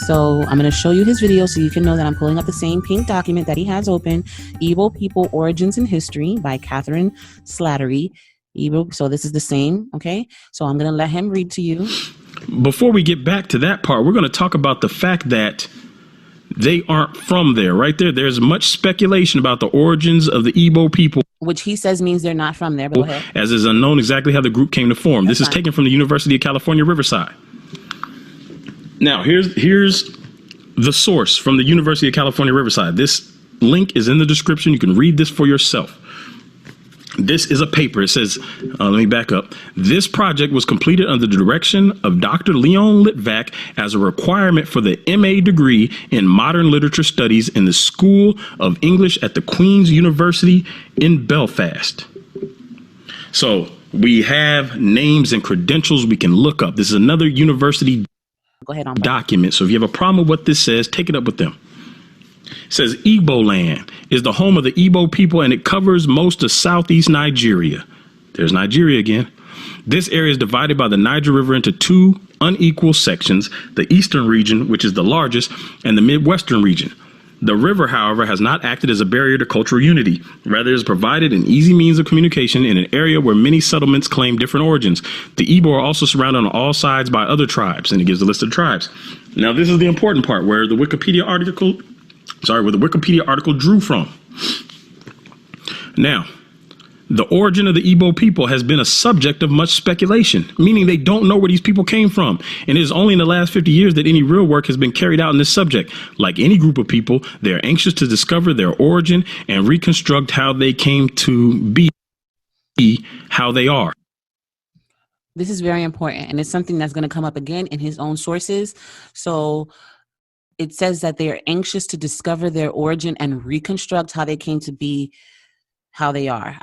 So I'm going to show you his video so you can know that I'm pulling up the same pink document that he has open, Igbo People Origins and History by Catherine Slattery. So this is the same, okay? So I'm going to let him read to you. Before we get back to that part, we're going to talk about the fact that they aren't from there. Right there, there's much speculation about the origins of the Igbo people, which he says means they're not from there. But go ahead. As is unknown exactly how the group came to form. This is taken from the University of California, Riverside. Now, here's the source from the University of California, Riverside. This link is in the description. You can read this for yourself. This is a paper. It says, let me back up. This project was completed under the direction of Dr. Leon Litvak as a requirement for the MA degree in Modern Literature Studies in the School of English at the Queen's University in Belfast. So we have names and credentials we can look up. This is another university document. So if you have a problem with what this says, take it up with them. It says Igbo land is the home of the Igbo people, and it covers most of southeast Nigeria. There's Nigeria again. This area is divided by the Niger River into two unequal sections, the eastern region, which is the largest, and the midwestern region. The river, however, has not acted as a barrier to cultural unity. Rather, it has provided an easy means of communication in an area where many settlements claim different origins. The Igbo are also surrounded on all sides by other tribes, and it gives a list of tribes. Now, this is the important part where the Wikipedia article drew from. Now, the origin of the Igbo people has been a subject of much speculation, meaning they don't know where these people came from. And it is only in the last 50 years that any real work has been carried out in this subject. Like any group of people, they are anxious to discover their origin and reconstruct how they came to be how they are. This is very important, and it's something that's going to come up again in his own sources. So it says that they are anxious to discover their origin and reconstruct how they came to be how they are.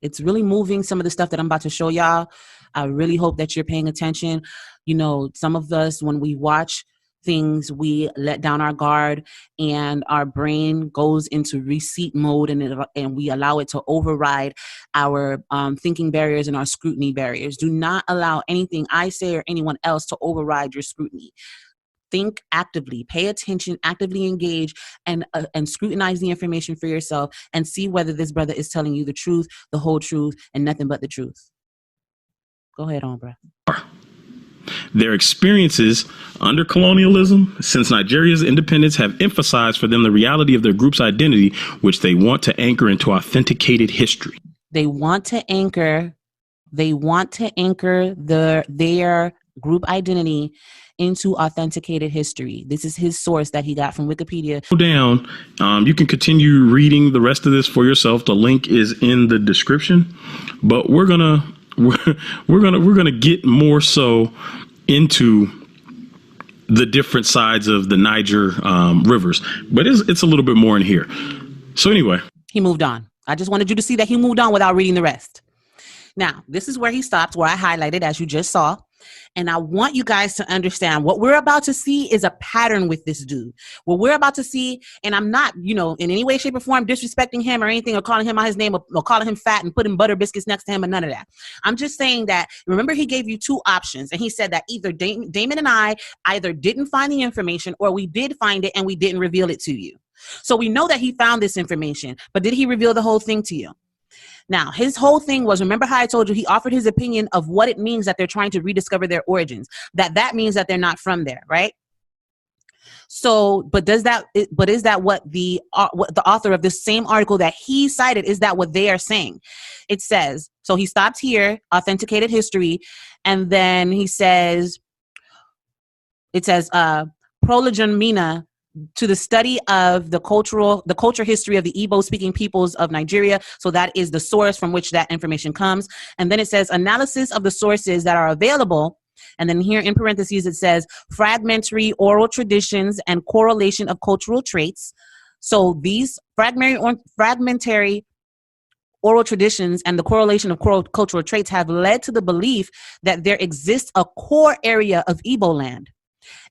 It's really moving, some of the stuff that I'm about to show y'all. I really hope that you're paying attention. You know, some of us, when we watch things, we let down our guard and our brain goes into receipt mode, and we allow it to override our thinking barriers and our scrutiny barriers. Do not allow anything I say or anyone else to override your scrutiny. Think actively, pay attention, actively engage, and scrutinize the information for yourself and see whether this brother is telling you the truth, the whole truth, and nothing but the truth. Go ahead on, bro. Their experiences under colonialism since Nigeria's independence have emphasized for them the reality of their group's identity, which they want to anchor into authenticated history. They want to anchor their group identity into authenticated history. This is his source that he got from Wikipedia. Go down. You can continue reading the rest of this for yourself. The link is in the description. But we're gonna get more so into the different sides of the Niger rivers. But it's a little bit more in here. So anyway, he moved on. I just wanted you to see that he moved on without reading the rest. Now, this is where he stopped, where I highlighted, as you just saw. And I want you guys to understand what we're about to see is a pattern with this dude. What we're about to see, and I'm not, in any way, shape, or form disrespecting him or anything, or calling him by his name, or calling him fat and putting butter biscuits next to him, and none of that. I'm just saying that, remember, he gave you two options, and he said that either Damon and I either didn't find the information, or we did find it and we didn't reveal it to you. So we know that he found this information, but did he reveal the whole thing to you? Now, his whole thing was, remember how I told you, he offered his opinion of what it means that they're trying to rediscover their origins, that means that they're not from there, right? So, is that what the author of this same article that he cited, is that what they are saying? It says, so he stopped here, authenticated history, and then it says, Prologen Mina, to the study of the culture history of the Igbo-speaking peoples of Nigeria. So that is the source from which that information comes. And then it says analysis of the sources that are available. And then here in parentheses, it says fragmentary oral traditions and correlation of cultural traits. So these fragmentary oral traditions and the correlation of cultural traits have led to the belief that there exists a core area of Igbo land,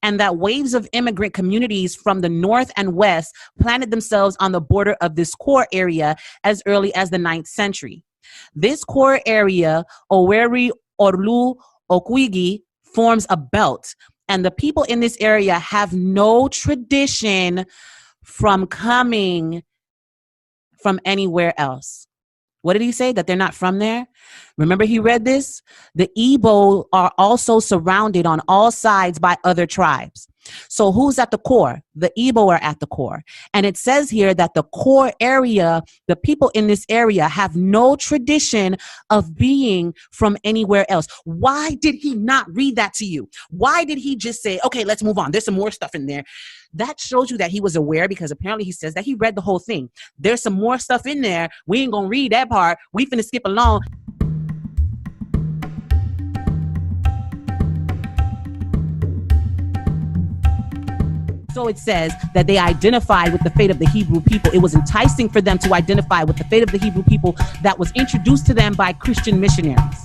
and that waves of immigrant communities from the north and west planted themselves on the border of this core area as early as the 9th century. This core area, Owerri, Orlu, Okwigi, forms a belt, And the people in this area have no tradition from coming from anywhere else. What did he say? That they're not from there? Remember he read this? The Igbo are also surrounded on all sides by other tribes. So who's at the core? The Igbo are at the core. And it says here that the core area, the people in this area have no tradition of being from anywhere else. Why did he not read that to you? Why did he just say, okay, let's move on. There's some more stuff in there. That shows you that he was aware, because apparently he says that he read the whole thing. There's some more stuff in there. We ain't gonna read that part. We finna skip along. So it says that they identified with the fate of the Hebrew people. It was enticing for them to identify with the fate of the Hebrew people that was introduced to them by Christian missionaries.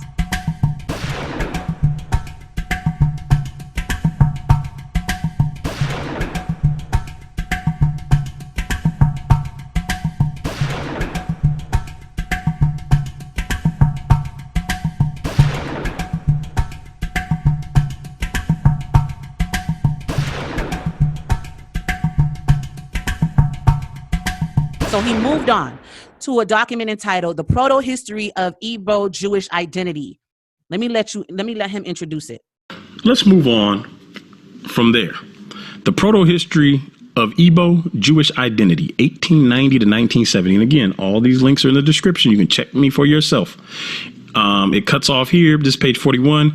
So he moved on to a document entitled The Proto History of Igbo-Jewish Identity. Let me let him introduce it. Let's move on from there. The Proto History of Igbo-Jewish Identity, 1890 to 1970. And again, all these links are in the description. You can check me for yourself. It cuts off here, this page 41.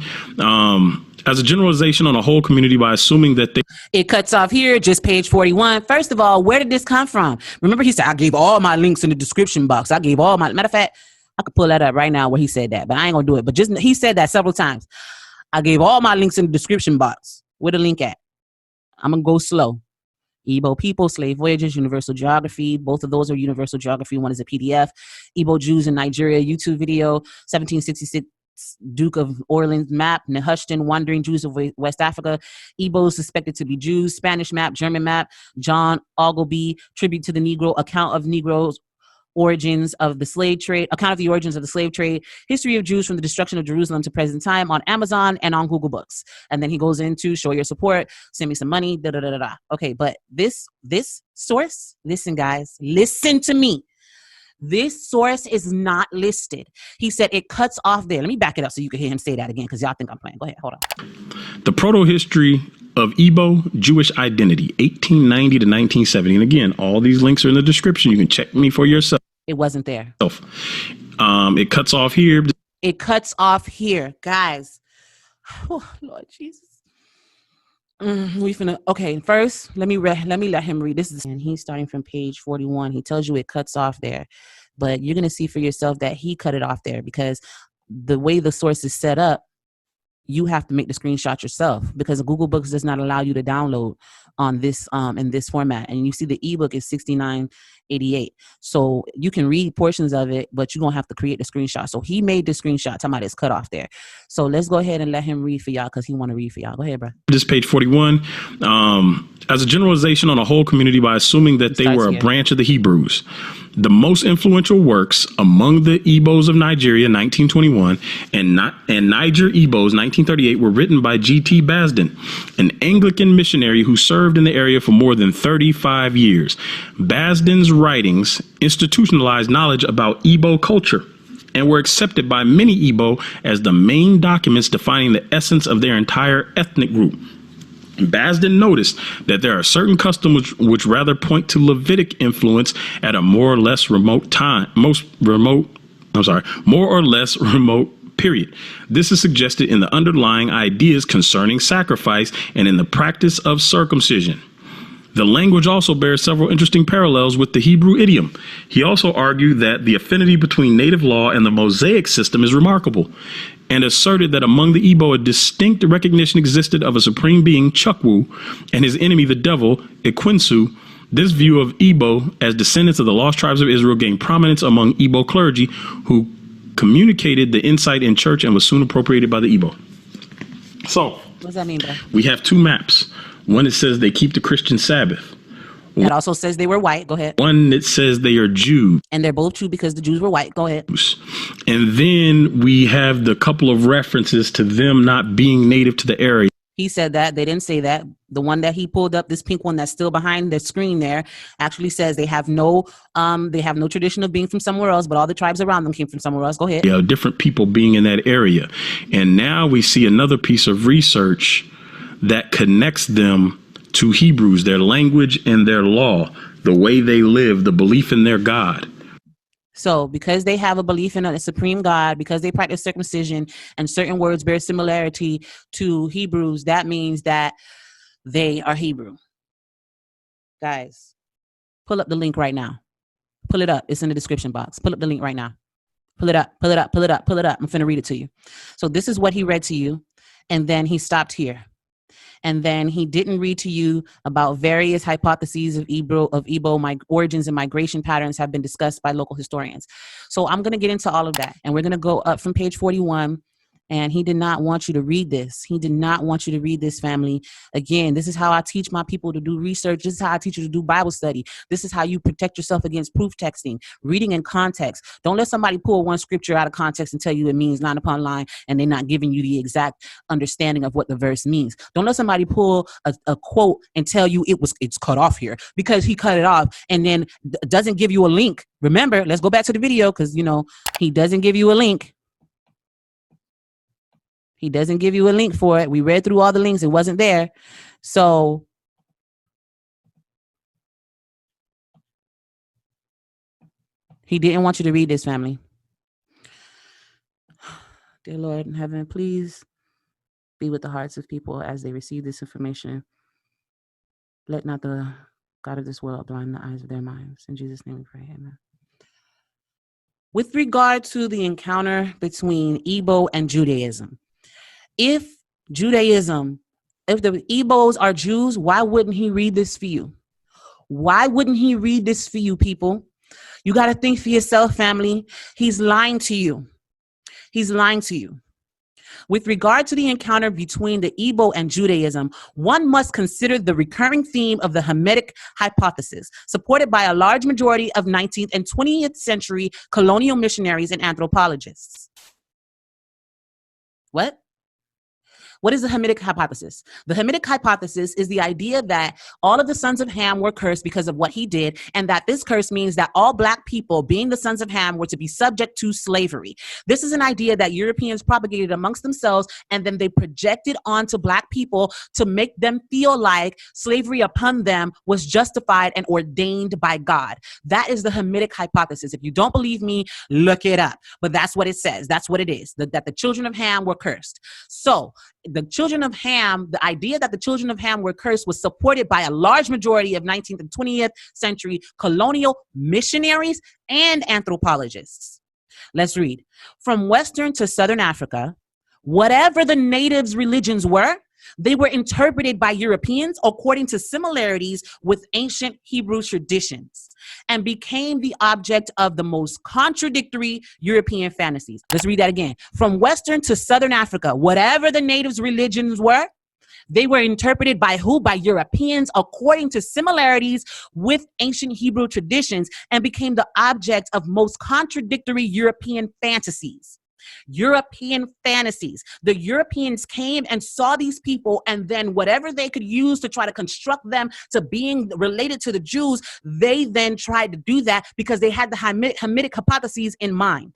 As a generalization on a whole community by assuming that they... It cuts off here, just page 41. First of all, where did this come from? Remember, he said, I gave all my links in the description box. I gave all my... Matter of fact, I could pull that up right now where he said that, but I ain't going to do it. But just he said that several times. I gave all my links in the description box. Where the link at? I'm going to go slow. Igbo people, slave voyages, universal geography. Both of those are universal geography. One is a PDF. Igbo Jews in Nigeria, YouTube video, 1766. Duke of Orleans map, Nehushtan, wandering Jews of West Africa, Igbos suspected to be Jews, Spanish map, German map, John Ogilvy, tribute to the Negro, account of Negroes, origins of the slave trade, account of the origins of the slave trade, history of Jews from the destruction of Jerusalem to present time on Amazon and on Google Books. And then he goes into show your support, send me some money, da da da da da. Okay, but this source, listen guys, listen to me. This source is not listed. He said it cuts off there. Let me back it up so you can hear him say that again, because y'all think I'm playing. Go ahead, hold on. The Proto History of Igbo-Jewish Identity, 1890 to 1970. And again, all these links are in the description. You can check me for yourself. It wasn't there. It cuts off here. It cuts off here, guys. Oh, Lord Jesus. Okay, first let me let him read this. And he's starting from page 41. He tells you it cuts off there, but you're gonna see for yourself that he cut it off there, because the way the source is set up, you have to make the screenshot yourself, because Google Books does not allow you to download on this in this format. And you see the ebook is $69.88. So you can read portions of it, but you're gonna have to create the screenshot. So he made the screenshot talking about it's cut off there. So let's go ahead and let him read for y'all, because he want to read for y'all. Go ahead, bro. This page 41. As a generalization on a whole community by assuming that they were a branch of the Hebrews. The most influential works among the Igbos of Nigeria, 1921, and Niger Igbos, 1938, were written by G.T. Basden, an Anglican missionary who served in the area for more than 35 years. Basden's writings institutionalized knowledge about Igbo culture and were accepted by many Igbo as the main documents defining the essence of their entire ethnic group. Basden noticed that there are certain customs which rather point to Levitic influence at a more or less remote period. This is suggested in the underlying ideas concerning sacrifice and in the practice of circumcision. The language also bears several interesting parallels with the Hebrew idiom. He also argued that the affinity between native law and the Mosaic system is remarkable, and asserted that among the Igbo a distinct recognition existed of a supreme being, Chukwu, and his enemy, the devil, Ekwensu. This view of Igbo as descendants of the lost tribes of Israel gained prominence among Igbo clergy, who communicated the insight in church and was soon appropriated by the Igbo. So, what does that mean, bro? We have two maps. One that says they keep the Christian Sabbath. That also says they were white. Go ahead. One that says they are Jews. And they're both true because the Jews were white. Go ahead. And then we have the couple of references to them not being native to the area. He said that. They didn't say that. The one that he pulled up, this pink one that's still behind the screen there, actually says they have no tradition of being from somewhere else, but all the tribes around them came from somewhere else. Go ahead. Yeah, different people being in that area. And now we see another piece of research that connects them to Hebrews, their language and their law, the way they live, the belief in their God. So because they have a belief in a supreme God, because they practice circumcision and certain words bear similarity to Hebrews, that means that they are Hebrew. Guys, pull up the link right now. Pull it up. It's in the description box. Pull up the link right now. Pull it up, pull it up, pull it up, pull it up. I'm finna read it to you. So this is what he read to you. And then he stopped here. And then he didn't read to you about various hypotheses of Igbo origins and migration patterns have been discussed by local historians. So I'm going to get into all of that. And we're going to go up from page 41. And he did not want you to read this. He did not want you to read this, family. Again, this is how I teach my people to do research. This is how I teach you to do Bible study. This is how you protect yourself against proof texting, reading in context. Don't let somebody pull one scripture out of context and tell you it means line upon line, and they're not giving you the exact understanding of what the verse means. Don't let somebody pull a quote and tell you it's cut off here because he cut it off and then doesn't give you a link. Remember, let's go back to the video because, he doesn't give you a link. He doesn't give you a link for it. We read through all the links. It wasn't there. So he didn't want you to read this, family. Dear Lord in heaven, please be with the hearts of people as they receive this information. Let not the God of this world blind the eyes of their minds. In Jesus' name we pray. Amen. With regard to the encounter between Igbo and Judaism, if the Igbos are Jews, why wouldn't he read this for you? Why wouldn't he read this for you, people? You got to think for yourself, family. He's lying to you. He's lying to you. With regard to the encounter between the Igbo and Judaism, one must consider the recurring theme of the Hamitic Hypothesis, supported by a large majority of 19th and 20th century colonial missionaries and anthropologists. What? What is the Hamitic Hypothesis? The Hamitic Hypothesis is the idea that all of the sons of Ham were cursed because of what he did, and that this curse means that all Black people, being the sons of Ham, were to be subject to slavery. This is an idea that Europeans propagated amongst themselves, and then they projected onto Black people to make them feel like slavery upon them was justified and ordained by God. That is the Hamitic Hypothesis. If you don't believe me, look it up. But that's what it says. That's what it is, that the children of Ham were cursed. So the children of Ham, the idea that the children of Ham were cursed was supported by a large majority of 19th and 20th century colonial missionaries and anthropologists. Let's read. From Western to Southern Africa, whatever the natives' religions were, they were interpreted by Europeans according to similarities with ancient Hebrew traditions and became the object of the most contradictory European fantasies. Let's read that again. From Western to Southern Africa, whatever the natives' religions were, they were interpreted by who? By Europeans according to similarities with ancient Hebrew traditions and became the object of most contradictory European fantasies. European fantasies. The Europeans came and saw these people, and then whatever they could use to try to construct them to being related to the Jews, they then tried to do that because they had the Hamitic hypotheses in mind.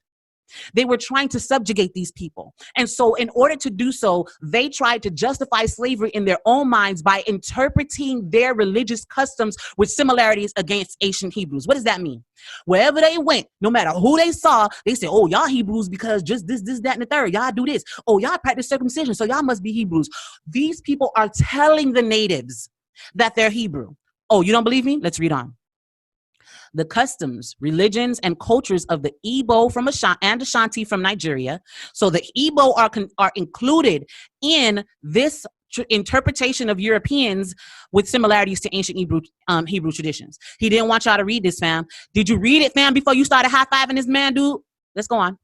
They were trying to subjugate these people. And so in order to do so, they tried to justify slavery in their own minds by interpreting their religious customs with similarities against ancient Hebrews. What does that mean? Wherever they went, no matter who they saw, they said, oh, y'all Hebrews because just this, that, and the third. Y'all do this. Oh, y'all practice circumcision, so y'all must be Hebrews. These people are telling the natives that they're Hebrew. Oh, you don't believe me? Let's read on. The customs, religions, and cultures of the Igbo from and Ashanti from Nigeria. So the Igbo are included in this interpretation of Europeans with similarities to ancient Hebrew traditions. He didn't want y'all to read this, fam. Did you read it, fam, before you started high-fiving this man, dude? Let's go on.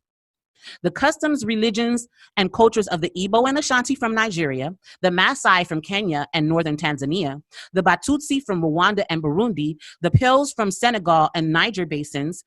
The customs, religions, and cultures of the Igbo and Ashanti from Nigeria, the Maasai from Kenya and northern Tanzania, the Batutsi from Rwanda and Burundi, the Pils from Senegal and Niger basins,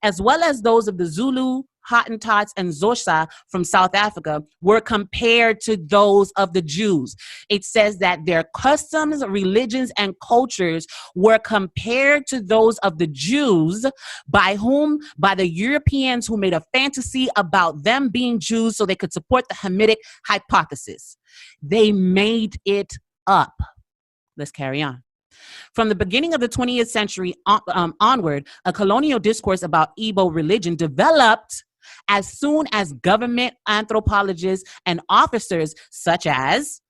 as well as those of the Zulu, Hottentots, and Xhosa from South Africa were compared to those of the Jews. It says that their customs, religions, and cultures were compared to those of the Jews, by whom? By the Europeans, who made a fantasy about them being Jews so they could support the Hamitic hypothesis. They made it up. Let's carry on. From the beginning of the 20th century onward, a colonial discourse about Igbo religion developed as soon as government anthropologists and officers such as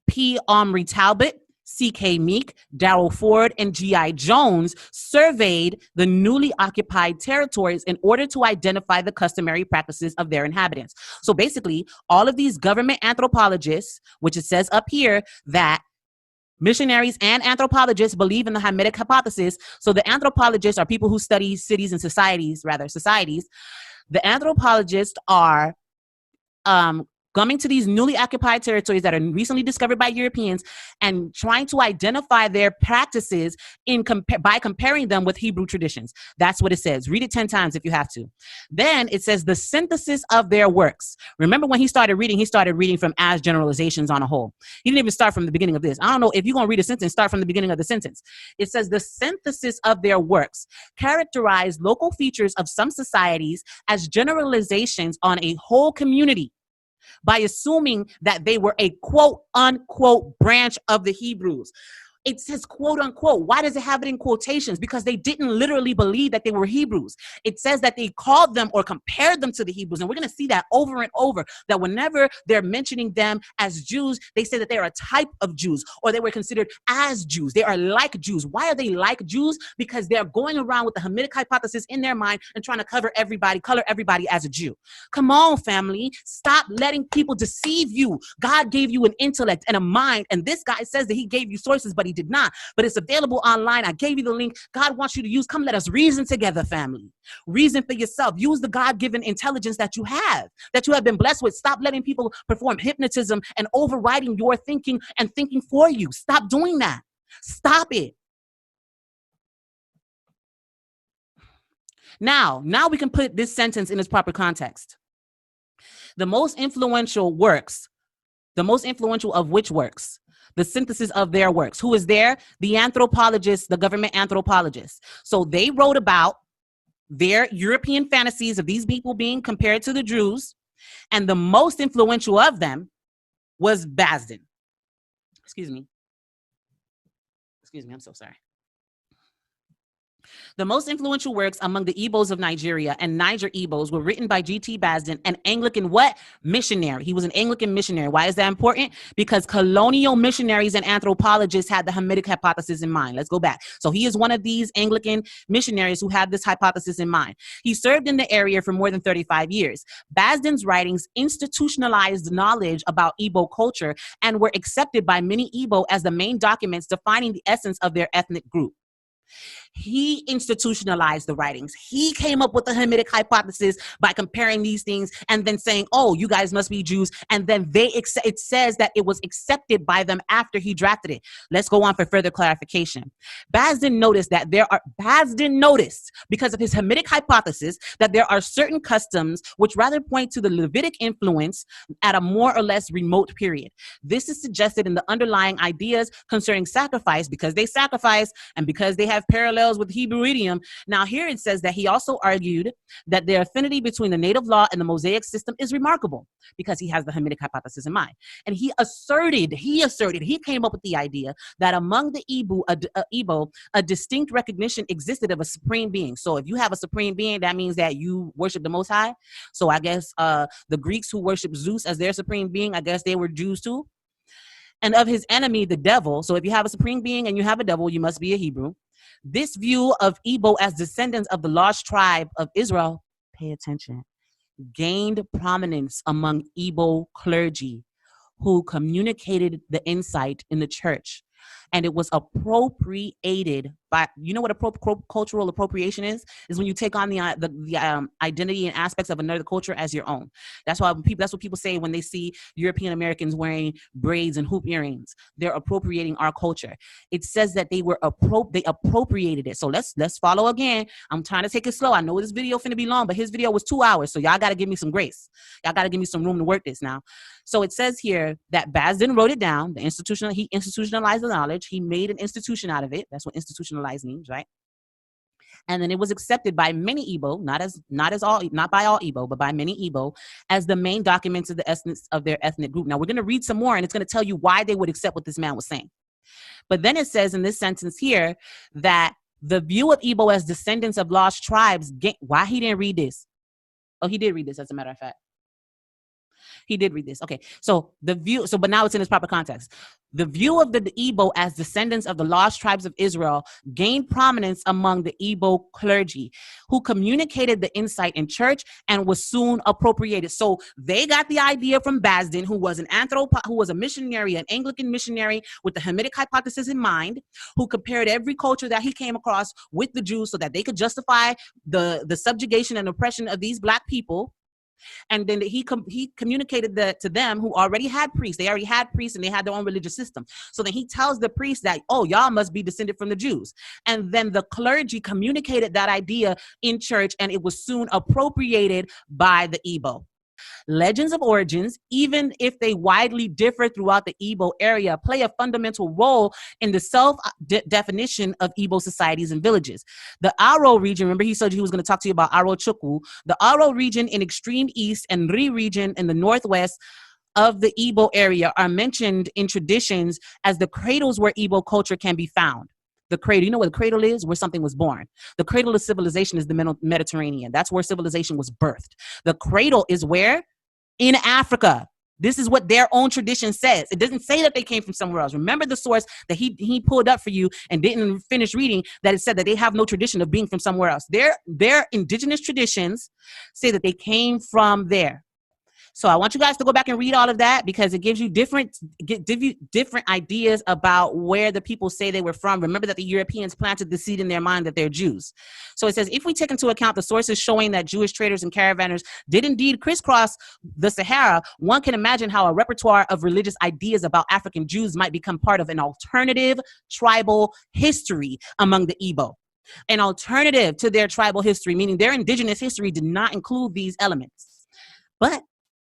P. Omri Talbot, C.K. Meek, Darrell Ford, and G.I. Jones surveyed the newly occupied territories in order to identify the customary practices of their inhabitants. So basically, all of these government anthropologists, which it says up here that missionaries and anthropologists believe in the Hamitic hypothesis. So the anthropologists are people who study cities and societies. The anthropologists are coming to these newly occupied territories that are recently discovered by Europeans and trying to identify their practices by comparing them with Hebrew traditions. That's what it says. Read it 10 times if you have to. Then it says the synthesis of their works. Remember when he started reading from as generalizations on a whole. He didn't even start from the beginning of this. I don't know if you're going to read a sentence, start from the beginning of the sentence. It says the synthesis of their works characterize local features of some societies as generalizations on a whole community, by assuming that they were a quote unquote branch of the Hebrews. It says quote unquote. Why does it have it in quotations? Because they didn't literally believe that they were Hebrews. It says that they called them or compared them to the Hebrews. And we're going to see that over and over, that whenever they're mentioning them as Jews, they say that they are a type of Jews, or they were considered as Jews. They are like Jews. Why are they like Jews? Because they're going around with the Hamitic hypothesis in their mind and trying to color everybody as a Jew. Come on, family. Stop letting people deceive you. God gave you an intellect and a mind. And this guy says that he gave you sources, but he did not. But it's available online. I gave you the link. God wants you to use. Come, let us reason together, family. Reason for yourself. Use the God-given intelligence that you have been blessed with. Stop letting people perform hypnotism and overriding your thinking and thinking for you. Stop doing that. Stop it. Now we can put this sentence in its proper context. The most influential of which works? The synthesis of their works. Who is there? The anthropologists, the government anthropologists. So they wrote about their European fantasies of these people being compared to the Jews, and the most influential of them was Basden. Excuse me, I'm so sorry. The most influential works among the Igbos of Nigeria and Niger Igbos were written by G.T. Basden, an Anglican missionary. He was an Anglican missionary. Why is that important? Because colonial missionaries and anthropologists had the Hamitic hypothesis in mind. Let's go back. So he is one of these Anglican missionaries who had this hypothesis in mind. He served in the area for more than 35 years. Basden's writings institutionalized knowledge about Igbo culture and were accepted by many Igbo as the main documents defining the essence of their ethnic group. He institutionalized the writings. He came up with the Hamitic hypothesis by comparing these things and then saying, oh, you guys must be Jews. And then it says that it was accepted by them after he drafted it. Let's go on for further clarification. Basden noticed because of his Hamitic hypothesis that there are certain customs which rather point to the Levitic influence at a more or less remote period. This is suggested in the underlying ideas concerning sacrifice, because they sacrifice and because they have parallels with Hebrew idiom. Now here it says that he also argued that the affinity between the native law and the Mosaic system is remarkable because he has the Hamitic hypothesis in mind. And he came up with the idea that among the Igbo, a distinct recognition existed of a supreme being. So if you have a supreme being, that means that you worship the Most High. So I guess the Greeks who worship Zeus as their supreme being, I guess they were Jews too. And of his enemy, the devil. So if you have a supreme being and you have a devil, you must be a Hebrew. This view of Igbo as descendants of the lost tribe of Israel, pay attention, gained prominence among Igbo clergy who communicated the insight in the church. and it was appropriated by, you know what cultural appropriation is? Is when you take on the identity and aspects of another culture as your own. That's what people say when they see European Americans wearing braids and hoop earrings. They're appropriating our culture. It says that they appropriated it. So let's follow again. I'm trying to take it slow. I know this video finna be long, but his video was 2 hours, so y'all got to give me some grace. Y'all got to give me some room to work this now. So it says here that Basden wrote it down. He institutionalized the knowledge. He made an institution out of it. That's what institutionalized means, right? And then it was accepted by many Igbo, not by all Igbo, but by many Igbo, as the main documents of the essence of their ethnic group. Now we're going to read some more, and it's going to tell you why they would accept what this man was saying. But then it says in this sentence here that the view of Igbo as descendants of lost tribes. Why he didn't read this? Oh, he did read this, as a matter of fact. He did read this. Okay. So but now it's in its proper context. The view of the Igbo as descendants of the lost tribes of Israel gained prominence among the Igbo clergy, who communicated the insight in church and was soon appropriated. So they got the idea from Basden, who was who was a missionary, an Anglican missionary with the Hamitic Hypothesis in mind, who compared every culture that he came across with the Jews so that they could justify the subjugation and oppression of these black people. And then he communicated that to them who already had priests. They already had priests and they had their own religious system. So then he tells the priests that, oh, y'all must be descended from the Jews. And then the clergy communicated that idea in church, and it was soon appropriated by the Igbo. Legends of origins, even if they widely differ throughout the Igbo area, play a fundamental role in the self-definition of Igbo societies and villages. The Aro region, remember he said he was going to talk to you about Aro Chukwu, the Aro region in extreme east and Ri region in the northwest of the Igbo area are mentioned in traditions as the cradles where Igbo culture can be found. The cradle, you know what the cradle is? Where something was born. The cradle of civilization is the Mediterranean. That's where civilization was birthed. The cradle is where? In Africa. This is what their own tradition says. It doesn't say that they came from somewhere else. Remember the source that he pulled up for you and didn't finish reading, that it said that they have no tradition of being from somewhere else. Their indigenous traditions say that they came from there. So I want you guys to go back and read all of that, because it gives you different ideas about where the people say they were from. Remember that the Europeans planted the seed in their mind that they're Jews. So it says, if we take into account the sources showing that Jewish traders and caravanners did indeed crisscross the Sahara, one can imagine how a repertoire of religious ideas about African Jews might become part of an alternative tribal history among the Igbo. An alternative to their tribal history, meaning their indigenous history did not include these elements. But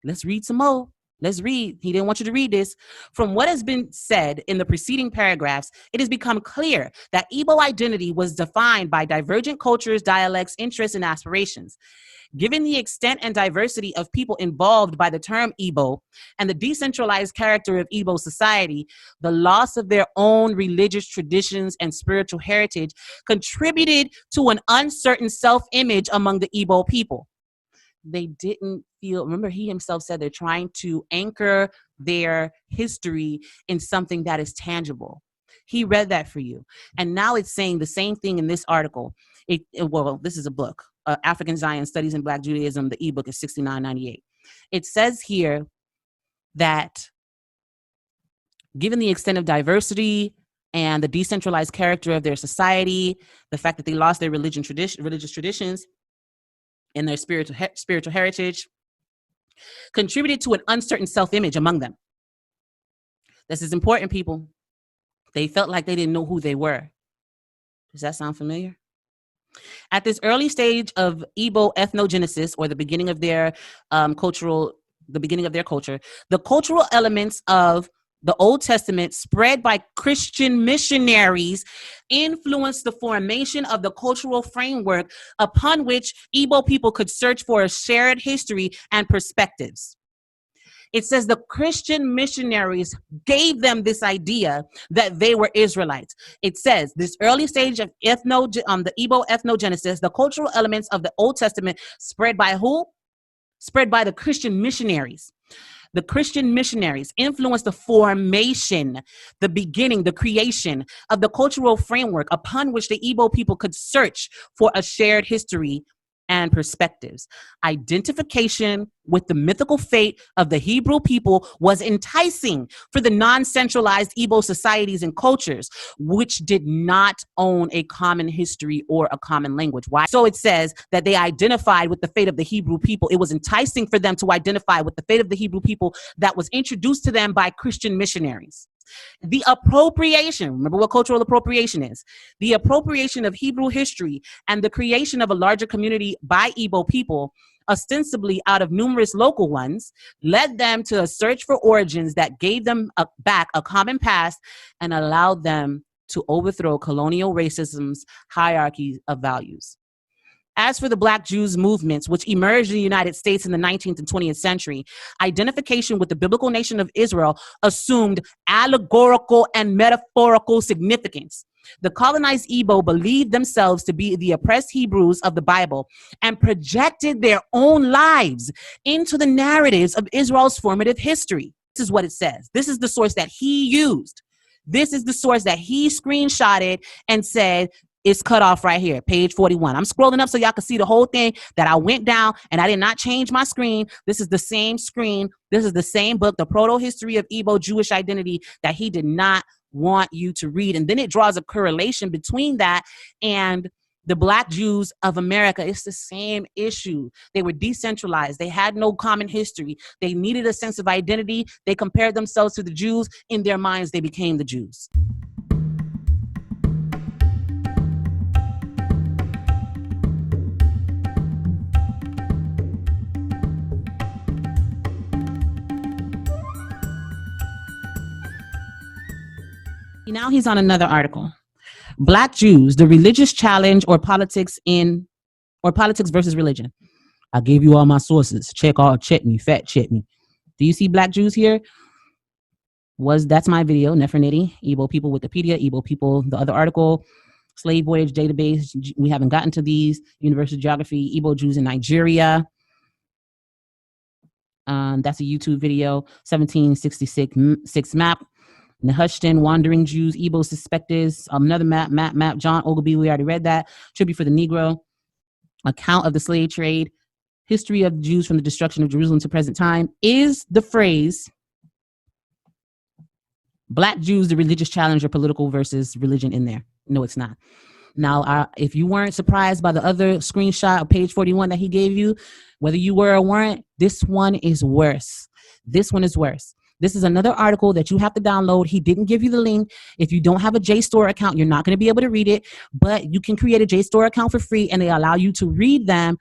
let's read some more. Let's read. He didn't want you to read this. From what has been said in the preceding paragraphs, it has become clear that Igbo identity was defined by divergent cultures, dialects, interests, and aspirations. Given the extent and diversity of people involved by the term Igbo and the decentralized character of Igbo society, the loss of their own religious traditions and spiritual heritage contributed to an uncertain self-image among the Igbo people. They didn't feel, remember he himself said they're trying to anchor their history in something that is tangible. He read that for you. And now it's saying the same thing in this article. Well, this is a book, African Zion Studies in Black Judaism. The ebook is $69.98. It says here that given the extent of diversity and the decentralized character of their society, the fact that they lost their religious traditions, and their spiritual heritage, contributed to an uncertain self-image among them. This is important, people. They felt like they didn't know who they were. Does that sound familiar? At this early stage of Igbo ethnogenesis, or the beginning of their culture, the cultural elements of the Old Testament, spread by Christian missionaries, influenced the formation of the cultural framework upon which Igbo people could search for a shared history and perspectives. It says the Christian missionaries gave them this idea that they were Israelites. It says this early stage of the Igbo ethnogenesis, the cultural elements of the Old Testament, spread by who? Spread by the Christian missionaries. The Christian missionaries influenced the formation, the beginning, the creation of the cultural framework upon which the Igbo people could search for a shared history and perspectives. Identification with the mythical fate of the Hebrew people was enticing for the non-centralized Igbo societies and cultures, which did not own a common history or a common language. Why? So it says that they identified with the fate of the Hebrew people. It was enticing for them to identify with the fate of the Hebrew people that was introduced to them by Christian missionaries. The appropriation, remember what cultural appropriation is, the appropriation of Hebrew history and the creation of a larger community by Igbo people, ostensibly out of numerous local ones, led them to a search for origins that gave them back a common past and allowed them to overthrow colonial racism's hierarchy of values. As for the Black Jews movements, which emerged in the United States in the 19th and 20th century, identification with the biblical nation of Israel assumed allegorical and metaphorical significance. The colonized Igbo believed themselves to be the oppressed Hebrews of the Bible and projected their own lives into the narratives of Israel's formative history. This is what it says. This is the source that he used. This is the source that he screenshotted and said, it's cut off right here, page 41. I'm scrolling up so y'all can see the whole thing that I went down, and I did not change my screen. This is the same screen. This is the same book, The Proto History of Igbo-Jewish Identity, that he did not want you to read. And then it draws a correlation between that and the Black Jews of America. It's the same issue. They were decentralized. They had no common history. They needed a sense of identity. They compared themselves to the Jews. In their minds, they became the Jews. Now he's on another article. Black Jews, the religious challenge or politics versus religion. I gave you all my sources. Check me, fact check me. Do you see Black Jews here? That's my video, Nefer Nitty, Igbo people Wikipedia, Igbo people, the other article, slave voyage database. We haven't gotten to these. University of Geography, Igbo Jews in Nigeria. That's a YouTube video, 1766 map. Nehushtan, Wandering Jews, Igbo Suspectors, another map, John Ogilvie, we already read that. Tribute for the Negro, account of the slave trade, history of Jews from the destruction of Jerusalem to present time. Is the phrase Black Jews, the religious challenge or political versus religion in there? No, it's not. Now, if you weren't surprised by the other screenshot of page 41 that he gave you, whether you were or weren't, this one is worse. This one is worse. This is another article that you have to download. He didn't give you the link. If you don't have a JSTOR account, you're not going to be able to read it, but you can create a JSTOR account for free, and they allow you to read them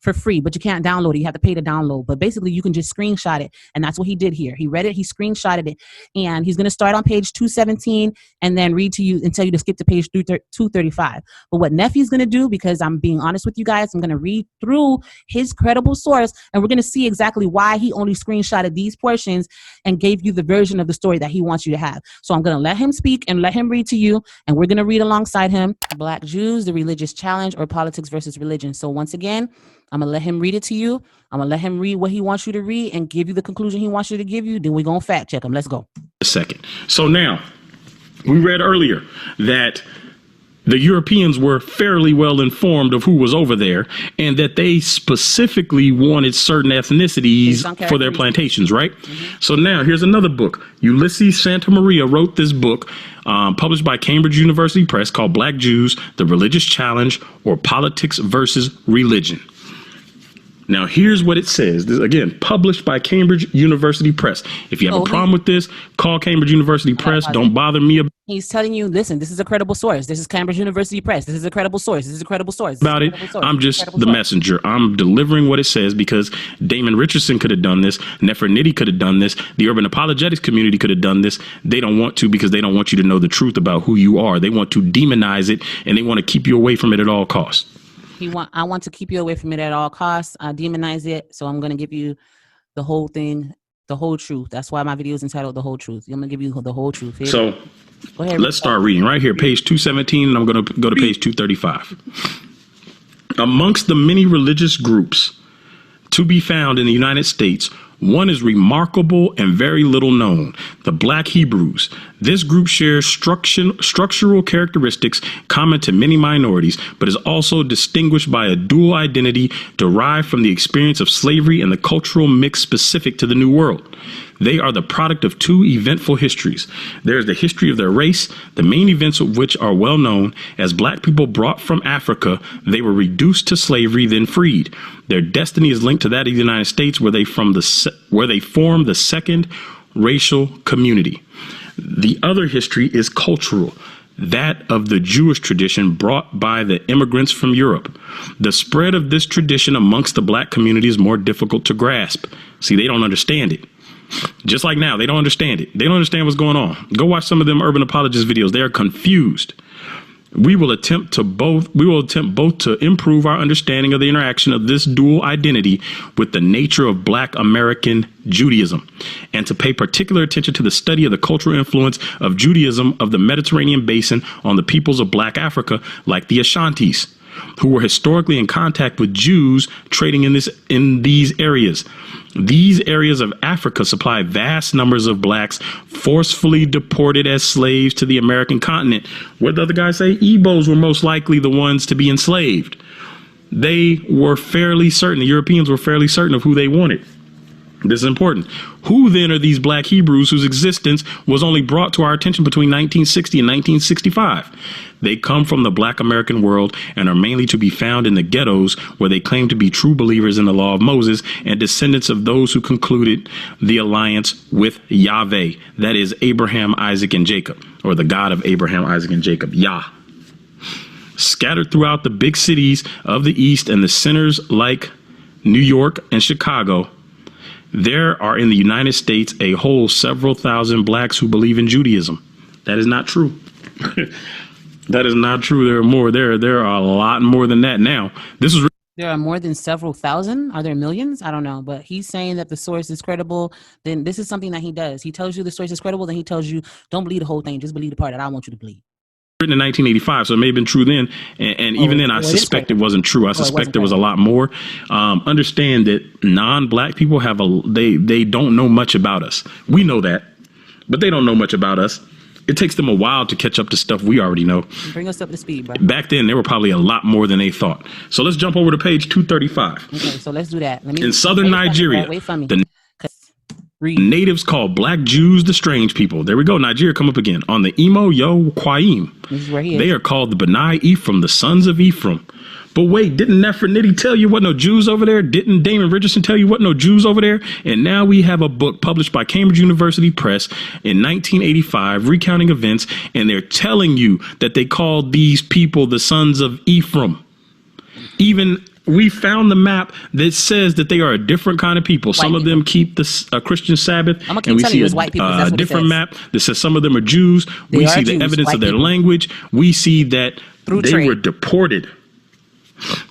for free, but you can't download it. You have to pay to download. But basically, you can just screenshot it, and that's what he did here. He read it, he screenshotted it, and he's going to start on page 217 and then read to you and tell you to skip to page 235. But what Nephew's going to do, because I'm being honest with you guys, I'm going to read through his credible source, and we're going to see exactly why he only screenshotted these portions and gave you the version of the story that he wants you to have. So I'm going to let him speak and let him read to you, and we're going to read alongside him. Black Jews, the religious challenge or politics versus religion. So once again, I'm going to let him read it to you. I'm going to let him read what he wants you to read and give you the conclusion he wants you to give you. Then we're going to fact check him. Let's go. A second. So now, we read earlier that the Europeans were fairly well informed of who was over there and that they specifically wanted certain ethnicities for their plantations, right? Mm-hmm. So now here's another book. Ulysses Santa Maria wrote this book published by Cambridge University Press called Black Jews, the Religious Challenge or Politics versus Religion. Now, here's what it says. This, again, published by Cambridge University Press. If you have a problem with this, call Cambridge University Press. Don't bother me about it. He's telling you, listen, this is a credible source. This is Cambridge University Press. This is a credible source. This is a credible source. About it. I'm just the messenger. I'm delivering what it says because Damon Richardson could have done this. Nefer Nitty could have done this. The urban apologetics community could have done this. They don't want to because they don't want you to know the truth about who you are. They want to demonize it and they want to keep you away from it at all costs. I want to keep you away from it at all costs. Demonize it. So I'm going to give you the whole thing, the whole truth. That's why my video is entitled The Whole Truth. I'm going to give you the whole truth. Here. So go ahead, let's start reading right here, page 217, and I'm going to go to page 235. Amongst the many religious groups to be found in the United States One is remarkable and very little known, the Black Hebrews. This group shares structural characteristics common to many minorities, but is also distinguished by a dual identity derived from the experience of slavery and the cultural mix specific to the New World. They are the product of two eventful histories. There is the history of their race, the main events of which are well known. As black people brought from Africa, they were reduced to slavery, then freed. Their destiny is linked to that of the United States, where they form the second racial community. The other history is cultural, that of the Jewish tradition brought by the immigrants from Europe. The spread of this tradition amongst the black community is more difficult to grasp. See, they don't understand it. Just like now, they don't understand it. They don't understand what's going on. Go watch some of them urban apologist videos. They are confused. We will attempt both to improve our understanding of the interaction of this dual identity with the nature of Black American Judaism, and to pay particular attention to the study of the cultural influence of Judaism of the Mediterranean basin on the peoples of Black Africa, like the Ashantis, who were historically in contact with Jews trading in these areas. These areas of Africa supply vast numbers of blacks forcefully deported as slaves to the American continent. What did the other guy say? Igbos were most likely the ones to be enslaved. They were fairly certain, the Europeans were fairly certain of who they wanted. This is important. Who then are these Black Hebrews whose existence was only brought to our attention between 1960 and 1965? They come from the Black American world and are mainly to be found in the ghettos, where they claim to be true believers in the law of Moses and descendants of those who concluded the alliance with Yahweh, that is Abraham, Isaac, and Jacob, or the God of Abraham, Isaac, and Jacob, Yah. Scattered throughout the big cities of the East and the centers like New York and Chicago, there are in the United States a whole several thousand blacks who believe in Judaism. That is not true. That is not true. There are more. There are a lot more than that now. There are more than several thousand. Are there millions? I don't know. But he's saying that the source is credible. Then this is something that he does. He tells you the source is credible. Then he tells you, don't believe the whole thing. Just believe the part that I want you to believe. Written in 1985, so it may have been true then, and even then I suspect it wasn't true. I suspect there was a lot more. Understand that non-black people they don't know much about us. We know that, but they don't know much about us. It takes them a while to catch up to stuff we already know. Bring us up to speed, bro. Back then, there were probably a lot more than they thought. So let's jump over to page 235. Okay, so let's do that. In southern Nigeria, wait for me. The natives call Black Jews the strange people. There we go. Nigeria come up again. On the Igbo-Jewish, this is where he is. They are called the B'nai Ephraim, the sons of Ephraim. But wait, didn't Nefer Nitty tell you what no Jews over there? Didn't Damon Richardson tell you what no Jews over there? And now we have a book published by Cambridge University Press in 1985 recounting events, and they're telling you that they called these people the sons of Ephraim. Even we found the map that says that they are a different kind of people. Some of them keep the Christian Sabbath, and we see a different map that says some of them are Jews. We see the evidence of their language. We see that they were deported.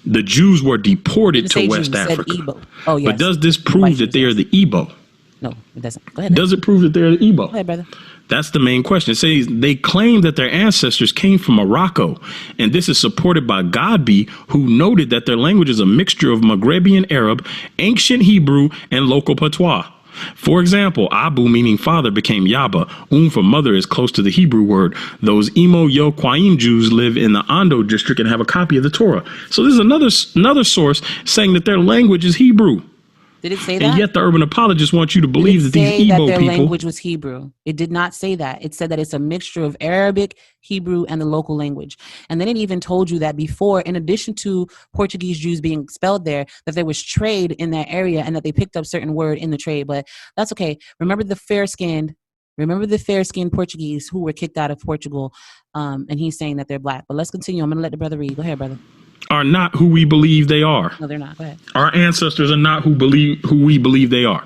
The Jews were deported to West Africa. Oh, yes. But does this prove that they are the Igbo? No, it doesn't. Go ahead. Does it prove that they're the Igbo? Go ahead, brother. That's the main question. It says they claim that their ancestors came from Morocco, and this is supported by Godby, who noted that their language is a mixture of Maghrebian Arab, ancient Hebrew, and local patois. For example, Abu, meaning father, became Yaba. For mother is close to the Hebrew word. Those Igbo-Jewish Jews live in the Ondo district and have a copy of the Torah. So this is another source saying that their language is Hebrew. Did it say that? And yet the urban apologists want you to believe that these Igbo people... their language was Hebrew. It did not say that. It said that it's a mixture of Arabic, Hebrew, and the local language. And then it even told you that before, in addition to Portuguese Jews being expelled there, that there was trade in that area and that they picked up certain word in the trade. But that's okay. Remember the fair-skinned Portuguese who were kicked out of Portugal, and he's saying that they're black. But let's continue. I'm going to let the brother read. Go ahead, brother. Are not who we believe they are. No, they're not. Go ahead. Our ancestors are not who we believe they are.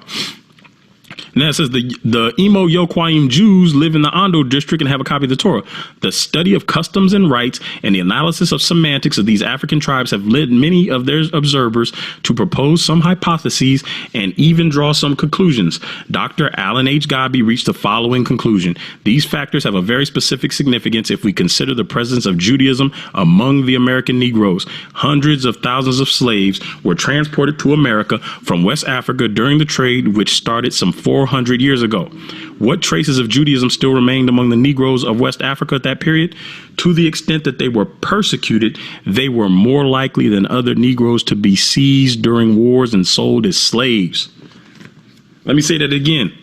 And that says the Imo Yoquaim Jews live in the Ondo district and have a copy of the Torah. The study of customs and rites and the analysis of semantics of these African tribes have led many of their observers to propose some hypotheses and even draw some conclusions. Dr. Alan H. Gabi reached the following conclusion. These factors have a very specific significance if we consider the presence of Judaism among the American Negroes. Hundreds of thousands of slaves were transported to America from West Africa during the trade, which started some 400 years ago. What traces of Judaism still remained among the Negroes of West Africa at that period? To the extent that they were persecuted, they were more likely than other Negroes to be seized during wars and sold as slaves. Let me say that again.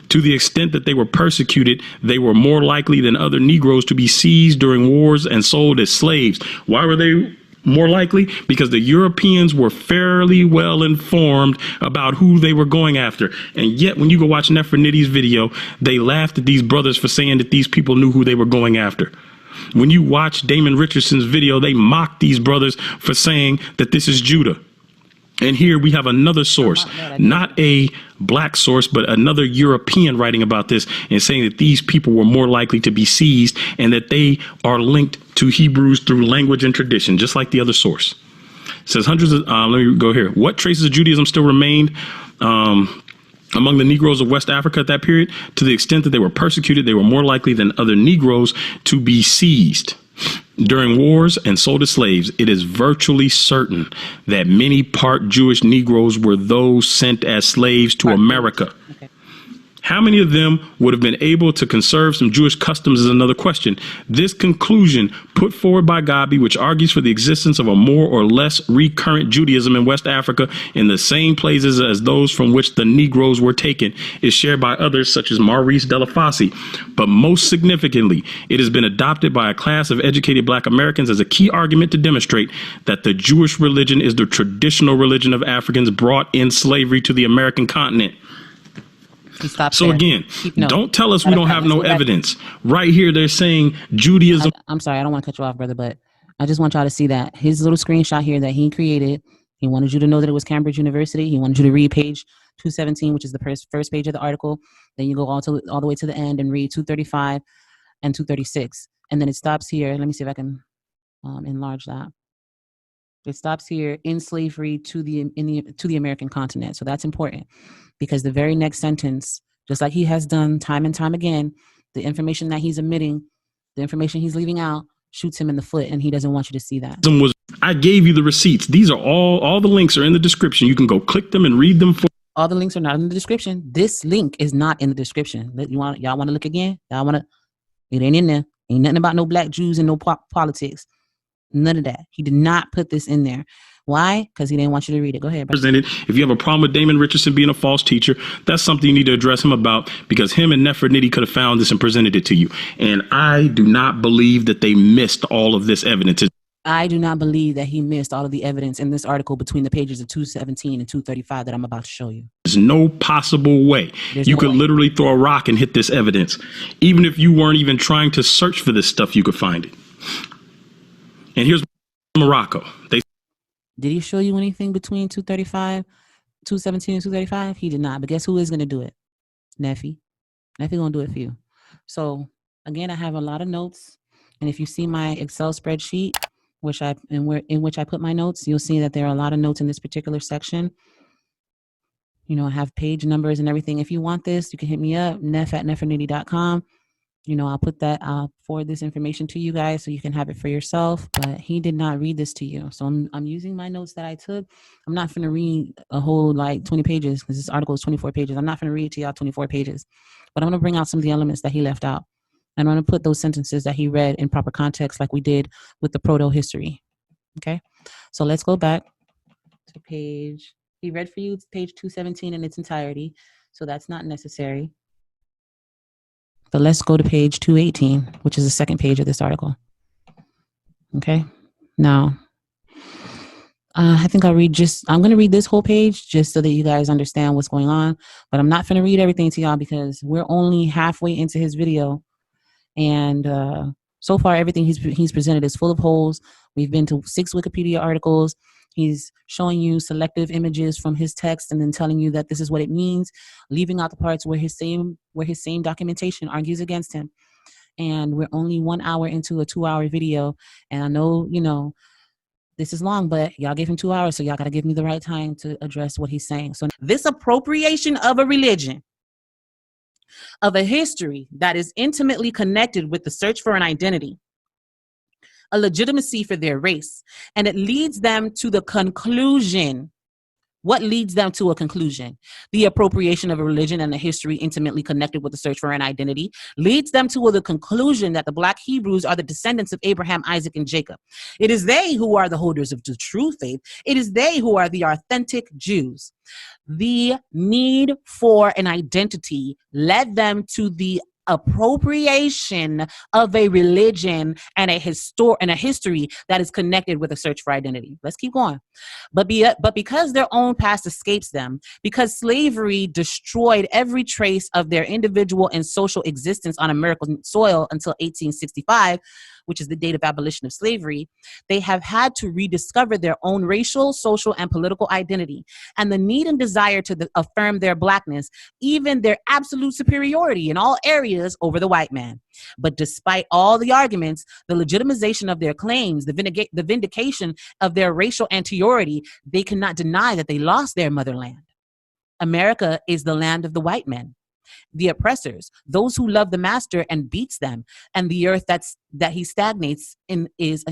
To the extent that they were persecuted, they were more likely than other Negroes to be seized during wars and sold as slaves. Why were they more likely? Because the Europeans were fairly well informed about who they were going after. And yet, when you go watch Nefer Nitty's video, they laughed at these brothers for saying that these people knew who they were going after. When you watch Damon Richardson's video, they mocked these brothers for saying that this is Judah. And here we have another source, not a black source, but another European writing about this and saying that these people were more likely to be seized and that they are linked to Hebrews through language and tradition, just like the other source. It says hundreds of, let me go here. What traces of Judaism still remained among the Negroes of West Africa at that period? To the extent that they were persecuted, they were more likely than other Negroes to be seized during wars and sold as slaves. It is virtually certain that many part Jewish Negroes were those sent as slaves to America. Okay. How many of them would have been able to conserve some Jewish customs is another question. This conclusion put forward by Gabi, which argues for the existence of a more or less recurrent Judaism in West Africa in the same places as those from which the Negroes were taken, is shared by others such as Maurice Delafosse. But most significantly, it has been adopted by a class of educated black Americans as a key argument to demonstrate that the Jewish religion is the traditional religion of Africans brought in slavery to the American continent. So there. Again, don't tell us we don't have no evidence. Right here, they're saying Judaism. I'm sorry, I don't want to cut you off, brother, but I just want y'all to see that his little screenshot here that he created. He wanted you to know that it was Cambridge University. He wanted you to read page 217, which is the first page of the article. Then you go all the way to the end and read 235 and 236. And then it stops here. Let me see if I can enlarge that. It stops here, in slavery to the American continent. So that's important, because the very next sentence, just like he has done time and time again, the information that he's omitting, the information he's leaving out, shoots him in the foot, and he doesn't want you to see that. I gave you the receipts. These are all the links are in the description. You can go click them and read them. All the links are not in the description. This link is not in the description. Y'all want to look again? It ain't in there. Ain't nothing about no black Jews and no politics. None of that. He did not put this in there. Why? Because he didn't want you to read it. Go ahead. Presented. If you have a problem with Damon Richardson being a false teacher, that's something you need to address him about, because him and Nefer Nitty could have found this and presented it to you. And I do not believe that they missed all of this evidence. I do not believe that he missed all of the evidence in this article between the pages of 217 and 235 that I'm about to show you. There's no possible way. You could literally throw a rock and hit this evidence. Even if you weren't even trying to search for this stuff, you could find it. And here's Morocco. Did he show you anything between 217 and 235? He did not. But guess who is going to do it? Neffy. Neffy going to do it for you. So again, I have a lot of notes. And if you see my Excel spreadsheet, in which I put my notes, you'll see that there are a lot of notes in this particular section. You know, I have page numbers and everything. If you want this, you can hit me up, neff@neffernitty.com. You know, I'll forward this information to you guys so you can have it for yourself. But he did not read this to you. So I'm using my notes that I took. I'm not going to read a whole 20 pages, because this article is 24 pages. I'm not going to read to y'all 24 pages. But I'm going to bring out some of the elements that he left out. And I'm going to put those sentences that he read in proper context, like we did with the Proto history. Okay? So let's go back to he read for you page 217 in its entirety. So that's not necessary. But let's go to page 218, which is the second page of this article. Okay. Now, I think I'm going to read this whole page just so that you guys understand what's going on. But I'm not going to read everything to y'all because we're only halfway into his video. And so far, everything he's presented is full of holes. We've been to 6 Wikipedia articles. He's showing you selective images from his text and then telling you that this is what it means, leaving out the parts where his same documentation argues against him. And we're only 1 hour into a 2-hour video. And I know, this is long, but y'all gave him 2 hours, so y'all got to give me the right time to address what he's saying. So this appropriation of a religion, of a history that is intimately connected with the search for an identity, a legitimacy for their race, and it leads them to the conclusion. What leads them to a conclusion? The appropriation of a religion and a history intimately connected with the search for an identity leads them to the conclusion that the Black Hebrews are the descendants of Abraham, Isaac, and Jacob. It is they who are the holders of the true faith. It is they who are the authentic Jews. The need for an identity led them to the appropriation of a religion and a history that is connected with a search for identity. Let's keep going. But because their own past escapes them, because slavery destroyed every trace of their individual and social existence on American soil until 1865, which is the date of abolition of slavery, they have had to rediscover their own racial, social, and political identity, and the need and desire to affirm their Blackness, even their absolute superiority in all areas over the white man. But despite all the arguments, the legitimization of their claims, the vindication of their racial anteriority, they cannot deny that they lost their motherland. America is the land of the white men, the oppressors, those who love the master and beats them, and the earth that he stagnates in is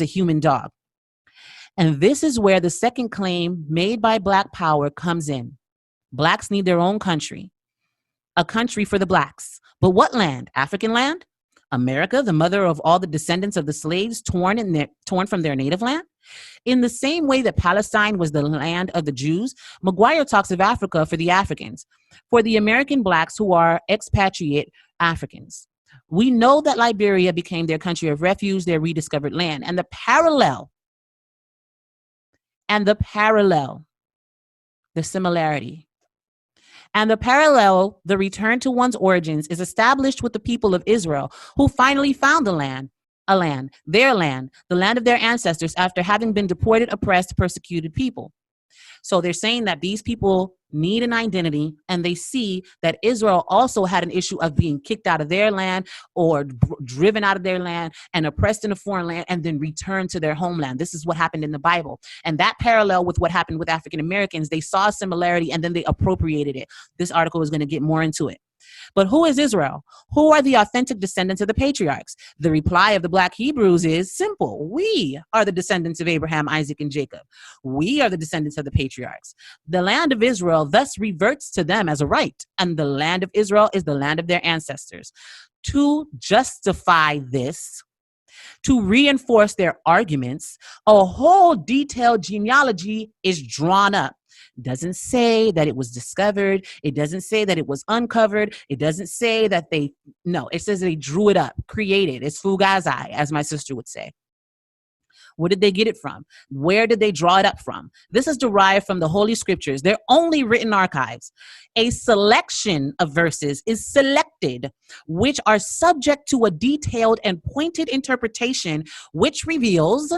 a human dog. And this is where the second claim made by Black power comes in. Blacks need their own country, a country for the Blacks. But what land? African land? America, the mother of all the descendants of the slaves torn from their native land? In the same way that Palestine was the land of the Jews, McGuire talks of Africa for the Africans, for the American Blacks who are expatriate Africans. We know that Liberia became their country of refuge, their rediscovered land. And the parallel, the similarity, and the parallel, the return to one's origins, is established with the people of Israel, who finally found their land, the land of their ancestors, after having been deported, oppressed, persecuted people. So they're saying that these people need an identity, and they see that Israel also had an issue of being kicked out of their land or driven out of their land and oppressed in a foreign land and then returned to their homeland. This is what happened in the Bible. And that parallel with what happened with African Americans, they saw a similarity and then they appropriated it. This article is going to get more into it. But who is Israel? Who are the authentic descendants of the patriarchs? The reply of the Black Hebrews is simple. We are the descendants of Abraham, Isaac, and Jacob. We are the descendants of the patriarchs. The land of Israel thus reverts to them as a right, and the land of Israel is the land of their ancestors. To justify this, to reinforce their arguments, a whole detailed genealogy is drawn up. Doesn't say that it was discovered. It doesn't say that it was uncovered. It doesn't say that it says they drew it up, created. It's fugazi, as my sister would say. Where did they get it from? Where did they draw it up from? This is derived from the Holy Scriptures. They're only written archives. A selection of verses is selected, which are subject to a detailed and pointed interpretation, which reveals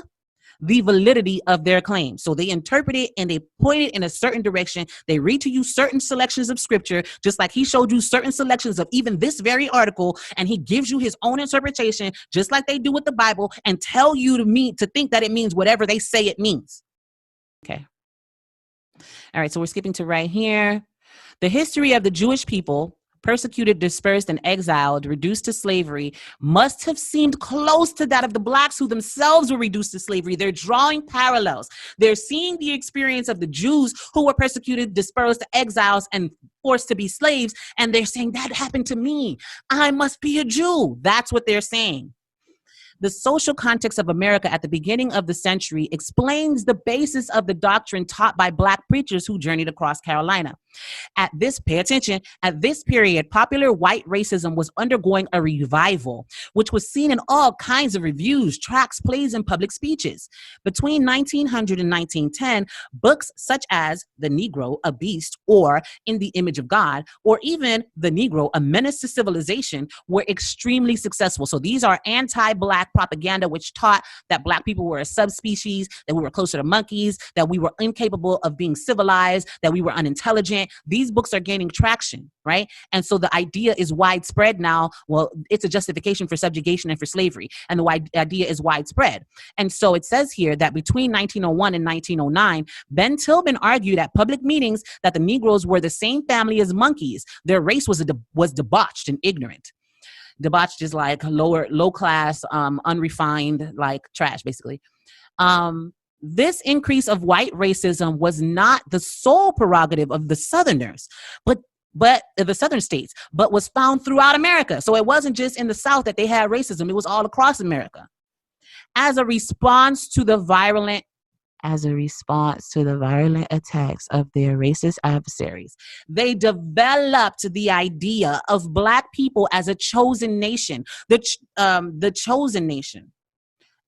the validity of their claim. So they interpret it and they point it in a certain direction. They read to you certain selections of scripture, just like he showed you certain selections of even this very article, and he gives you his own interpretation, just like they do with the Bible, and tell you to think that it means whatever they say it means. Okay. All right, so we're skipping to right here. The history of the Jewish people, persecuted, dispersed, and exiled, reduced to slavery, must have seemed close to that of the Blacks who themselves were reduced to slavery. They're drawing parallels. They're seeing the experience of the Jews who were persecuted, dispersed, exiles, and forced to be slaves, and they're saying, that happened to me. I must be a Jew. That's what they're saying. The social context of America at the beginning of the century explains the basis of the doctrine taught by Black preachers who journeyed across Carolina. Pay attention, at this period, popular white racism was undergoing a revival, which was seen in all kinds of reviews, tracts, plays, and public speeches. Between 1900 and 1910, books such as The Negro, a Beast, or In the Image of God, or even The Negro, a Menace to Civilization, were extremely successful. So these are anti-Black propaganda, which taught that Black people were a subspecies, that we were closer to monkeys, that we were incapable of being civilized, that we were unintelligent. These books are gaining traction, right? And so the idea is widespread now. Well, it's a justification for subjugation and for slavery. And the idea is widespread. And so it says here that between 1901 and 1909, Ben Tillman argued at public meetings that the Negroes were the same family as monkeys. Their race was debauched and ignorant. Debauched is like low class, unrefined, like trash, basically. This increase of white racism was not the sole prerogative of the Southerners, but the Southern states, but was found throughout America. So it wasn't just in the South that they had racism. It was all across America. As a response to the violent attacks of their racist adversaries, they developed the idea of Black people as a chosen nation, the chosen nation.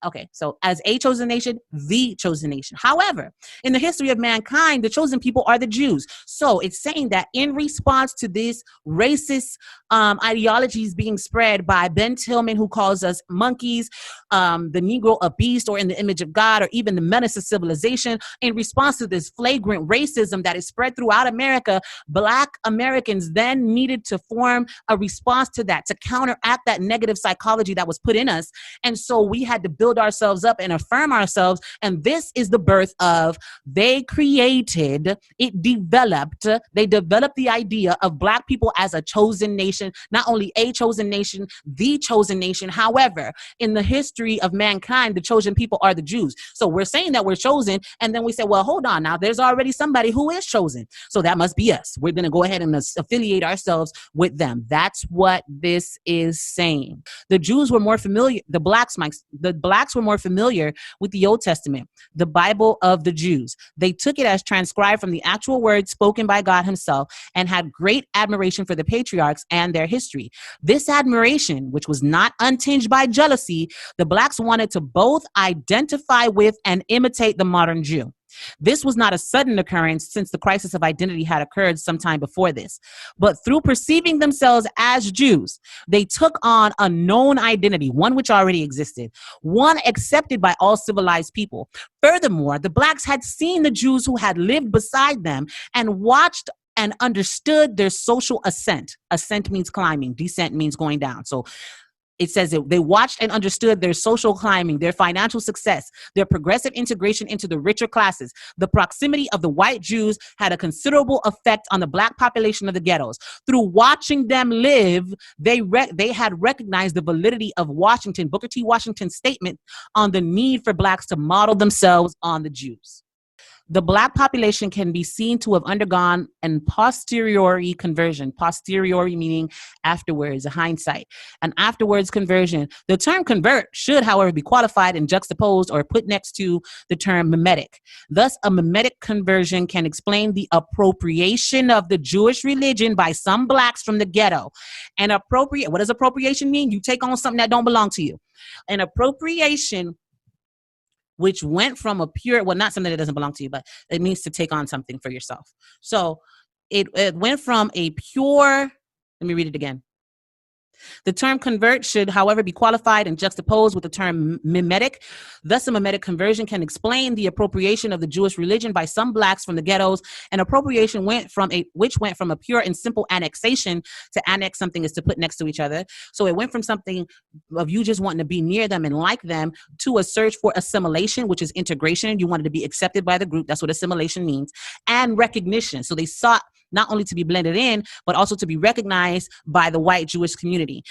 Okay, so as a chosen nation, the chosen nation. However, in the history of mankind, the chosen people are the Jews. So it's saying that in response to this racist ideologies being spread by Ben Tillman, who calls us monkeys, the Negro a beast, or in the image of God, or even the menace of civilization, in response to this flagrant racism that is spread throughout America, Black Americans then needed to form a response to that, to counteract that negative psychology that was put in us. And so we had to build ourselves up and affirm ourselves. And this is the birth of, they developed the idea of Black people as a chosen nation, not only a chosen nation, the chosen nation. However, in the history of mankind, the chosen people are the Jews. So we're saying that we're chosen, and then we say, well, hold on now, there's already somebody who is chosen. So that must be us. We're going to go ahead and affiliate ourselves with them. That's what this is saying. The Jews were more familiar, the blacks were more familiar with the Old Testament, the Bible of the Jews. They took it as transcribed from the actual words spoken by God himself and had great admiration for the patriarchs and their history. This admiration, which was not untinged by jealousy, the Blacks wanted to both identify with and imitate the modern Jew. This was not a sudden occurrence, since the crisis of identity had occurred sometime before this. But through perceiving themselves as Jews, they took on a known identity, one which already existed, one accepted by all civilized people. Furthermore, the Blacks had seen the Jews who had lived beside them and watched and understood their social ascent. Ascent means climbing, descent means going down. So it says that they watched and understood their social climbing, their financial success, their progressive integration into the richer classes. The proximity of the white Jews had a considerable effect on the Black population of the ghettos. Through watching them live, they had recognized the validity of Booker T. Washington's statement on the need for Blacks to model themselves on the Jews. The Black population can be seen to have undergone an posteriori conversion, posteriori meaning afterwards, a hindsight, an afterwards conversion. The term convert should, however, be qualified and juxtaposed or put next to the term mimetic. Thus, a mimetic conversion can explain the appropriation of the Jewish religion by some Blacks from the ghetto. What does appropriation mean? You take on something that don't belong to you. An appropriation which went from a pure, well, not something that doesn't belong to you, but it means to take on something for yourself. So it went from a pure, let me read it again. The term convert should, however, be qualified and juxtaposed with the term mimetic. Thus, a mimetic conversion can explain the appropriation of the Jewish religion by some Blacks from the ghettos. An appropriation which went from a pure and simple annexation. To annex something is to put next to each other. So it went from something of you just wanting to be near them and like them to a search for assimilation, which is integration. You wanted to be accepted by the group. That's what assimilation means. And recognition. So they sought not only to be blended in, but also to be recognized by the white Jewish community.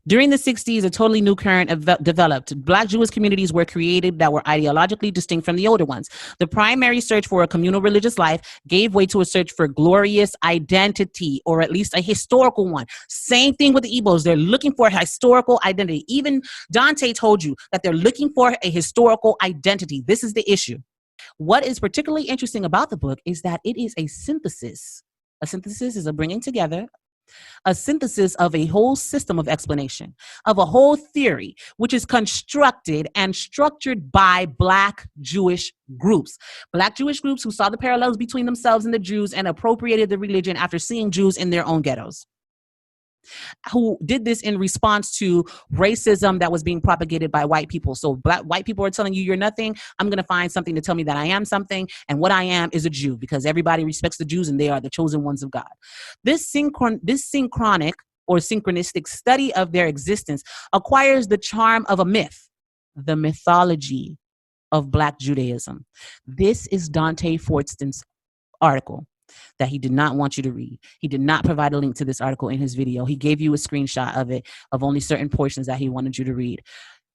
During the 60s, a totally new current developed. Black Jewish communities were created that were ideologically distinct from the older ones. The primary search for a communal religious life gave way to a search for glorious identity, or at least a historical one. Same thing with the Igbos. They're looking for a historical identity. Even Dante told you that they're looking for a historical identity. This is the issue. What is particularly interesting about the book is that it is a synthesis. A synthesis is a bringing together, a synthesis of a whole system of explanation, of a whole theory, which is constructed and structured by Black Jewish groups. Black Jewish groups who saw the parallels between themselves and the Jews and appropriated the religion after seeing Jews in their own ghettos, who did this in response to racism that was being propagated by white people. So white people are telling you you're nothing. I'm going to find something to tell me that I am something. And what I am is a Jew, because everybody respects the Jews and they are the chosen ones of God. This synchronic or synchronistic study of their existence acquires the charm of a myth, the mythology of Black Judaism. This is Dante Fortston's article that he did not want you to read. He did not provide a link to this article in his video. He gave you a screenshot of it, of only certain portions that he wanted you to read.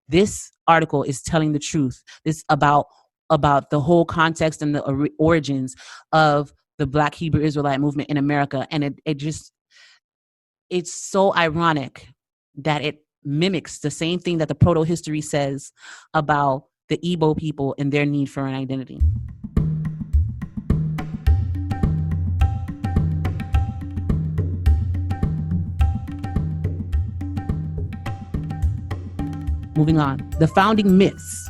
This article is telling the truth. This about the whole context and the origins of the Black Hebrew Israelite movement in America. And it's so ironic that it mimics the same thing that the Proto history says about the Igbo people and their need for an identity. Moving on, the founding myths.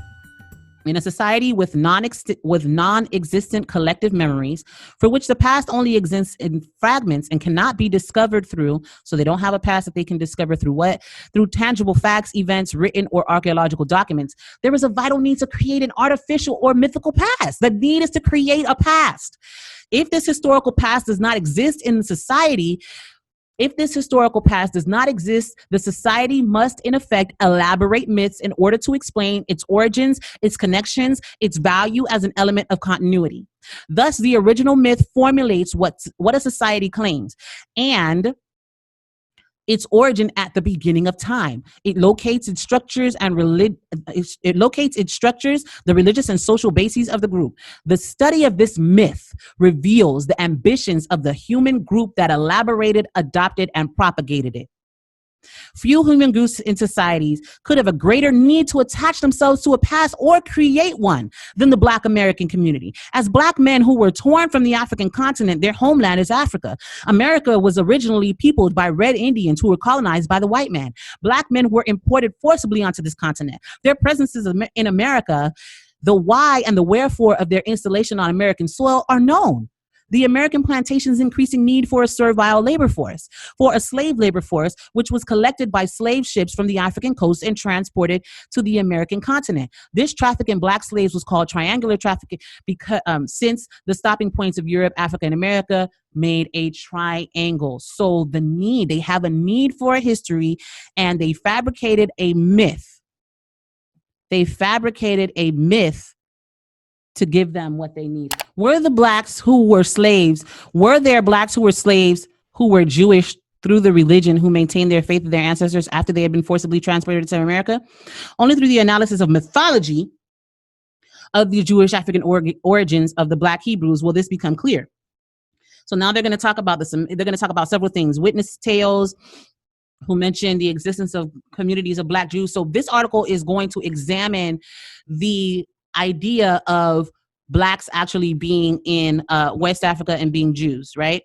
In a society with non-existent collective memories, for which the past only exists in fragments and cannot be discovered through, so they don't have a past that they can discover through what? Through tangible facts, events, written or archaeological documents, there is a vital need to create an artificial or mythical past. The need is to create a past. If this historical past does not exist in society, the society must, in effect, elaborate myths in order to explain its origins, its connections, its value as an element of continuity. Thus, the original myth formulates what a society claims and its origin at the beginning of time. It locates its structures the religious and social bases of the group. The study of this myth reveals the ambitions of the human group that elaborated, adopted, and propagated it. Few human groups in societies could have a greater need to attach themselves to a past or create one than the Black American community. As Black men who were torn from the African continent, their homeland is Africa. America was originally peopled by Red Indians who were colonized by the white man. Black men were imported forcibly onto this continent. Their presences in America, the why and the wherefore of their installation on American soil are known. The American plantation's increasing need for a servile labor force, for a slave labor force, which was collected by slave ships from the African coast and transported to the American continent. This traffic in Black slaves was called triangular trafficking because since the stopping points of Europe, Africa, and America made a triangle. So they have a need for a history, and they fabricated a myth. To give them what they need. Were there blacks who were slaves who were Jewish through the religion, who maintained their faith of their ancestors after they had been forcibly transported to America? Only through the analysis of mythology of the Jewish African origins of the Black Hebrews will this become clear. So now they're going to talk about they're going to talk about several things. Witness tales, who mentioned the existence of communities of Black Jews. So this article is going to examine the idea of Blacks actually being in West Africa and being Jews, right?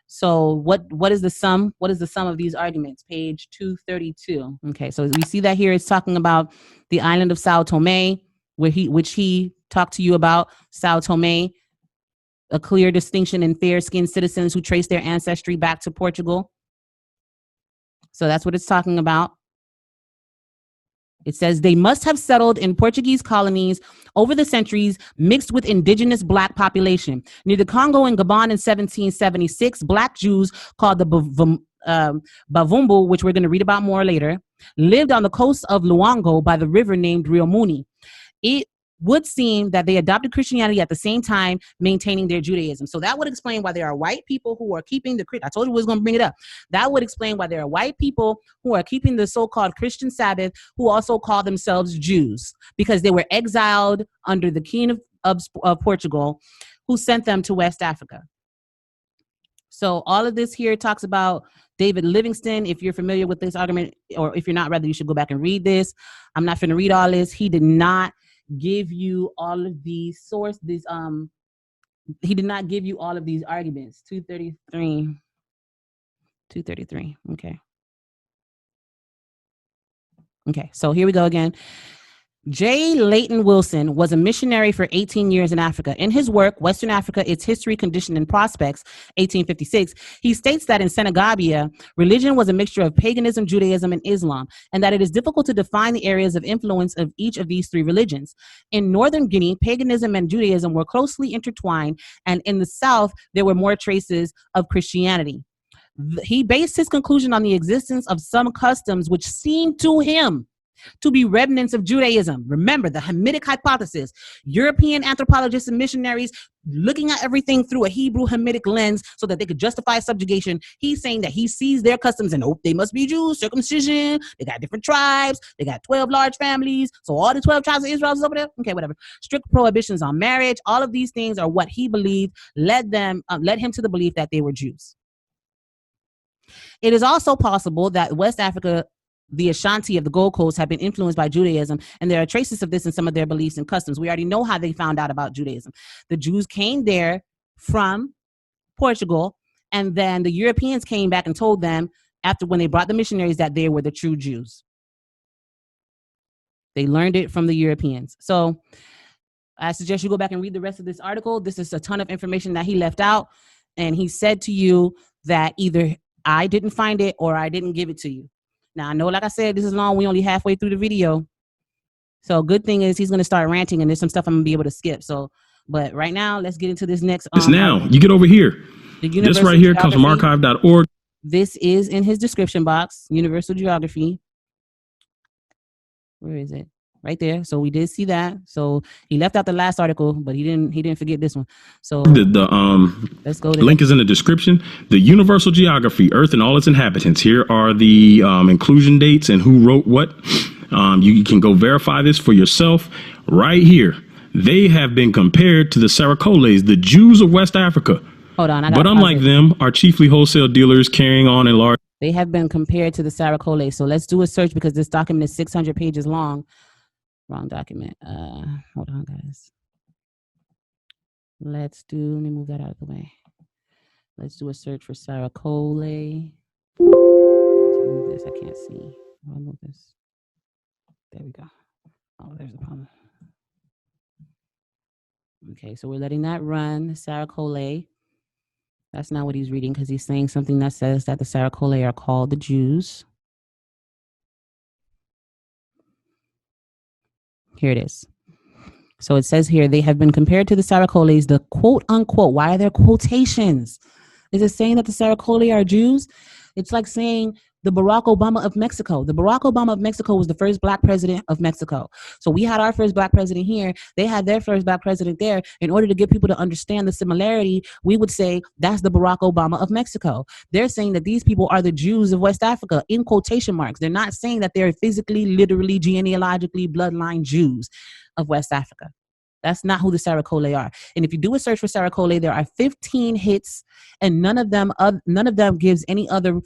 So what is the sum? What is the sum of these arguments? Page 232. Okay, so we see that here it's talking about the island of Sao Tome, which he talked to you about. Sao Tome, a clear distinction in fair-skinned citizens who trace their ancestry back to Portugal. So that's what it's talking about. It says they must have settled in Portuguese colonies over the centuries, mixed with indigenous Black population. Near the Congo and Gabon in 1776, Black Jews called the Bavumbu, which we're going to read about more later, lived on the coast of Luango by the river named Rio Muni. It would seem that they adopted Christianity at the same time, maintaining their Judaism. So that would explain why there are white people who are keeping I told you we was going to bring it up. That would explain why there are white people who are keeping the so-called Christian Sabbath, who also call themselves Jews, because they were exiled under the king of Portugal, who sent them to West Africa. So all of this here talks about David Livingstone. If you're familiar with this argument, or if you're not, rather, you should go back and read this. I'm not going to read all this. He did not give you all of these he did not give you all of these arguments. 233. Okay, so here we go again. J. Leighton Wilson was a missionary for 18 years in Africa. In his work, Western Africa, Its History, Condition, and Prospects, 1856, he states that in Senegambia, religion was a mixture of paganism, Judaism, and Islam, and that it is difficult to define the areas of influence of each of these three religions. In northern Guinea, paganism and Judaism were closely intertwined, and in the south, there were more traces of Christianity. He based his conclusion on the existence of some customs which seemed to him to be remnants of Judaism. Remember the Hamitic Hypothesis. European anthropologists and missionaries looking at everything through a Hebrew Hamitic lens so that they could justify subjugation. He's saying that he sees their customs and, oh, they must be Jews, circumcision, they got different tribes, they got 12 large families, so all the 12 tribes of Israel is over there. Okay, whatever. Strict prohibitions on marriage. All of these things are what he believed led him to the belief that they were Jews. It is also possible that West Africa, the Ashanti of the Gold Coast, have been influenced by Judaism, and there are traces of this in some of their beliefs and customs. We already know how they found out about Judaism. The Jews came there from Portugal, and then the Europeans came back and told them, after when they brought the missionaries, that they were the true Jews. They learned it from the Europeans. So I suggest you go back and read the rest of this article. This is a ton of information that he left out, and he said to you that either I didn't find it or I didn't give it to you. Now, I know, like I said, this is long. We only halfway through the video. So good thing is he's going to start ranting, and there's some stuff I'm going to be able to skip. So, but right now, let's get into this next. It's now. You get over here. This right here comes from archive.org. This is in his description box, Universal Geography. Where is it? Right there. So we did see that. So he left out the last article, but he didn't forget this one. So let's go. Link is in the description. The Universal Geography, Earth and all its inhabitants. Here are the inclusion dates and who wrote what. You can go verify this for yourself right here. They have been compared to the Saracoles, the Jews of West Africa. Hold on. But unlike them, are chiefly whole-sale dealers carrying on in large. They have been compared to the Saracoles. So let's do a search because this document is 600 pages long. Wrong document. Hold on, guys. Let me move that out of the way. Let's do a search for Saracole. Let's move this. I can't see. I'll move this. There we go. Oh, there's the problem. Okay, so we're letting that run. Saracole. That's not what he's reading because he's saying something that says that the Saracole are called the Jews. Here it is. So it says here, they have been compared to the Saracoles, the quote unquote. Why are there quotations? Is it saying that the Saracole are Jews? It's like saying the Barack Obama of Mexico. The Barack Obama of Mexico was the first black president of Mexico. So we had our first black president here. They had their first black president there. In order to get people to understand the similarity, we would say that's the Barack Obama of Mexico. They're saying that these people are the Jews of West Africa in quotation marks. They're not saying that they're physically, literally, genealogically bloodline Jews of West Africa. That's not who the Saracole are. And if you do a search for Saracole, there are 15 hits, and none of them gives any other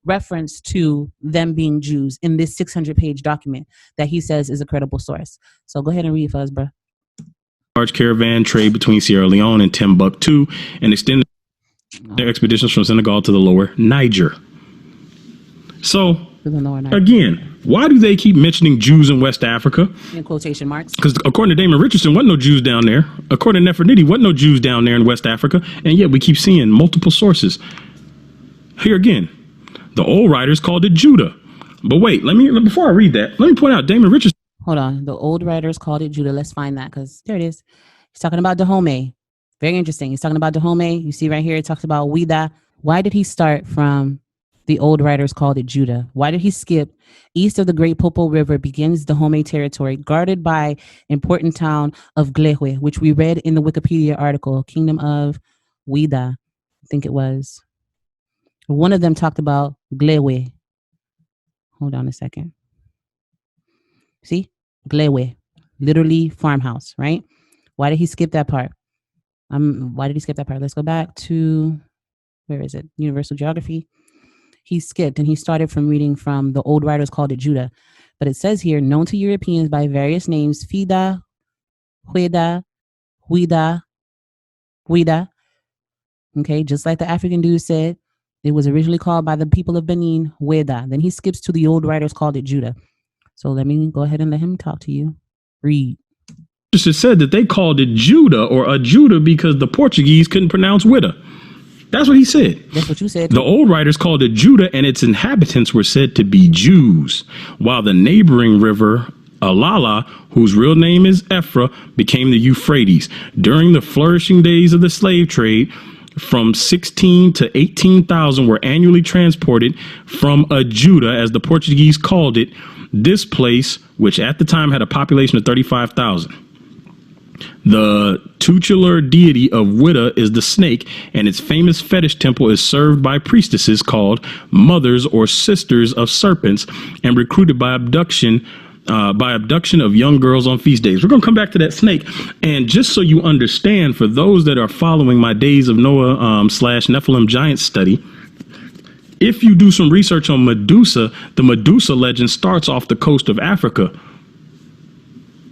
reference to them being Jews in this 600-page document that he says is a credible source. So go ahead and read for us, bro. Large caravan trade between Sierra Leone and Timbuktu and extended their expeditions from Senegal to the lower Niger. So, again, why do they keep mentioning Jews in West Africa? In quotation marks. Because according to Damon Richardson, wasn't no Jews down there. According to Nefer, wasn't no Jews down there in West Africa. And yet we keep seeing multiple sources. Here again, the old writers called it Judah. But wait, before I read that, let me point out Damon Richardson. Hold on. The old writers called it Judah. Let's find that because there it is. He's talking about Dahomey. Very interesting. He's talking about Dahomey. You see right here, it talks about Ouida. Why did he start from the old writers called it Judah? Why did he skip east of the Great Popo River begins Dahomey territory, guarded by important town of Glehwe, which we read in the Wikipedia article, Kingdom of Ouida, I think it was. One of them talked about Glehwe. Hold on a second. See? Glehwe. Literally farmhouse, right? Why did he skip that part? Let's go back to, where is it? Universal Geography. He skipped and he started from reading from the old writers called it Judah. But it says here, known to Europeans by various names, Fida, Huida, Huida, Huida. Okay, just like the African dude said, it was originally called by the people of Benin, Huida. Then he skips to the old writers called it Judah. So let me go ahead and let him talk to you. Read. It said that they called it Judah or a Judah because the Portuguese couldn't pronounce Wida. That's what he said. That's what you said. The old writers called it Judah, and its inhabitants were said to be Jews, while the neighboring river, Alala, whose real name is Ephra, became the Euphrates. During the flourishing days of the slave trade, from 16 to 18,000 were annually transported from a Judah, as the Portuguese called it, this place, which at the time had a population of 35,000. The tutelar deity of Wida is the snake, and its famous fetish temple is served by priestesses called mothers or sisters of serpents, and recruited by abduction of young girls on feast days. We're going to come back to that snake. And just so you understand, for those that are following my Days of Noah / Nephilim giant study, if you do some research on Medusa, the Medusa legend starts off the coast of Africa,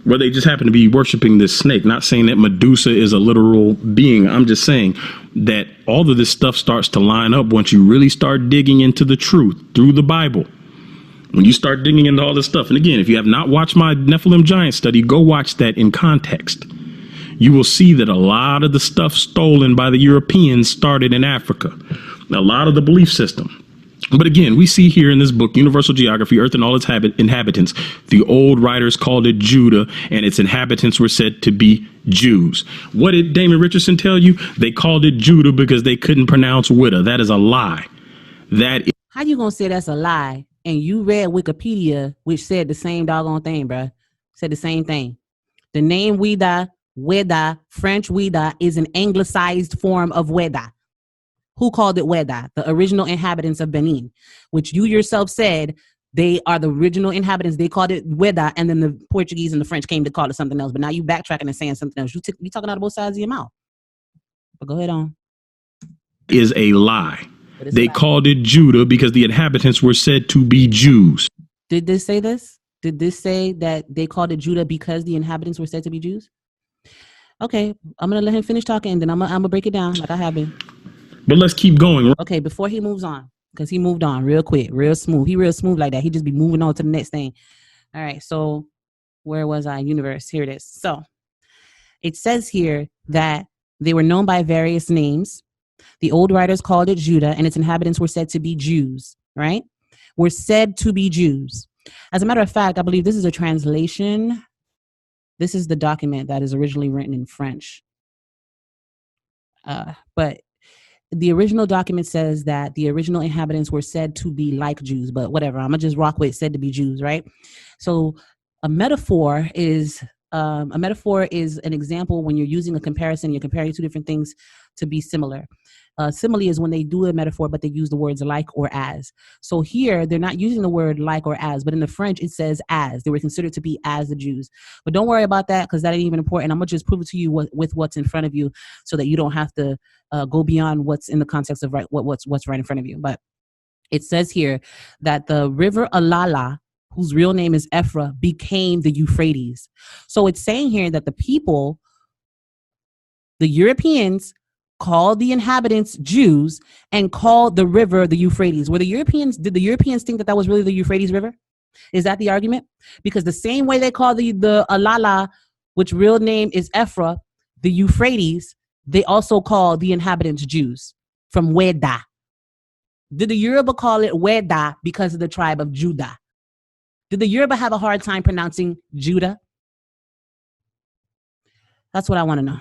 where they just happen to be worshiping this snake. Not saying that Medusa is a literal being. I'm just saying that all of this stuff starts to line up once you really start digging into the truth through the Bible. When you start digging into all this stuff, and again, if you have not watched my Nephilim giant study, go watch that in context. You will see that a lot of the stuff stolen by the Europeans started in Africa. A lot of the belief system. But again, we see here in this book, Universal Geography, Earth and all its inhabitants, the old writers called it Judah, and its inhabitants were said to be Jews. What did Damon Richardson tell you? They called it Judah because they couldn't pronounce Wida. That is a lie. How you gonna say that's a lie? And you read Wikipedia, which said the same doggone thing, bruh. Said the same thing. The name Wida, French Wida, is an anglicized form of Weda. Who called it Weda? The original inhabitants of Benin, which you yourself said they are the original inhabitants. They called it Weda, and then the Portuguese and the French came to call it something else. But now you backtracking and saying something else. You talking out of both sides of your mouth. But go ahead on. Is a lie. They called it Judah because the inhabitants were said to be Jews. Did this say this? Did this say that they called it Judah because the inhabitants were said to be Jews? Okay, I'm going to let him finish talking, and then I'm going to break it down like I have been. But let's keep going. Okay, before he moves on, because he moved on real quick, real smooth. He real smooth like that. He just be moving on to the next thing. All right, so where was I? Universe. Here it is. So it says here that they were known by various names. The old writers called it Judah, and its inhabitants were said to be Jews, right? Were said to be Jews. As a matter of fact, I believe this is a translation. This is the document that is originally written in French. But the original document says that the original inhabitants were said to be like Jews, but whatever. I'm going to just rock with said to be Jews, right? So a metaphor is an example when you're using a comparison, you're comparing two different things to be similar. Simile is when they do a metaphor, but they use the words like or as. So here, they're not using the word like or as, but in the French, it says as. They were considered to be as the Jews. But don't worry about that because that ain't even important. I'm going to just prove it to you with what's in front of you so that you don't have to go beyond what's in the context of what's right in front of you. But it says here that the river Alala, whose real name is Ephra, became the Euphrates. So it's saying here that the people, the Europeans, called the inhabitants Jews and called the river the Euphrates. Did the Europeans think that was really the Euphrates River? Is that the argument? Because the same way they call the Alala, which real name is Ephra, the Euphrates, they also call the inhabitants Jews from Weda. Did the Yoruba call it Weda because of the tribe of Judah? Did the Yoruba have a hard time pronouncing Judah? That's what I want to know.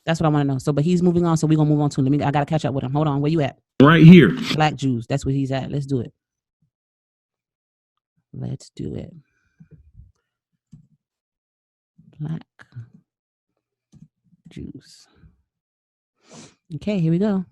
That's what I want to know. So, but he's moving on, so we're going to move on to him. I got to catch up with him. Hold on. Where you at? Right here. Black Jews. That's where he's at. Let's do it. Let's do it. Black Jews. Okay, here we go.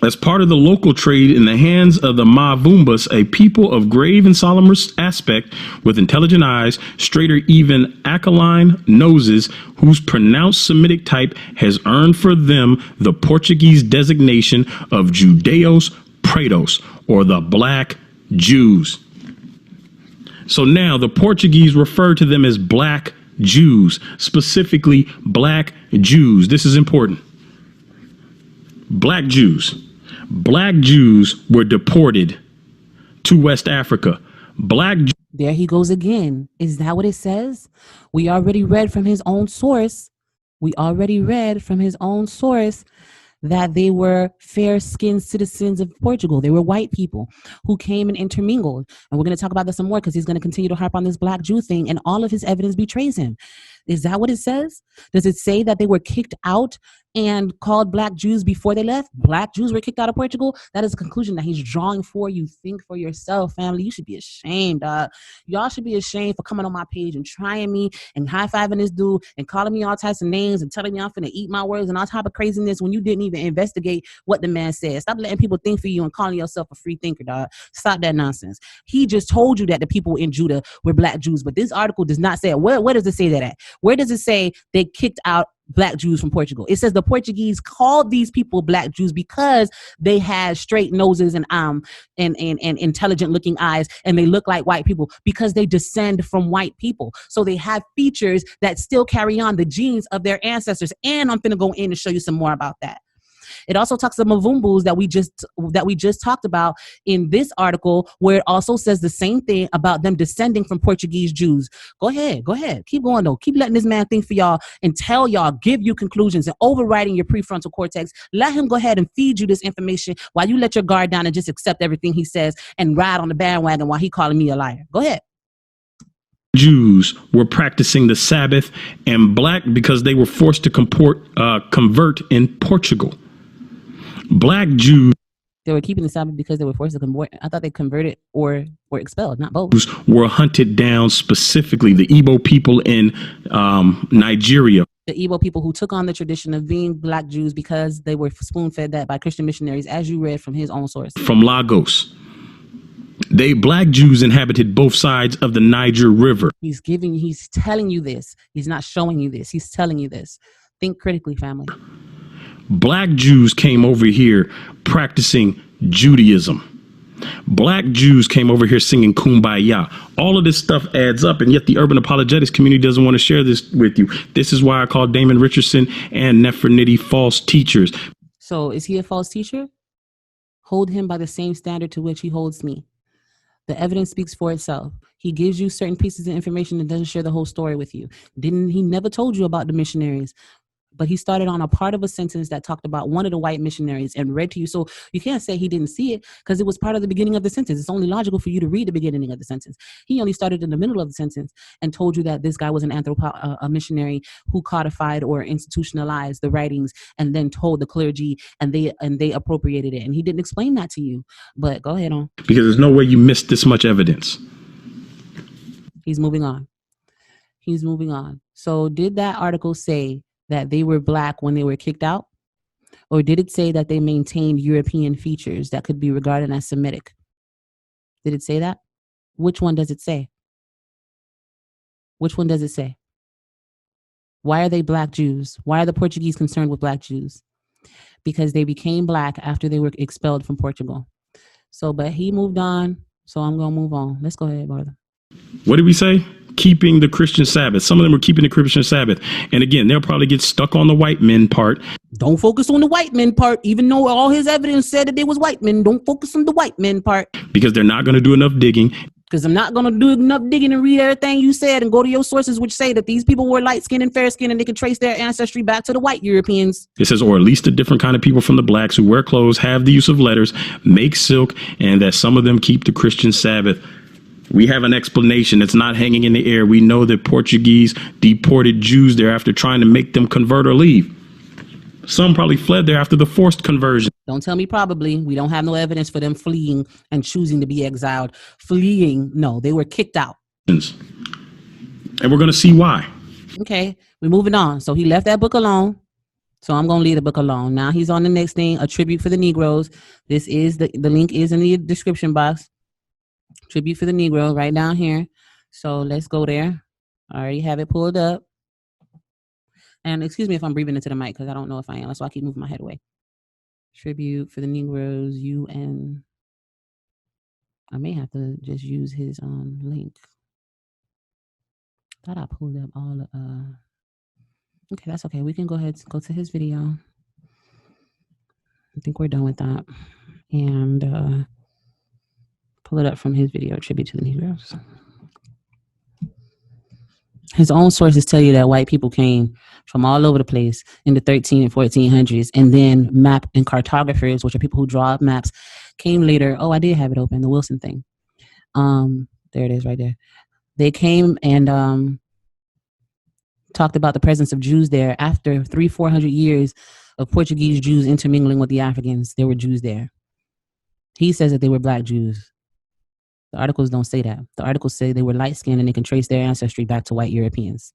As part of the local trade in the hands of the Mavumbas, a people of grave and solemn aspect with intelligent eyes, straighter, even aquiline noses, whose pronounced Semitic type has earned for them the Portuguese designation of Judeos Praetos, or the Black Jews. So now the Portuguese refer to them as Black Jews, specifically Black Jews. This is important. Black Jews. Black Jews were deported to West Africa. There he goes again. Is that what it says? We already read from his own source. That they were fair-skinned citizens of Portugal. They were white people who came and intermingled. And we're going to talk about this some more because he's going to continue to harp on this Black Jew thing, and all of his evidence betrays him. Is that what it says? Does it say that they were kicked out and called Black Jews before they left? Black Jews were kicked out of Portugal? That is a conclusion that he's drawing for you. Think for yourself, family. You should be ashamed, dog. Y'all should be ashamed for coming on my page and trying me and high-fiving this dude and calling me all types of names and telling me I'm finna eat my words and all type of craziness when you didn't even investigate what the man said. Stop letting people think for you and calling yourself a free thinker, dog. Stop that nonsense. He just told you that the people in Judah were Black Jews, but this article does not say it. Where does it say that at? Where does it say they kicked out Black Jews from Portugal? It says the Portuguese called these people Black Jews because they had straight noses and intelligent looking eyes, and they look like white people because they descend from white people. So they have features that still carry on the genes of their ancestors. And I'm finna go in and show you some more about that. It also talks about Mavumbus that we just talked about in this article, where it also says the same thing about them descending from Portuguese Jews. Go ahead. Keep going though. Keep letting this man think for y'all and tell y'all, give you conclusions and overriding your prefrontal cortex. Let him go ahead and feed you this information while you let your guard down and just accept everything he says and ride on the bandwagon while he calling me a liar. Go ahead. Jews were practicing the Sabbath and Black because they were forced to convert in Portugal. Black Jews. They were keeping the Sabbath because they were forced to convert. I thought they converted or were expelled, not both. Were hunted down, specifically the Igbo people in Nigeria. The Igbo people who took on the tradition of being Black Jews because they were spoon-fed that by Christian missionaries, as you read from his own source. From Lagos. Black Jews inhabited both sides of the Niger River. He's telling you this. He's not showing you this. He's telling you this. Think critically, family. Black Jews came over here practicing Judaism. Black Jews came over here singing Kumbaya. All of this stuff adds up, and yet the urban apologetics community doesn't want to share this with you. This is why I call Damon Richardson and Nefer Nitty false teachers. So is he a false teacher? Hold him by the same standard to which he holds me. The evidence speaks for itself. He gives you certain pieces of information and doesn't share the whole story with you. He never told you about the missionaries, but he started on a part of a sentence that talked about one of the white missionaries and read to you. So you can't say he didn't see it because it was part of the beginning of the sentence. It's only logical for you to read the beginning of the sentence. He only started in the middle of the sentence and told you that this guy was a missionary who codified or institutionalized the writings and then told the clergy and they appropriated it. And he didn't explain that to you, but go ahead on. Because there's no way you missed this much evidence. He's moving on. So did that article say that they were Black when they were kicked out? Or did it say that they maintained European features that could be regarded as Semitic? Did it say that? Which one does it say? Why are they Black Jews? Why are the Portuguese concerned with Black Jews? Because they became Black after they were expelled from Portugal. So, but he moved on, so I'm going to move on. Let's go ahead, brother. What did we say? Keeping the Christian Sabbath. Some of them were keeping the Christian Sabbath. And again, they'll probably get stuck on the white men part. Don't focus on the white men part, even though all his evidence said that they was white men. Don't focus on the white men part. Because they're not going to do enough digging. Because I'm not going to do enough digging and read everything you said and go to your sources, which say that these people were light-skinned and fair-skinned and they can trace their ancestry back to the white Europeans. It says, or at least a different kind of people from the Blacks who wear clothes, have the use of letters, make silk, and that some of them keep the Christian Sabbath. We have an explanation that's not hanging in the air. We know that Portuguese deported Jews there after trying to make them convert or leave. Some probably fled there after the forced conversion. Don't tell me probably. We don't have no evidence for them fleeing and choosing to be exiled. Fleeing, no, they were kicked out. And we're going to see why. Okay, we're moving on. So he left that book alone. So I'm going to leave the book alone. Now he's on the next thing, a tribute for the Negroes. This is the link is in the description box. Tribute for the Negro right down here. So let's go there. I already have it pulled up. And excuse me if I'm breathing into the mic because I don't know if I am. That's why I keep moving my head away. Tribute for the Negroes, UN. I may have to just use his link. Thought I pulled up all the okay, that's okay. We can go ahead and go to his video. I think we're done with that. And pull it up from his video, Tribute to the Negroes. His own sources tell you that white people came from all over the place in the 13 and 1400s, and then map and cartographers, which are people who draw up maps, came later. Oh, I did have it open, the Wilson thing. There it is right there. They came and talked about the presence of Jews there after 300-400 years of Portuguese Jews intermingling with the Africans. There were Jews there. He says that they were black Jews. The articles don't say that. The articles say they were light-skinned and they can trace their ancestry back to white Europeans.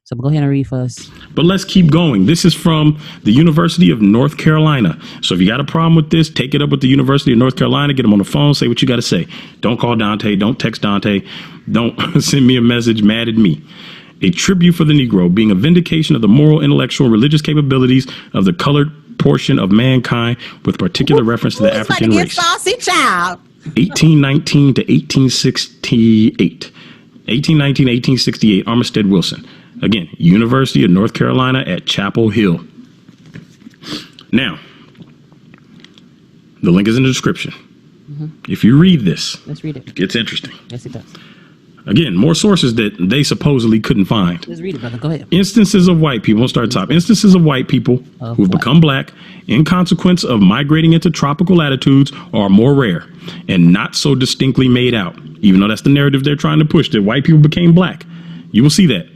So go ahead and read for us. But let's keep going. This is from the University of North Carolina. So if you got a problem with this, take it up with the University of North Carolina. Get them on the phone. Say what you got to say. Don't call Dante. Don't text Dante. Don't send me a message mad at me. A tribute for the Negro, being a vindication of the moral, intellectual, religious capabilities of the colored portion of mankind, with particular reference to the African race. Saucy child. 1819 to 1868. 1819 to 1868, Armistead Wilson. Again, University of North Carolina at Chapel Hill. Now, the link is in the description. If you read this, let's read it. It gets interesting. Yes, it does. Again, more sources that they supposedly couldn't find. Let's read it, brother. Go ahead. Instances of white people, we'll start top. Instances of white people who've become black in consequence of migrating into tropical latitudes are more rare and not so distinctly made out, even though that's the narrative they're trying to push, that white people became black. You will see that.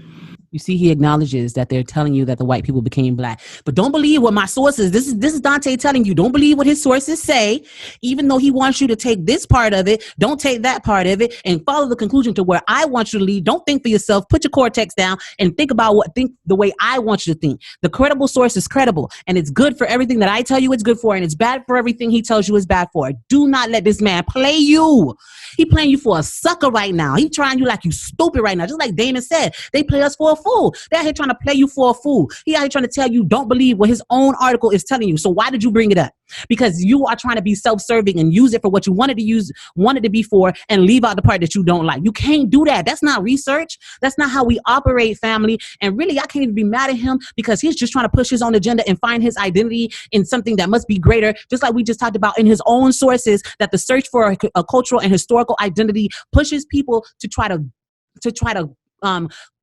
You see, he acknowledges that they're telling you that the white people became black. But don't believe what my sources, this is Dante telling you, don't believe what his sources say, even though he wants you to take this part of it, don't take that part of it, and follow the conclusion to where I want you to lead. Don't think for yourself, put your cortex down, and think the way I want you to think. The credible source is credible, and it's good for everything that I tell you it's good for, and it's bad for everything he tells you is bad for. Do not let this man play you. He playing you for a sucker right now. He trying you like you stupid right now. Just like Damon said, they play us for a fool. They're out here trying to play you for a fool. He out here trying to tell you don't believe what his own article is telling you. So why did you bring it up? Because you are trying to be self-serving and use it for what you wanted to be for, and leave out the part that you don't like. You can't do that. That's not research. That's not how we operate, family. And really, I can't even be mad at him because he's just trying to push his own agenda and find his identity in something that must be greater. Just like we just talked about in his own sources, that the search for a cultural and historical identity pushes people to try to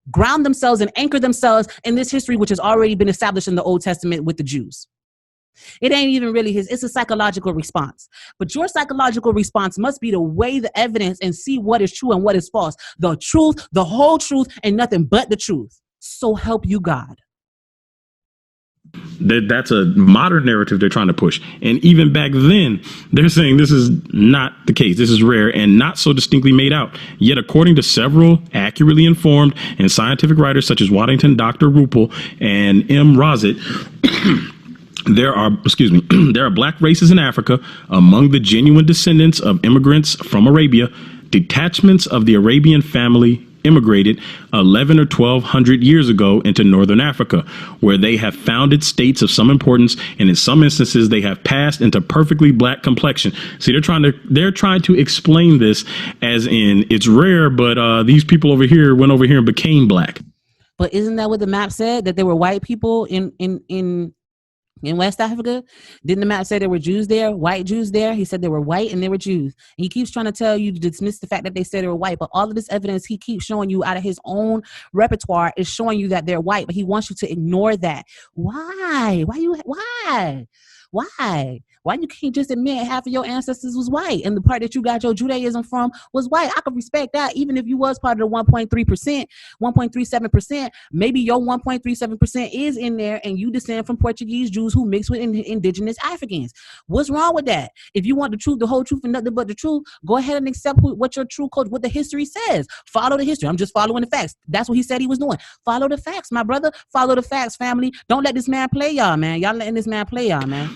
ground themselves and anchor themselves in this history, which has already been established in the Old Testament with the Jews. It ain't even really it's a psychological response. But your psychological response must be to weigh the evidence and see what is true and what is false. The truth, the whole truth, and nothing but the truth. So help you God. That's a modern narrative they're trying to push. And even back then, they're saying this is not the case. This is rare and not so distinctly made out. Yet, according to several accurately informed and scientific writers such as Waddington, Dr. Ruppel, and M. Rozit, there are black races in Africa among the genuine descendants of immigrants from Arabia. Detachments of the Arabian family immigrated 11 or 1200 years ago into northern Africa, where they have founded states of some importance, and in some instances they have passed into perfectly black complexion. See, they're trying to explain this as in it's rare, but these people over here went over here and became black. But isn't that what the map said, that there were white people in West Africa? Didn't the map say there were Jews there, white Jews there? He said they were white and they were Jews. And he keeps trying to tell you to dismiss the fact that they said they were white. But all of this evidence he keeps showing you out of his own repertoire is showing you that they're white. But he wants you to ignore that. Why? Why you can't just admit half of your ancestors was white and the part that you got your Judaism from was white? I could respect that, even if you was part of the 1.3%, 1.37%. Maybe your 1.37% is in there and you descend from Portuguese Jews who mix with indigenous Africans. What's wrong with that? If you want the truth, the whole truth, and nothing but the truth, go ahead and accept what your true code, what the history says. Follow the history. I'm just following the facts. That's what he said he was doing. Follow the facts, my brother. Follow the facts, family. Don't let this man play y'all, man. Y'all letting this man play y'all, man.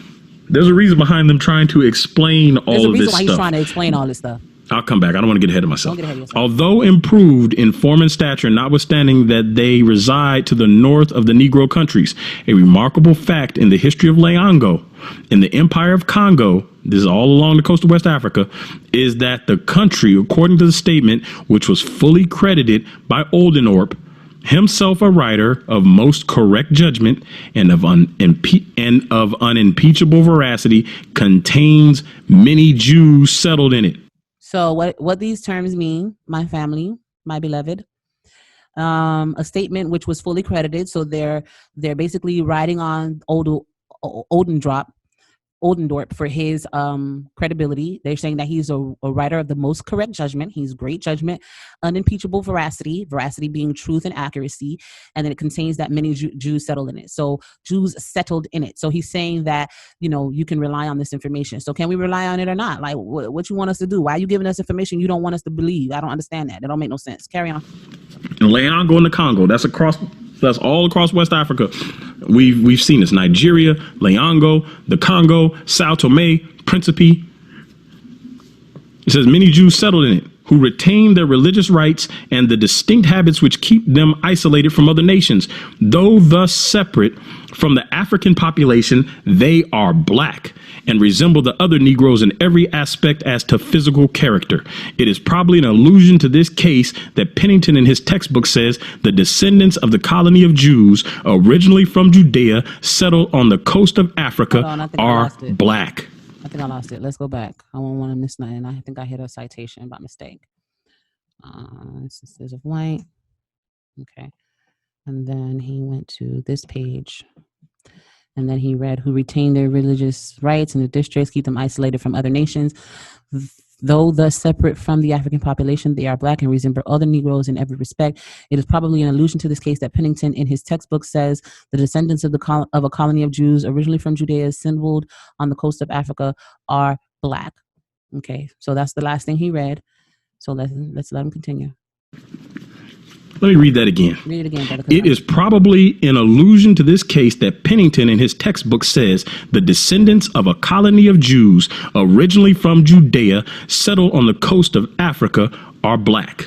There's a reason behind them trying to explain all of this stuff. There's a reason why he's trying to explain all this stuff. I'll come back. I don't want to get ahead of myself. Don't get ahead of yourself. Although improved in form and stature, notwithstanding that they reside to the north of the Negro countries, a remarkable fact in the history of Leongo, in the Empire of Congo, this is all along the coast of West Africa, is that the country, according to the statement, which was fully credited by Oldenorp, himself a writer of most correct judgment and of unimpeachable veracity, contains many Jews settled in it. So what these terms mean, my family, my beloved, a statement which was fully credited. So they're basically riding on Oldendorp for his credibility. They're saying that he's a writer of the most correct judgment. He's great judgment, unimpeachable veracity being truth and accuracy, and then it contains that many Jews settled in it. So Jews settled in it. So he's saying that, you can rely on this information. So can we rely on it or not? Like, what you want us to do? Why are you giving us information you don't want us to believe? I don't understand that. That don't make no sense. Carry on. Leongo in the Congo. That's all across West Africa. We've seen this. Nigeria, Leongo, the Congo, Sao Tome, Principe. It says many Jews settled in it, who retain their religious rights and the distinct habits which keep them isolated from other nations. Though thus separate from the African population, they are black and resemble the other Negroes in every aspect as to physical character. It is probably an allusion to this case that Pennington in his textbook says the descendants of the colony of Jews, originally from Judea, settled on the coast of Africa, are black. I think I lost it. Let's go back. I don't want to miss nothing. I think I hit a citation by mistake. Sisters of White. Okay. And then he went to this page. And then he read, who retain their religious rights in the districts, keep them isolated from other nations. Though thus separate from the African population, they are black and resemble other Negroes in every respect. It is probably an allusion to this case that Pennington in his textbook says the descendants of a colony of Jews originally from Judea assembled on the coast of Africa are black. Okay, so that's the last thing he read. So let's let him continue. Let me read that again. Read it again, brother. It is probably an allusion to this case that Pennington in his textbook says the descendants of a colony of Jews originally from Judea settled on the coast of Africa are black.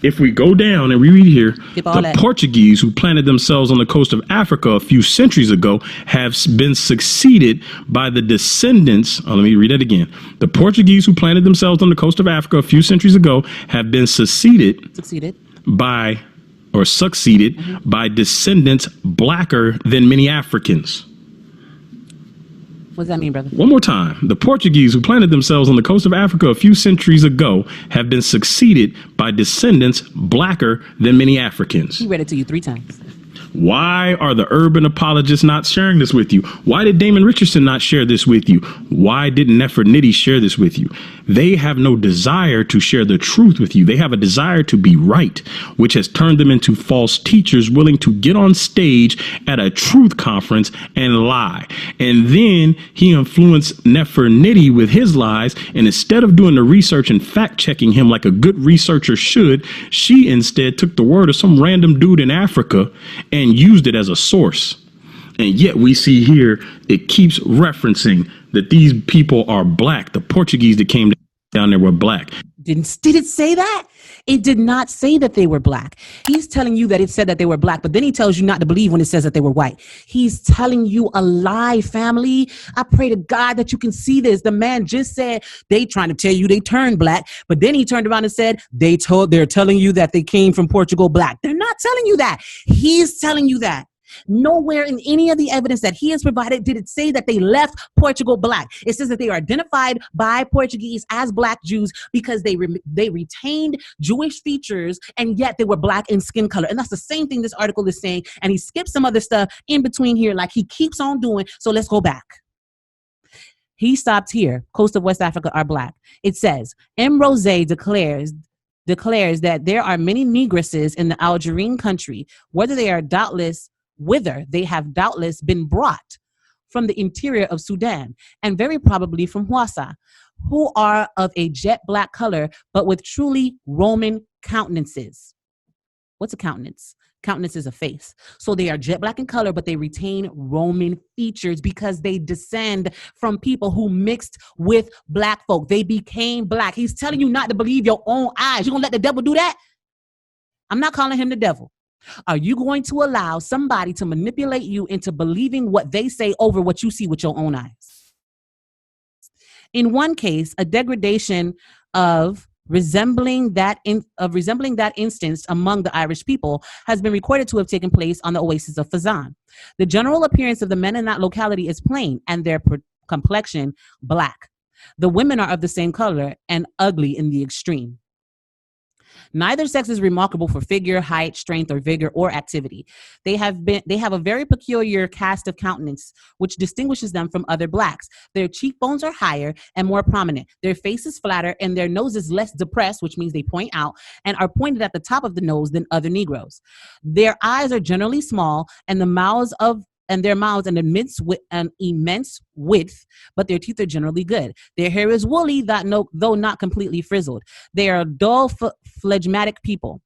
If we go down and we read here, the Portuguese who planted themselves on the coast of Africa a few centuries ago have been succeeded by the descendants. Let me read that again. The Portuguese who planted themselves on the coast of Africa a few centuries ago have been succeeded by descendants blacker than many Africans. What does that mean, brother? One more time. The Portuguese who planted themselves on the coast of Africa a few centuries ago have been succeeded by descendants blacker than many Africans. He read it to you 3 times. Why are the urban apologists not sharing this with you? Why did Damon Richardson not share this with you? Why didn't Nefer Nitty share this with you? They have no desire to share the truth with you. They have a desire to be right, which has turned them into false teachers willing to get on stage at a truth conference and lie. And then he influenced Nefer Nitty with his lies. And instead of doing the research and fact checking him like a good researcher should, she instead took the word of some random dude in Africa and used it as a source. And yet we see here, it keeps referencing that these people are black. The Portuguese that came down there were black. Did it say that? It did not say that they were black. He's telling you that it said that they were black, but then he tells you not to believe when it says that they were white. He's telling you a lie, family. I pray to God that you can see this. The man just said they trying to tell you they turned black, but then he turned around and said they're telling you that they came from Portugal black. They're not telling you that. He's telling you that. Nowhere in any of the evidence that he has provided did it say that they left Portugal black. It says that they are identified by Portuguese as black Jews because they retained Jewish features and yet they were black in skin color. And that's the same thing this article is saying. And he skips some other stuff in between here like he keeps on doing. So let's go back. He stopped here. Coast of West Africa are black. It says, M. Rose declares that there are many Negresses in the Algerine country, whither they have doubtless been brought from the interior of Sudan, and very probably from Hausa, who are of a jet black color, but with truly Roman countenances. What's a countenance? Countenance is a face. So they are jet black in color, but they retain Roman features because they descend from people who mixed with black folk. They became black. He's telling you not to believe your own eyes. You gonna let the devil do that? I'm not calling him the devil. Are you going to allow somebody to manipulate you into believing what they say over what you see with your own eyes? In one case, a degradation of resembling that instance among the Irish people has been recorded to have taken place on the oasis of Fazan. The general appearance of the men in that locality is plain, and their complexion black. The women are of the same color and ugly in the extreme. Neither sex is remarkable for figure, height, strength, or vigor, or activity. They have a very peculiar cast of countenance, which distinguishes them from other blacks. Their cheekbones are higher and more prominent. Their face is flatter, and their nose is less depressed, which means they point out, and are pointed at the top of the nose than other Negroes. Their eyes are generally small, and their mouths an immense width, but their teeth are generally good. Their hair is woolly, though not completely frizzled. They are dull, phlegmatic people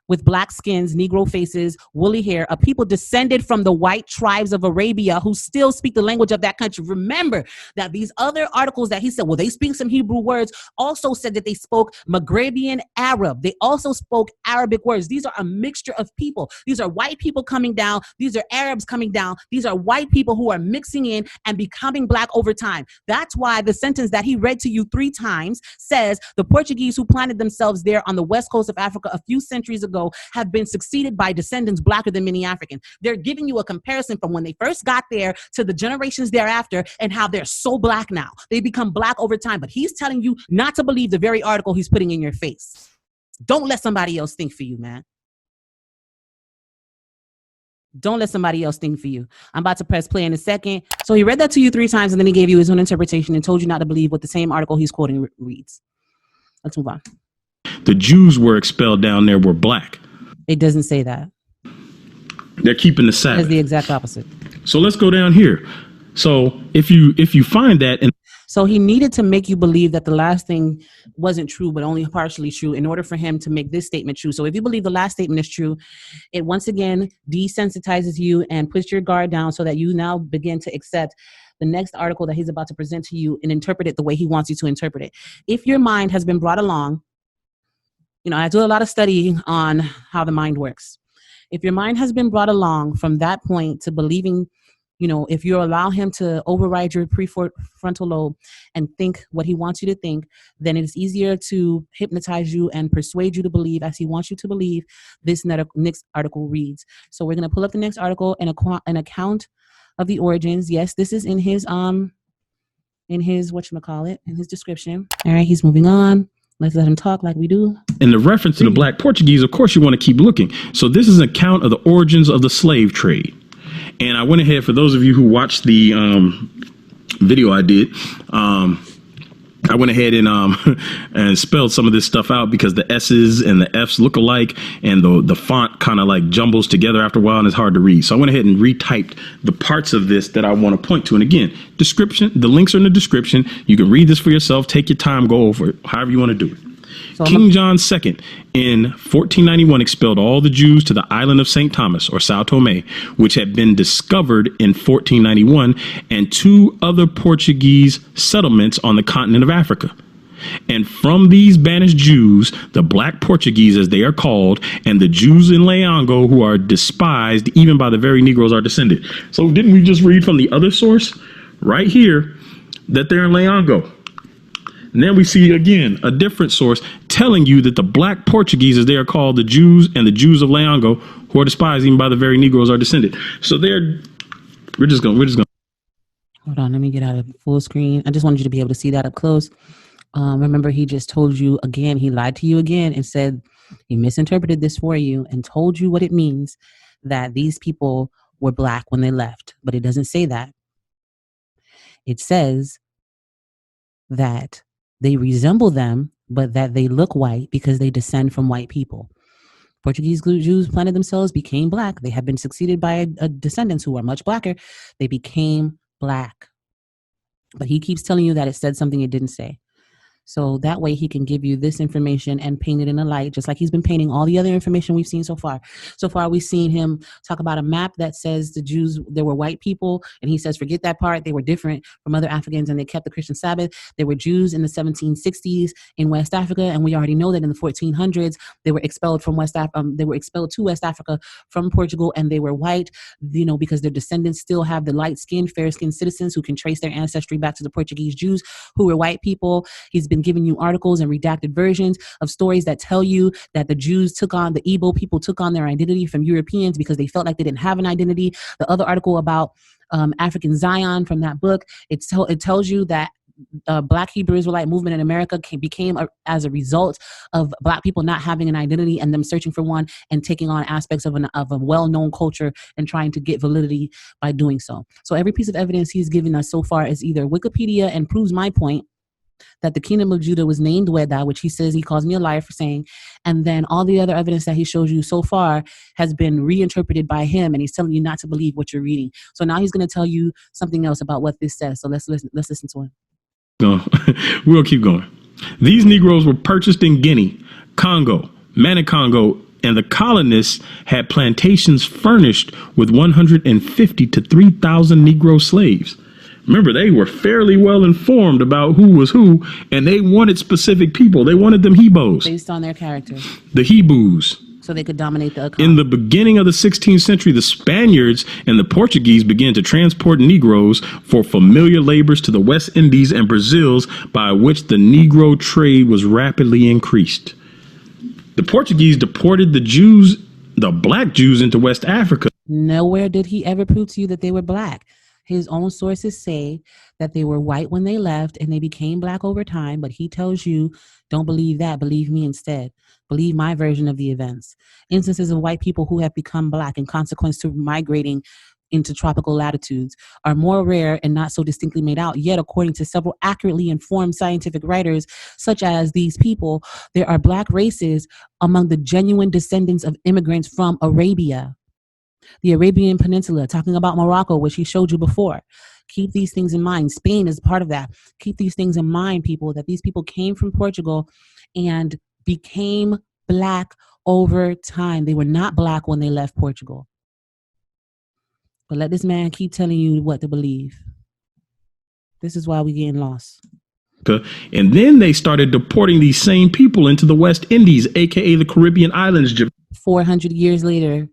with black skins, Negro faces, woolly hair, a people descended from the white tribes of Arabia who still speak the language of that country. Remember that these other articles that he said, well, they speak some Hebrew words, also said that they spoke Maghrebian Arab. They also spoke Arabic words. These are a mixture of people. These are white people coming down. These are Arabs coming down. These are white people who are mixing in and becoming black over time. That's why the sentence that he read to you 3 times says the Portuguese who planted themselves there on the west coast of Africa a few centuries ago have been succeeded by descendants blacker than many Africans. They're giving you a comparison from when they first got there to the generations thereafter and how they're so black now. They become black over time, but he's telling you not to believe the very article he's putting in your face. Don't let somebody else think for you, man. Don't let somebody else think for you. I'm about to press play in a second. So he read that to you 3 times and then he gave you his own interpretation and told you not to believe what the same article he's quoting reads. Let's move on. The Jews were expelled down there were black. It doesn't say that. They're keeping the Sabbath. It's the exact opposite. So let's go down here. So if you find that, and so he needed to make you believe that the last thing wasn't true, but only partially true in order for him to make this statement true. So if you believe the last statement is true, it once again desensitizes you and puts your guard down so that you now begin to accept the next article that he's about to present to you and interpret it the way he wants you to interpret it. If your mind has been brought along, I do a lot of study on how the mind works. If your mind has been brought along from that point to believing, if you allow him to override your prefrontal lobe and think what he wants you to think, then it's easier to hypnotize you and persuade you to believe as he wants you to believe this next article reads. So we're going to pull up the next article and an account of the origins. Yes, this is in his description. All right, he's moving on. Let's let him talk like we do. In the reference to the black Portuguese, of course, you want to keep looking. So this is an account of the origins of the slave trade. And I went ahead, for those of you who watched the video I did, I went ahead and and spelled some of this stuff out because the S's and the F's look alike and the font kind of like jumbles together after a while and it's hard to read. So I went ahead and retyped the parts of this that I want to point to. And again, description, the links are in the description. You can read this for yourself, take your time, go over it, however you want to do it. So King John II in 1491 expelled all the Jews to the island of St. Thomas or Sao Tome, which had been discovered in 1491, and 2 other Portuguese settlements on the continent of Africa. And from these banished Jews, the black Portuguese, as they are called, and the Jews in Leongo, who are despised even by the very Negroes, are descended. So didn't we just read from the other source right here that they're in Leongo? And then we see, again, a different source telling you that the black Portuguese, as they are called, the Jews and the Jews of Leongo, who are despised even by the very Negroes, are descended. So we're just going. Hold on, let me get out of full screen. I just wanted you to be able to see that up close. Remember, he just told you again, he lied to you again and said he misinterpreted this for you and told you what it means that these people were black when they left. But it doesn't say that. It says that they resemble them, but that they look white because they descend from white people. Portuguese Jews planted themselves, became black. They have been succeeded by descendants who are much blacker. They became black. But he keeps telling you that it said something it didn't say. So that way he can give you this information and paint it in a light, just like he's been painting all the other information we've seen so far. So far, we've seen him talk about a map that says the Jews, there were white people. And he says, forget that part. They were different from other Africans and they kept the Christian Sabbath. There were Jews in the 1760s in West Africa. And we already know that in the 1400s, they were expelled from they were expelled to West Africa from Portugal, and they were white, because their descendants still have the light-skinned, fair-skinned citizens who can trace their ancestry back to the Portuguese Jews who were white people. He's been been giving you articles and redacted versions of stories that tell you that the Igbo people took on their identity from Europeans because they felt like they didn't have an identity. The other article about African Zion from that book, it tells you that Black Hebrew Israelite movement in America became as a result of Black people not having an identity and them searching for one and taking on aspects of a well-known culture and trying to get validity by doing so. So every piece of evidence he's given us so far is either Wikipedia and proves my point that the kingdom of Judah was named Weda, which he says he calls me a liar for saying, and then all the other evidence that he shows you so far has been reinterpreted by him, and he's telling you not to believe what you're reading. So now he's going to tell you something else about what this says. So let's listen to him. We'll keep going. These Negroes were purchased in Guinea, Congo, Manicongo, and the colonists had plantations furnished with 150 to 3,000 Negro slaves. Remember, they were fairly well informed about who was who, and they wanted specific people. They wanted them Hebos. Based on their character. The Hebrews. So they could dominate the economy. In the beginning of the 16th century, the Spaniards and the Portuguese began to transport Negroes for familiar labors to the West Indies and Brazils, by which the Negro trade was rapidly increased. The Portuguese deported the Black Jews into West Africa. Nowhere did he ever prove to you that they were Black. His own sources say that they were white when they left and they became Black over time, but he tells you, don't believe that, believe me instead. Believe my version of the events. Instances of white people who have become Black in consequence to migrating into tropical latitudes are more rare and not so distinctly made out. Yet, according to several accurately informed scientific writers, such as these people, there are Black races among the genuine descendants of immigrants from Arabia, the Arabian Peninsula, talking about Morocco, which he showed you before. Keep these things in mind. Spain is part of that. Keep these things in mind, people, that these people came from Portugal and became Black over time. They were not Black when they left Portugal. But let this man keep telling you what to believe. This is why we're getting lost. And then they started deporting these same people into the West Indies, aka the Caribbean islands. 400 years later,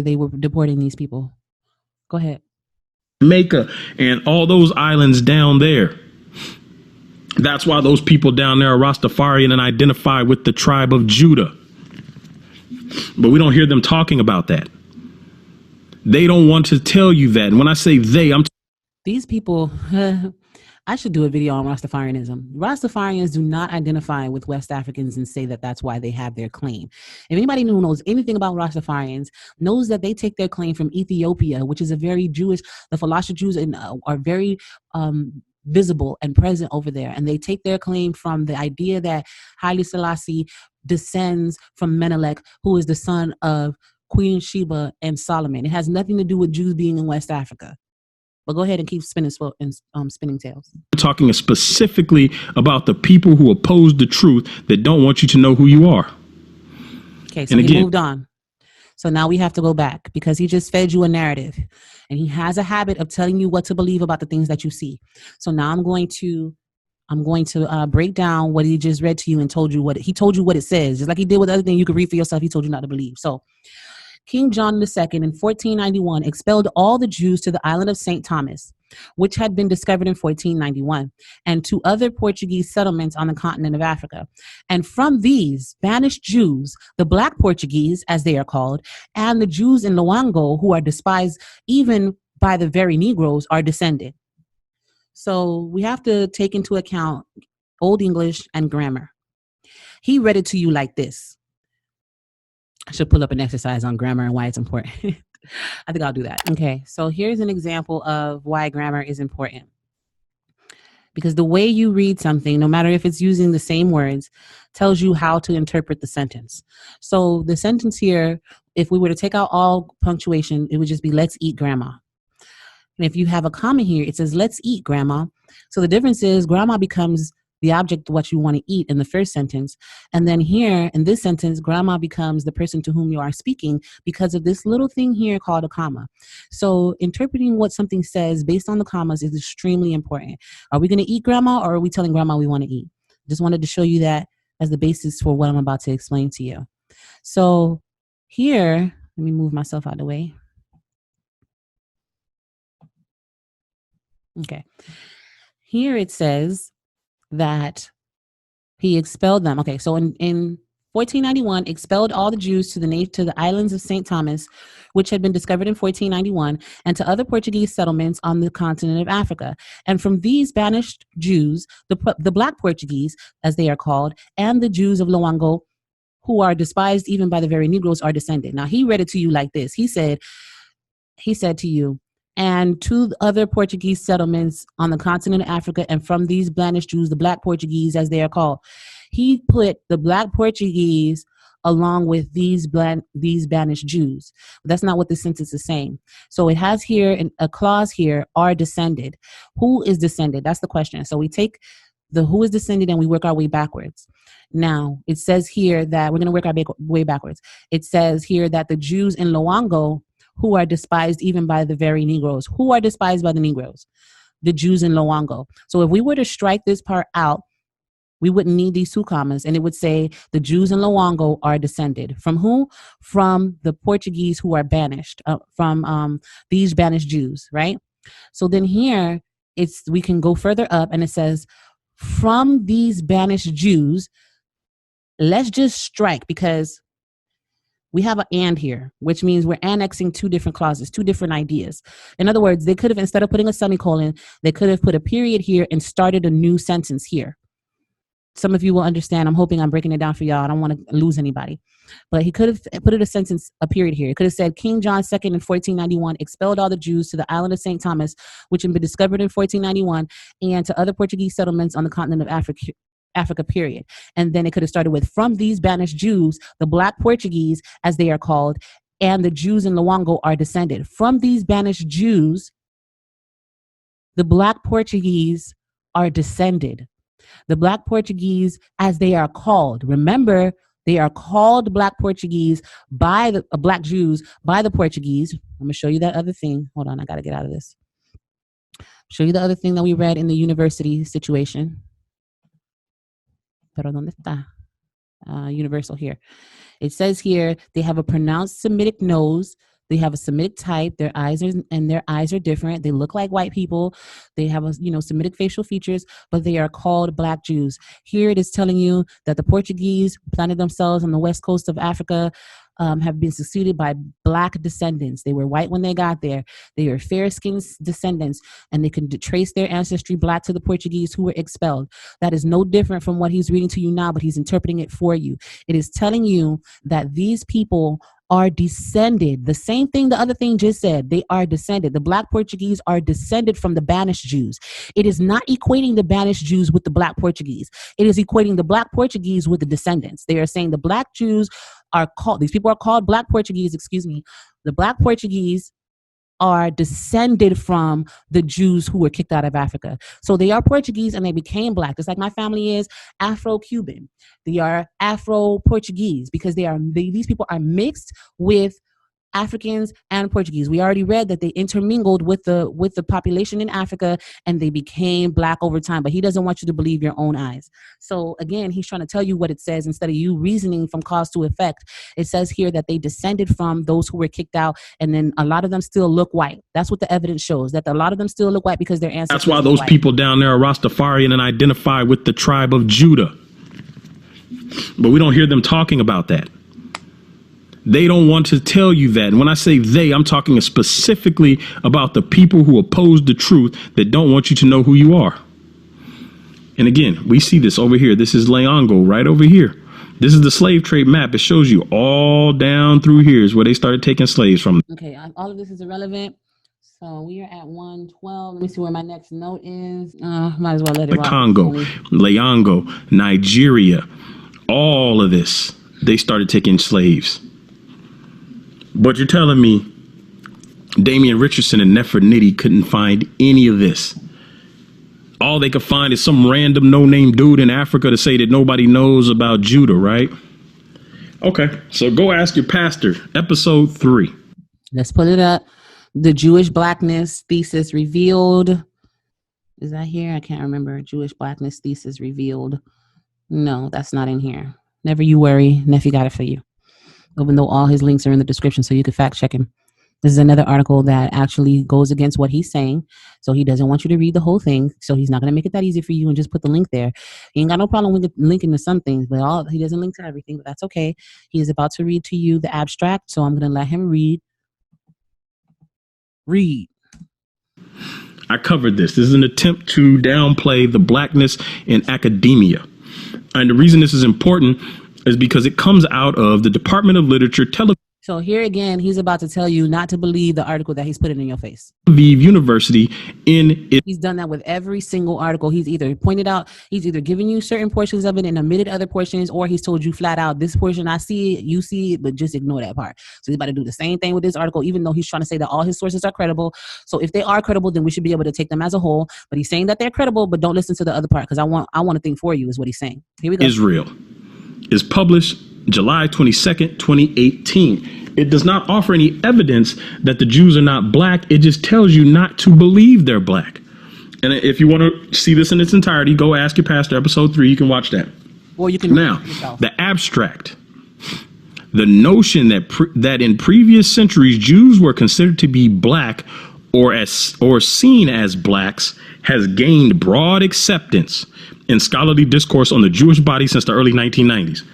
they were deporting these people. Go ahead. Jamaica and all those islands down there. That's why those people down there are Rastafarian and identify with the tribe of Judah. But we don't hear them talking about that. They don't want to tell you that. And when I say they, these people, I should do a video on Rastafarianism. Rastafarians do not identify with West Africans and say that that's why they have their claim. If anybody who knows anything about Rastafarians knows that they take their claim from Ethiopia, which is a very Jewish, the Falasha Jews are very visible and present over there. And they take their claim from the idea that Haile Selassie descends from Menelik, who is the son of Queen Sheba and Solomon. It has nothing to do with Jews being in West Africa. But go ahead and keep spinning tails. We're talking specifically about the people who oppose the truth, that don't want you to know who you are. Okay, so he moved on. So now we have to go back because he just fed you a narrative. And he has a habit of telling you what to believe about the things that you see. So now I'm going to break down what he just read to you and told you what it says. Just like he did with other things you could read for yourself, he told you not to believe. So King John II in 1491 expelled all the Jews to the island of St. Thomas, which had been discovered in 1491, and to other Portuguese settlements on the continent of Africa. And from these banished Jews, the Black Portuguese, as they are called, and the Jews in Luango, who are despised even by the very Negroes, are descended. So we have to take into account Old English and grammar. He read it to you like this. I should pull up an exercise on grammar and why it's important. I think I'll do that. Okay, so here's an example of why grammar is important. Because the way you read something, no matter if it's using the same words, tells you how to interpret the sentence. So the sentence here, if we were to take out all punctuation, it would just be let's eat grandma. And if you have a comma here, it says let's eat grandma. So the difference is grandma becomes the object of what you want to eat in the first sentence. And then here in this sentence, grandma becomes the person to whom you are speaking because of this little thing here called a comma. So interpreting what something says based on the commas is extremely important. Are we going to eat grandma, or are we telling grandma we want to eat? Just wanted to show you that as the basis for what I'm about to explain to you. So here, let me move myself out of the way. Okay. here it says that he expelled them. Okay, so in 1491, expelled all the Jews to the islands of St. Thomas, which had been discovered in 1491, and to other Portuguese settlements on the continent of Africa. And from these banished Jews, the Black Portuguese, as they are called, and the Jews of Loango, who are despised even by the very Negroes, are descended. Now, he read it to you like this. He said to you, and to other Portuguese settlements on the continent of Africa, and from these banished Jews, the Black Portuguese, as they are called. He put the Black Portuguese along with these banished Jews. But that's not what the sentence is saying. So it has here a clause here, are descended. Who is descended? That's the question. So we take the who is descended and we work our way backwards. Now, it says here that we're going to work our way backwards. It says here that the Jews in Loango, who are despised even by the very Negroes. Who are despised by the Negroes? The Jews in Loango. So if we were to strike this part out, we wouldn't need these two commas, and it would say the Jews in Loango are descended. From who? From the Portuguese who are banished, from these banished Jews, right? So then here, we can go further up, and it says, from these banished Jews, let's just strike, because we have an and here, which means we're annexing two different clauses, two different ideas. In other words, they could have, instead of putting a semicolon, they could have put a period here and started a new sentence here. Some of you will understand. I'm hoping I'm breaking it down for y'all. I don't want to lose anybody. But he could have put a period here. It could have said, King John II in 1491 expelled all the Jews to the island of St. Thomas, which had been discovered in 1491, and to other Portuguese settlements on the continent of Africa, period. And then it could have started with, from these banished Jews, the Black Portuguese, as they are called, and the Jews in Loango are descended. From these banished Jews, the Black Portuguese are descended. The Black Portuguese, as they are called. Remember, they are called Black Portuguese by the Black Jews by the Portuguese. I'm going to show you that other thing. Hold on, I got to get out of this. Show you the other thing that we read in the university situation. Pero ¿dónde está? Universal here. It says here they have a pronounced Semitic nose. They have a Semitic type. Their eyes are different. They look like white people. They have Semitic facial features, but they are called Black Jews. Here it is telling you that the Portuguese planted themselves on the west coast of Africa, have been succeeded by Black descendants. They were white when they got there. They are fair-skinned descendants, and they can trace their ancestry Black to the Portuguese who were expelled. That is no different from what he's reading to you now, but he's interpreting it for you. It is telling you that these people are descended. The same thing the other thing just said. They are descended. The Black Portuguese are descended from the banished Jews. It is not equating the banished Jews with the Black Portuguese. It is equating the Black Portuguese with the descendants. They are saying the Black Jews these people are called Black Portuguese, The Black Portuguese are descended from the Jews who were kicked out of Africa. So they are Portuguese and they became Black. Just like my family is Afro-Cuban. They are Afro-Portuguese because these people are mixed with Africans and Portuguese. We already read that they intermingled with the population in Africa and they became Black over time, but he doesn't want you to believe your own eyes. So again, he's trying to tell you what it says instead of you reasoning from cause to effect. It says here that they descended from those who were kicked out, and then a lot of them still look white. That's what the evidence shows, that a lot of them still look white because their ancestors. That's why those people down there are Rastafarian and identify with the tribe of Judah. But we don't hear them talking about that. They don't want to tell you that. And when I say they, I'm talking specifically about the people who oppose the truth, that don't want you to know who you are. And again, we see this over here. This is Loango right over here. This is the slave trade map. It shows you all down through here is where they started taking slaves from. Okay, all of this is irrelevant. So we are at 112. Let me see where my next note is. Might as well let it rock. The Congo, Loango, Nigeria, all of this, they started taking slaves. But you're telling me Damian Richardson and Nefer Nitty couldn't find any of this. All they could find is some random no-name dude in Africa to say that nobody knows about Judah, right? Okay, so go ask your pastor, episode 3. Let's put it up. The Jewish Blackness Thesis Revealed. Is that here? I can't remember. Jewish Blackness Thesis Revealed. No, that's not in here. Never you worry. Nephi got it for you. Even though all his links are in the description so you can fact check him. This is another article that actually goes against what he's saying. So he doesn't want you to read the whole thing. So he's not going to make it that easy for you and just put the link there. He ain't got no problem with linking to some things, but he doesn't link to everything, but that's okay. He is about to read to you the abstract. So I'm going to let him read. I covered this. This is an attempt to downplay the blackness in academia. And the reason this is important is because it comes out of the Department of Literature, So here again, he's about to tell you not to believe the article that he's putting in your face. Aviv University He's done that with every single article. He's either giving you certain portions of it and omitted other portions, or he's told you flat out, this portion I see it, you see it, but just ignore that part. So he's about to do the same thing with this article, even though he's trying to say that all his sources are credible. So if they are credible, then we should be able to take them as a whole. But he's saying that they're credible, but don't listen to the other part, because I want to think for you is what he's saying. Here we go. Israel is published July 22nd, 2018. It does not offer any evidence that the Jews are not black. It just tells you not to believe they're black. And if you want to see this in its entirety, go Ask Your Pastor, episode 3. You can watch that. Or you can now the abstract. The notion that in previous centuries Jews were considered to be black or seen as blacks has gained broad acceptance in scholarly discourse on the Jewish body since the early 1990s.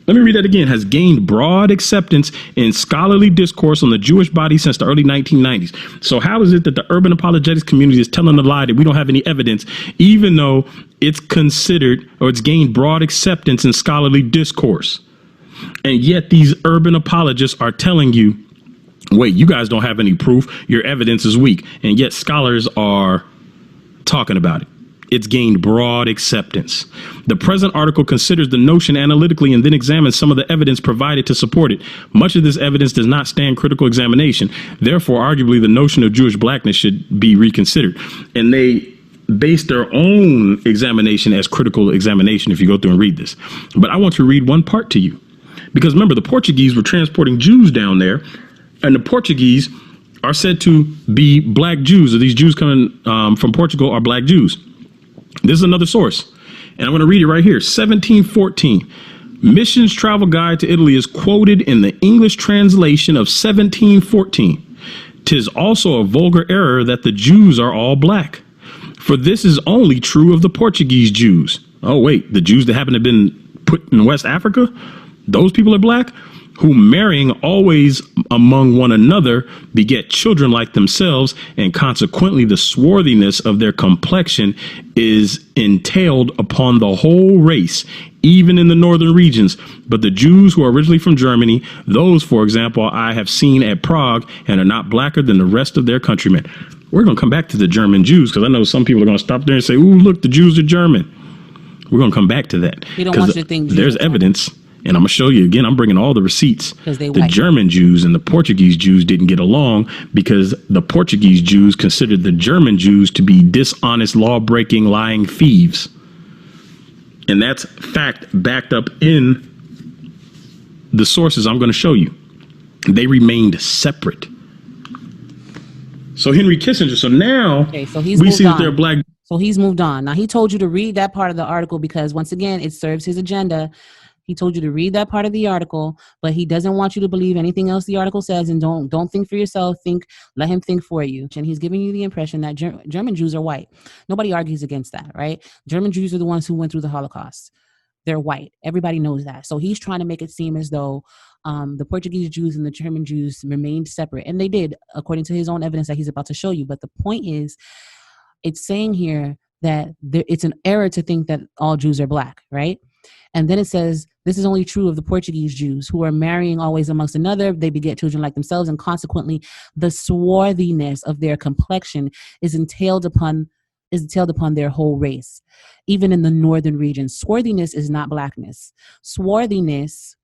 Let me read that again. Has gained broad acceptance in scholarly discourse on the Jewish body since the early 1990s. So how is it that the urban apologetics community is telling a lie that we don't have any evidence, even though it's considered or it's gained broad acceptance in scholarly discourse? And yet these urban apologists are telling you, wait, you guys don't have any proof. Your evidence is weak. And yet scholars are talking about it. It's gained broad acceptance. The present article considers the notion analytically and then examines some of the evidence provided to support it. Much of this evidence does not stand critical examination. Therefore, arguably, the notion of Jewish blackness should be reconsidered. And they base their own examination as critical examination if you go through and read this. But I want to read one part to you. Because remember, the Portuguese were transporting Jews down there, and the Portuguese are said to be black Jews, or these Jews coming from Portugal are black Jews. This is another source, and I'm going to read it right here. 1714. Missions Travel Guide to Italy is quoted in the English translation of 1714. 'Tis also a vulgar error that the Jews are all black, for this is only true of the Portuguese Jews. Oh, wait, the Jews that happen to have been put in West Africa, those people are black? Who marrying always among one another beget children like themselves, and consequently the swarthiness of their complexion is entailed upon the whole race, even in the northern regions. But the Jews who are originally from Germany, those, for example, I have seen at Prague, and are not blacker than the rest of their countrymen. We're going to come back to the German Jews, because I know some people are going to stop there and say, ooh, look, the Jews are German. We're going to come back to that. We don't want you to think there's evidence. And I'm going to show you again, I'm bringing all the receipts. The white. German Jews and the Portuguese Jews didn't get along because the Portuguese Jews considered the German Jews to be dishonest, law-breaking, lying thieves. And that's fact backed up in the sources I'm going to show you. They remained separate. So Henry Kissinger, so now we see that they're black. So he's moved on. Now, he told you to read that part of the article because, once again, it serves his agenda. He told you to read that part of the article, but he doesn't want you to believe anything else the article says, and don't think for yourself. Let him think for you. And he's giving you the impression that German Jews are white. Nobody argues against that, right? German Jews are the ones who went through the Holocaust. They're white. Everybody knows that. So he's trying to make it seem as though the Portuguese Jews and the German Jews remained separate. And they did, according to his own evidence that he's about to show you. But the point is, it's saying here that it's an error to think that all Jews are black, right? And then it says, this is only true of the Portuguese Jews who are marrying always amongst another. They beget children like themselves, and consequently, the swarthiness of their complexion is entailed upon their whole race, even in the northern region. Swarthiness is not blackness. Swarthiness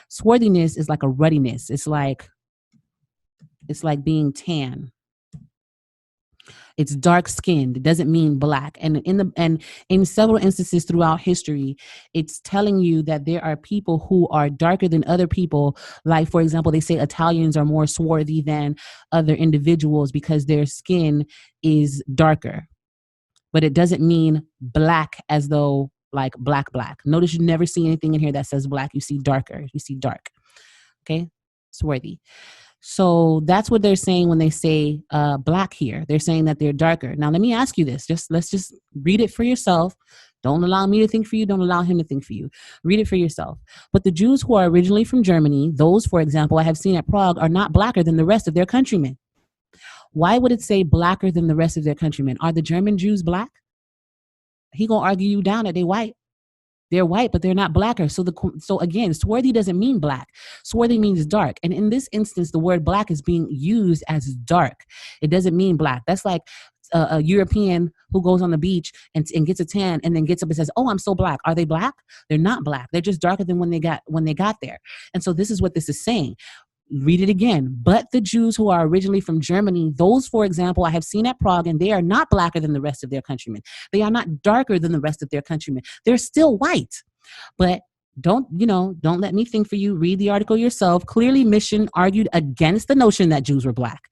is like a ruddiness. It's like being tan. It's dark skinned. It doesn't mean black. And in several instances throughout history, it's telling you that there are people who are darker than other people. Like, for example, they say Italians are more swarthy than other individuals because their skin is darker. But it doesn't mean black as though like black. Notice you never see anything in here that says black. You see darker. You see dark. Okay? Swarthy. So that's what they're saying when they say black here. They're saying that they're darker. Now, let me ask you this. Let's just read it for yourself. Don't allow me to think for you. Don't allow him to think for you. Read it for yourself. But the Jews who are originally from Germany, those, for example, I have seen at Prague, are not blacker than the rest of their countrymen. Why would it say blacker than the rest of their countrymen? Are the German Jews black? He gonna argue you down that they white. They're white, but they're not blacker. So again, swarthy doesn't mean black. Swarthy means dark. And in this instance, the word black is being used as dark. It doesn't mean black. That's like a European who goes on the beach and gets a tan and then gets up and says, "Oh, I'm so black." Are they black? They're not black. They're just darker than when they got there. And so this is what this is saying. Read it again. But the Jews who are originally from Germany, those, for example, I have seen at Prague, and they are not blacker than the rest of their countrymen. They are not darker than the rest of their countrymen. They're still white. But don't let me think for you. Read the article yourself. Clearly, Mission argued against the notion that Jews were black.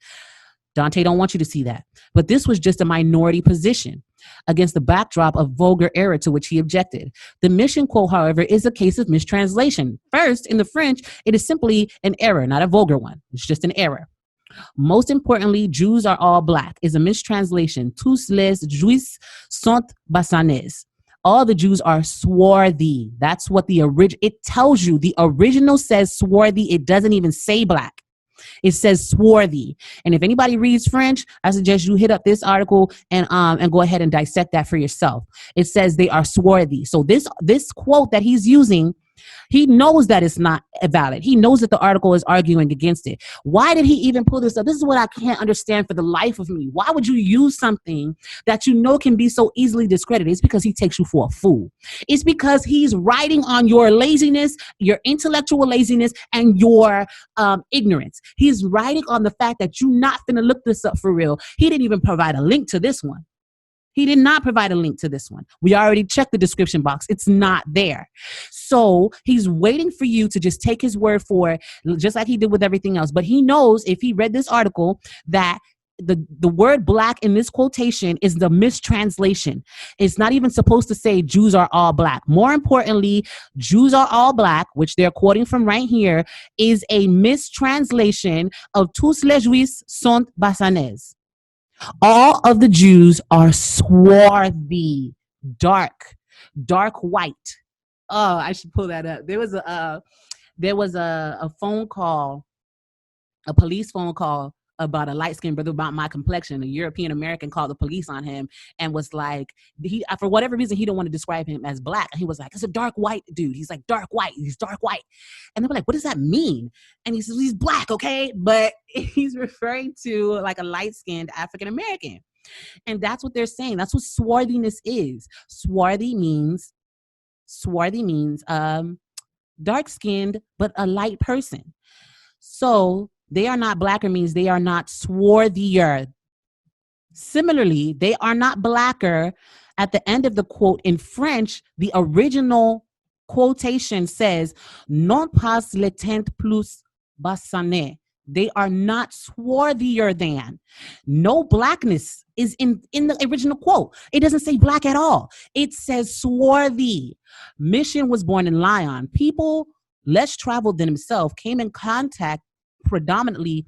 Dante don't want you to see that. But this was just a minority position against the backdrop of vulgar error to which he objected. The Mission quote, however, is a case of mistranslation. First, in the French, it is simply an error, not a vulgar one. It's just an error. Most importantly, Jews are all black is a mistranslation. Tous les Juifs sont bassanés. All the Jews are swarthy. That's what it tells you. The original says swarthy. It doesn't even say black. It says swarthy. And if anybody reads French, I suggest you hit up this article and go ahead and dissect that for yourself. It says they are swarthy. So this quote that he's using, he knows that it's not valid. He knows that the article is arguing against it. Why did he even pull this up? This is what I can't understand for the life of me. Why would you use something that you know can be so easily discredited? It's because he takes you for a fool. It's because he's writing on your laziness, your intellectual laziness, and your ignorance. He's writing on the fact that you're not finna look this up for real. He didn't even provide a link to this one. He did not provide a link to this one. We already checked the description box. It's not there. So he's waiting for you to just take his word for it, just like he did with everything else. But he knows if he read this article that the word black in this quotation is the mistranslation. It's not even supposed to say Jews are all black. More importantly, Jews are all black, which they're quoting from right here, is a mistranslation of tous les Juifs sont bassanés. All of the Jews are swarthy, dark white. Oh, I should pull that up. There was a phone call, a police phone call about a light-skinned brother about my complexion. A European American called the police on him and was like, for whatever reason, he don't want to describe him as black. And he was like, it's a dark white dude. He's like, dark white. He's dark white. And they were like, what does that mean? And he says, he's black, okay? But he's referring to like a light-skinned African American. And that's what they're saying. That's what swarthiness is. Swarthy means dark-skinned, but a light person. So they are not blacker means they are not swarthier. Similarly, they are not blacker. At the end of the quote in French, the original quotation says, non pas le teint plus bassané. They are not swarthier than. No blackness is in the original quote. It doesn't say black at all. It says swarthy. Mission was born in Lyon. People less traveled than himself came in contact predominantly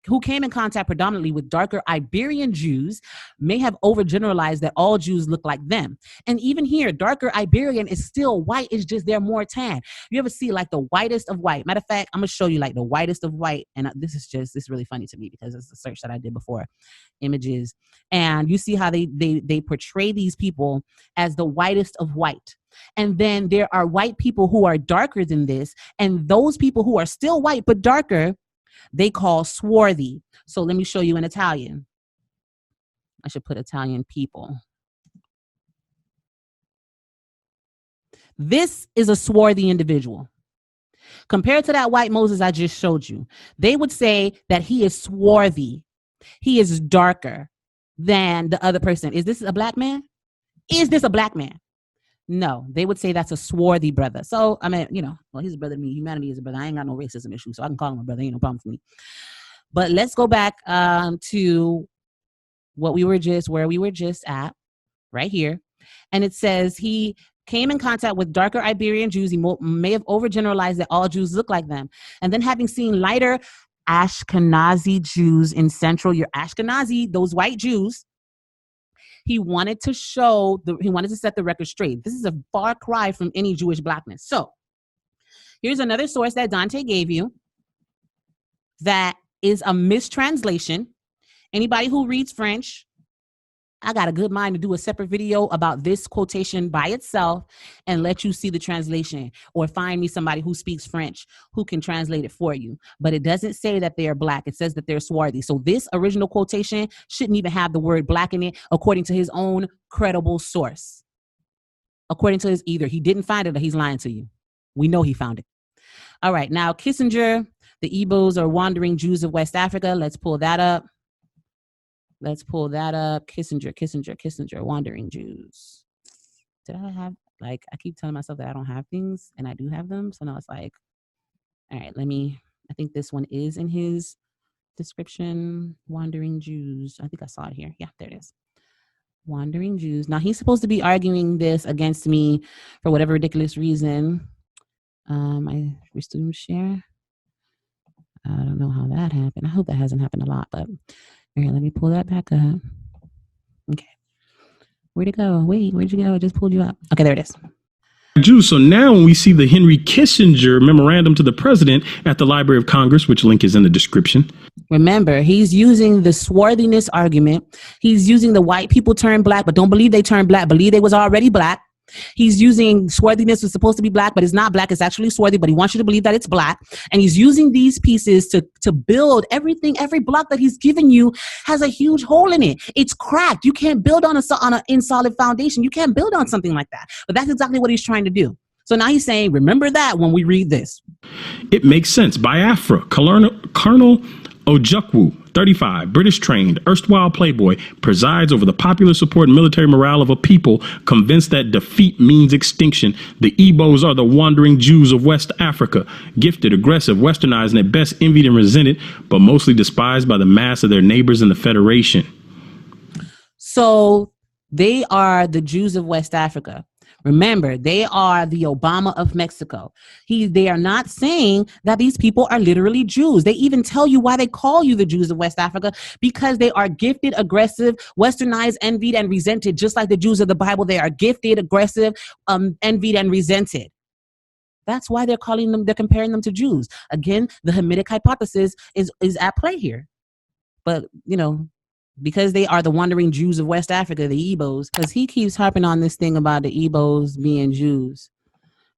with darker Iberian Jews may have overgeneralized that all Jews look like them. And even here, darker Iberian is still white. It's just they're more tan. You ever see like the whitest of white? Matter of fact, I'm going to show you like the whitest of white. And this is really funny to me because it's a search that I did before. Images. And you see how they portray these people as the whitest of white. And then there are white people who are darker than this. And those people who are still white but darker, they call swarthy. So let me show you in Italian. I should put Italian people. This is a swarthy individual. Compared to that white Moses I just showed you, they would say that he is swarthy. He is darker than the other person. Is this a black man? Is this a black man? No, they would say that's a swarthy brother. So, I mean, well, he's a brother to me. Humanity is a brother. I ain't got no racism issue, so I can call him a brother. Ain't no problem for me. But let's go back to where we were just at, right here. And it says he came in contact with darker Iberian Jews. He may have overgeneralized that all Jews look like them. And then having seen lighter Ashkenazi Jews in Central, your Ashkenazi, those white Jews. He wanted to set the record straight. This is a far cry from any Jewish blackness. So here's another source that Dante gave you that is a mistranslation. Anybody who reads French, I got a good mind to do a separate video about this quotation by itself and let you see the translation, or find me somebody who speaks French who can translate it for you. But it doesn't say that they are black. It says that they're swarthy. So this original quotation shouldn't even have the word black in it, according to his own credible source. According to either he didn't find it or he's lying to you. We know he found it. All right. Now, Kissinger, the Igbos are wandering Jews of West Africa. Let's pull that up. Kissinger, wandering Jews. Did I have, I keep telling myself that I don't have things, and I do have them. So now it's like, all right, I think this one is in his description. Wandering Jews. I think I saw it here. Yeah, there it is. Wandering Jews. Now, he's supposed to be arguing this against me for whatever ridiculous reason. I resume share. I don't know how that happened. I hope that hasn't happened a lot, but here, let me pull that back up. Okay. Where'd it go? Wait, where'd you go? I just pulled you up. Okay, there it is. Jews. So now when we see the Henry Kissinger memorandum to the president at the Library of Congress, which link is in the description. Remember, he's using the swarthiness argument. He's using the white people turn black, but don't believe they turned black. Believe they was already black. He's using swarthiness was supposed to be black, but it's not black. It's actually swarthy, but he wants you to believe that it's black. And he's using these pieces to build everything. Every block that he's given you has a huge hole in it. It's cracked. You can't build on an insolid foundation. You can't build on something like that. But that's exactly what he's trying to do. So now he's saying, remember that when we read this. It makes sense. Biafra, Colonel Ojukwu, 35, British trained, erstwhile playboy, presides over the popular support and military morale of a people convinced that defeat means extinction. The Igbos are the wandering Jews of West Africa, gifted, aggressive, westernized, and at best envied and resented, but mostly despised by the mass of their neighbors in the Federation. So they are the Jews of West Africa. Remember, they are the Obama of Mexico. They are not saying that these people are literally Jews. They even tell you why they call you the Jews of West Africa, because they are gifted, aggressive, westernized, envied, and resented, just like the Jews of the Bible. They are gifted, aggressive, envied, and resented. That's why they're comparing them to Jews. Again, the Hamitic hypothesis is at play here. But, because they are the wandering Jews of West Africa, the Igbos, because he keeps harping on this thing about the Igbos being Jews.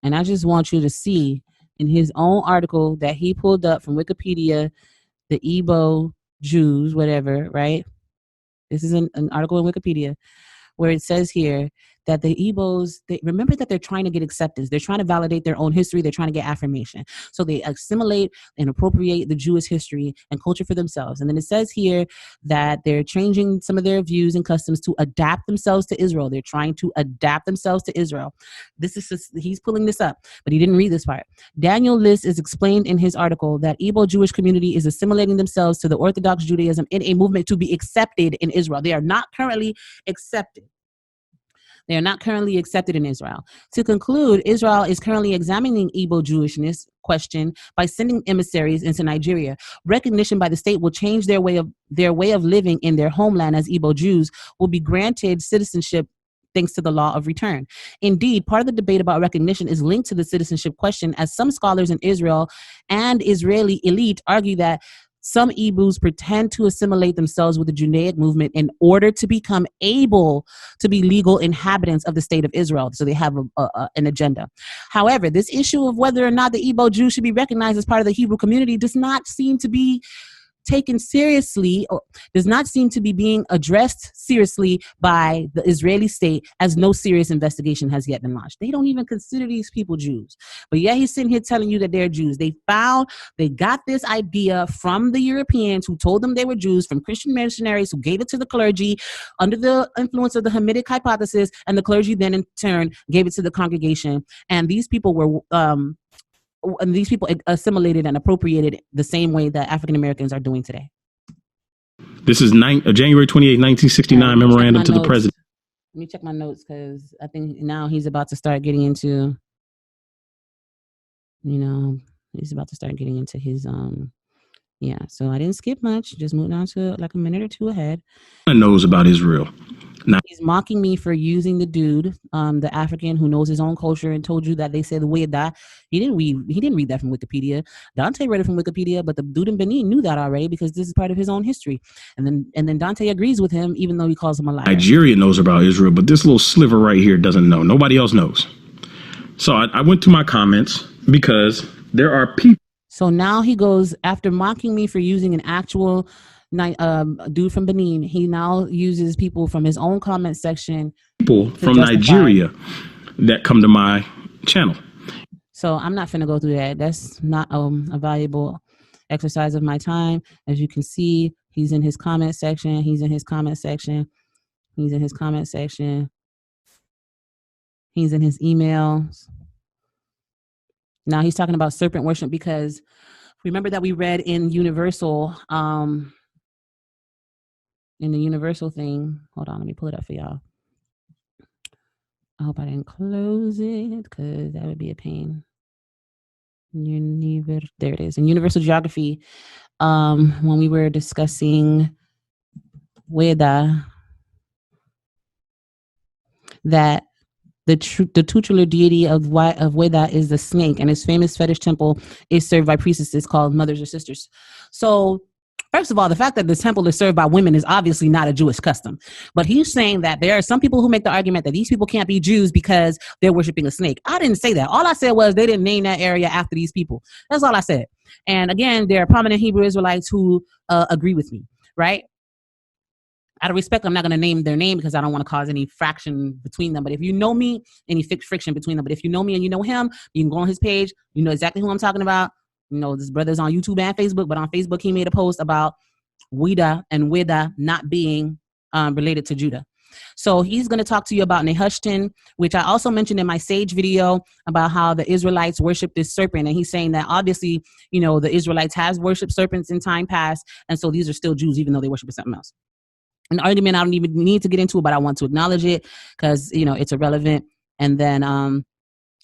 And I just want you to see in his own article that he pulled up from Wikipedia, the Igbo-Jews, whatever, right? This is an article in Wikipedia where it says here that the Igbos, remember that they're trying to get acceptance. They're trying to validate their own history. They're trying to get affirmation. So they assimilate and appropriate the Jewish history and culture for themselves. And then it says here that they're changing some of their views and customs to adapt themselves to Israel. They're trying to adapt themselves to Israel. He's pulling this up, but he didn't read this part. Daniel Liss is explained in his article that Igbo-Jewish community is assimilating themselves to the Orthodox Judaism in a movement to be accepted in Israel. They are not currently accepted. They are not currently accepted in Israel. To conclude, Israel is currently examining Igbo-Jewishness question by sending emissaries into Nigeria. Recognition by the state will change their way of living in their homeland, as Igbo Jews will be granted citizenship thanks to the law of return. Indeed, part of the debate about recognition is linked to the citizenship question, as some scholars in Israel and Israeli elite argue that some Igbos pretend to assimilate themselves with the Judaic movement in order to become able to be legal inhabitants of the state of Israel. So they have an agenda. However, this issue of whether or not the Igbo Jews should be recognized as part of the Hebrew community does not seem to be taken seriously, or does not seem to be being addressed seriously by the Israeli state, as no serious investigation has yet been launched. They don't even consider these people Jews. But yeah, he's sitting here telling you that they're Jews. They got this idea from the Europeans who told them they were Jews, from Christian missionaries who gave it to the clergy under the influence of the Hamitic hypothesis, and the clergy then in turn gave it to the congregation. And these people were assimilated and appropriated the same way that African Americans are doing today. This is January 28, 1969 memorandum to the president. Let me check my notes, because I think now he's about to start getting into, his Yeah, so I didn't skip much. Just moved on to like a minute or two ahead. Knows about Israel. Now, he's mocking me for using the dude, the African who knows his own culture and told you that they said the way it died. He didn't read that from Wikipedia. Dante read it from Wikipedia, but the dude in Benin knew that already because this is part of his own history. And then Dante agrees with him, even though he calls him a liar. Nigeria knows about Israel, but this little sliver right here doesn't know. Nobody else knows. So I went to my comments because there are people. So now he goes, after mocking me for using an actual dude from Benin, he now uses people from his own comment section. People from Nigeria that come to my channel. So I'm not finna go through that. That's not a valuable exercise of my time. As you can see, he's in his comment section. He's in his comment section. He's in his comment section. He's in his emails. Now he's talking about serpent worship because remember that we read in Universal, in the Universal thing. Hold on, let me pull it up for y'all. I hope I didn't close it because that would be a pain. There it is. In Universal Geography, when we were discussing Weda, that the tutelar deity of Weda is the snake, and his famous fetish temple is served by priestesses called mothers or sisters. So, first of all, the fact that the temple is served by women is obviously not a Jewish custom. But he's saying that there are some people who make the argument that these people can't be Jews because they're worshiping a snake. I didn't say that. All I said was they didn't name that area after these people. That's all I said. And again, there are prominent Hebrew Israelites who agree with me, right? Out of respect, I'm not going to name their name because I don't want to cause any fraction between them. But if you know me, any friction between them. But if you know me and you know him, you can go on his page. You know exactly who I'm talking about. You know, this brother's on YouTube and Facebook, but on Facebook, he made a post about Weda and Weda not being related to Judah. So he's going to talk to you about Nehushtan, which I also mentioned in my Sage video about how the Israelites worship this serpent. And he's saying that obviously, you know, the Israelites has worshipped serpents in time past. And so these are still Jews, even though they worship something else. An argument I don't even need to get into, but I want to acknowledge it because, you know, it's irrelevant. And then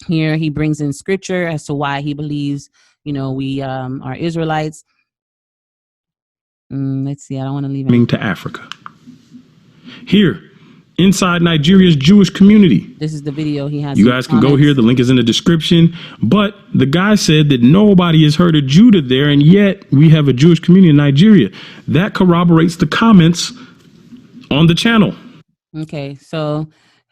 here he brings in scripture as to why he believes, you know, we are Israelites. Let's see. I don't want to leave it. To Africa. Here, inside Nigeria's Jewish community. This is the video he has. You guys can go here. The link is in the description. But the guy said that nobody has heard of Judah there, and yet we have a Jewish community in Nigeria. That corroborates the comments on the channel. Okay, so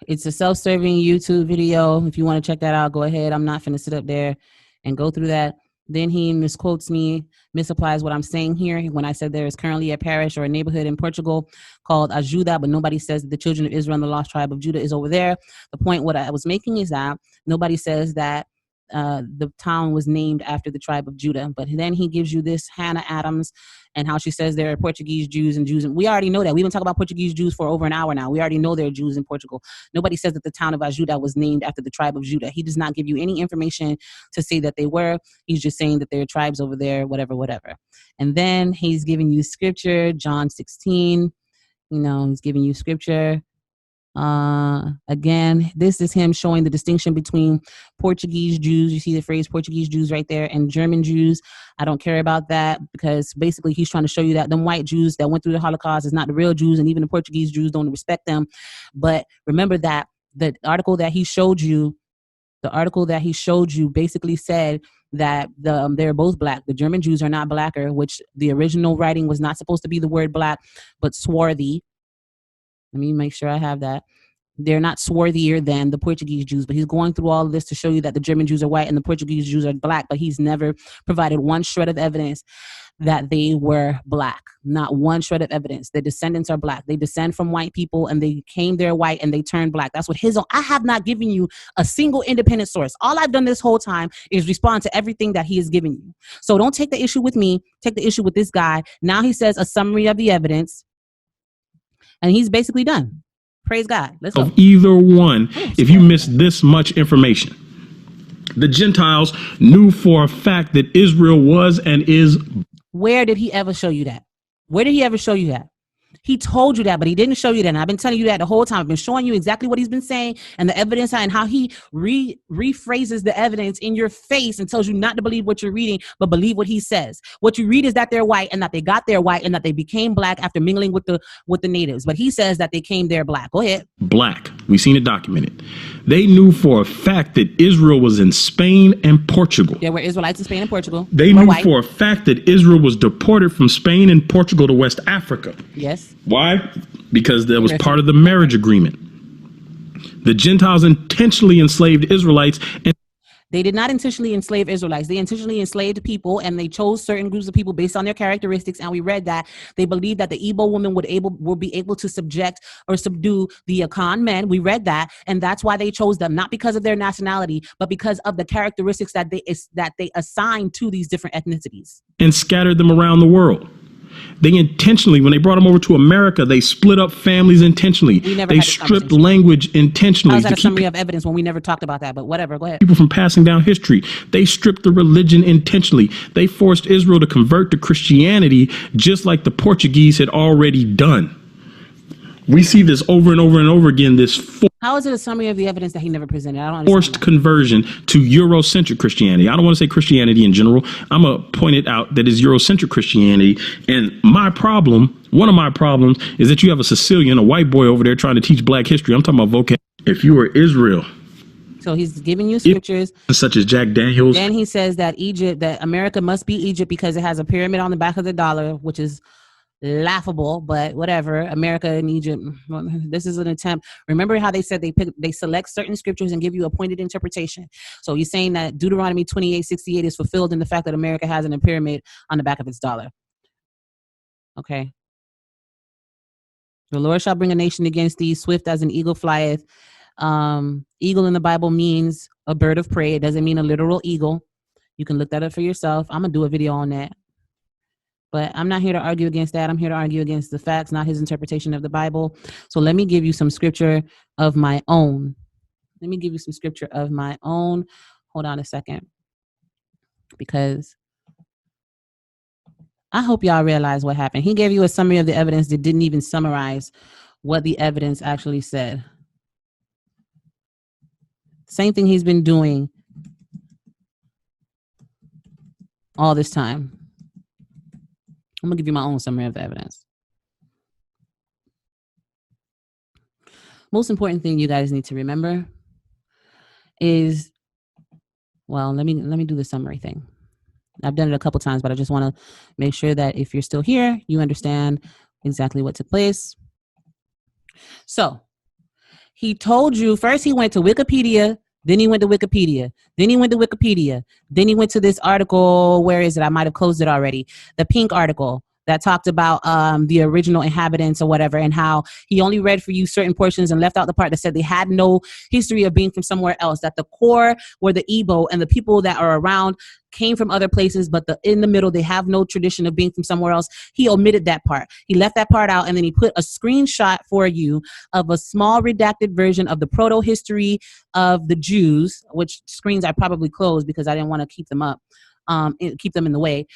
it's a self-serving YouTube video. If you want to check that out, go ahead. I'm not finna sit up there and go through that. Then he misquotes me, misapplies what I'm saying here when I said there is currently a parish or a neighborhood in Portugal called Ajuda, but nobody says that the children of Israel and the lost tribe of Judah is over there. The point what I was making is that nobody says that the town was named after the tribe of Judah. But then he gives you this Hannah Adams and how she says there are Portuguese Jews and Jews. And we already know that. We've been talking about Portuguese Jews for over an hour now. We already know there are Jews in Portugal. Nobody says that the town of Ajuda was named after the tribe of Judah. He does not give you any information to say that they were. He's just saying that there are tribes over there, whatever, whatever. And then he's giving you scripture, John 16. You know, he's giving you scripture. Again, this is him showing the distinction between Portuguese Jews. You see the phrase Portuguese Jews right there, and German Jews. I don't care about that because basically he's trying to show you that them white Jews that went through the Holocaust is not the real Jews, and even the Portuguese Jews don't respect them. But remember that the article that he showed you basically said that they're both black. The German Jews are not blacker, which the original writing was not supposed to be the word black, but swarthy. Let me make sure I have that. They're not swarthier than the Portuguese Jews, but he's going through all of this to show you that the German Jews are white and the Portuguese Jews are black, but he's never provided one shred of evidence that they were black. Not one shred of evidence. Their descendants are black. They descend from white people and they came there white and they turned black. That's what his own. I have not given you a single independent source. All I've done this whole time is respond to everything that he has given you. So don't take the issue with me. Take the issue with this guy. Now he says a summary of the evidence. And he's basically done. Praise God. Let's go. Of either one, if you missed this much information. The Gentiles knew for a fact that Israel was and is. Where did he ever show you that? Where did he ever show you that? He told you that, but he didn't show you that. And I've been telling you that the whole time. I've been showing you exactly what he's been saying and the evidence and how he rephrases the evidence in your face and tells you not to believe what you're reading, but believe what he says. What you read is that they're white and that they got there white and that they became black after mingling with the natives. But he says that they came there black. Go ahead. Black. We've seen it documented. They knew for a fact that Israel was in Spain and Portugal. There were Israelites in Spain and Portugal. They knew for a fact that Israel was deported from Spain and Portugal to West Africa. Yes. Why? Because that was part of the marriage agreement. The Gentiles intentionally enslaved Israelites. And they did not intentionally enslave Israelites. They intentionally enslaved people, and they chose certain groups of people based on their characteristics. And we read that they believed that the Igbo woman would be able to subject or subdue the Akan men. We read that, and that's why they chose them, not because of their nationality, but because of the characteristics that they assigned to these different ethnicities. And scattered them around the world. They intentionally, when they brought them over to America, they split up families intentionally. They stripped language intentionally. How's that a summary of evidence when we never talked about that? But whatever, go ahead. People from passing down history. They stripped the religion intentionally. They forced Israel to convert to Christianity, just like the Portuguese had already done. We see this over and over and over again. How is it a summary of the evidence that he never presented? I don't understand. Forced conversion to Eurocentric Christianity. I don't want to say Christianity in general. I'm going to point it out that is Eurocentric Christianity. And one of my problems is that you have a Sicilian, a white boy over there trying to teach black history. I'm talking about vocab. If you were Israel. So he's giving you scriptures. Such as Jack Daniels. Then he says that America must be Egypt because it has a pyramid on the back of the dollar, which is laughable, but whatever. America and Egypt, this is an attempt. Remember how they said they select certain scriptures and give you a pointed interpretation. So he's saying that Deuteronomy 28:68 is fulfilled in the fact that America has a pyramid on the back of its dollar. Okay. The Lord shall bring a nation against thee, swift as an eagle flieth. Eagle in the Bible means a bird of prey. It doesn't mean a literal eagle. You can look that up for yourself. I'm gonna do a video on that. But I'm not here to argue against that. I'm here to argue against the facts, not his interpretation of the Bible. So let me give you some scripture of my own. Hold on a second. Because I hope y'all realize what happened. He gave you a summary of the evidence that didn't even summarize what the evidence actually said. Same thing he's been doing all this time. I'm going to give you my own summary of the evidence. Most important thing you guys need to remember is, well, let me do the summary thing. I've done it a couple times, but I just want to make sure that if you're still here, you understand exactly what took place. So he told you, first he went to Wikipedia, then he went to Wikipedia, then he went to Wikipedia, then he went to this article, where is it? I might have closed it already. The pink article that talked about the original inhabitants or whatever, and how he only read for you certain portions and left out the part that said they had no history of being from somewhere else, that the core were the Igbo and the people that are around came from other places, but in the middle, they have no tradition of being from somewhere else. He omitted that part. He left that part out, and then he put a screenshot for you of a small redacted version of the Proto history of the Jews, which screens I probably closed because I didn't want to keep them up, keep them in the way.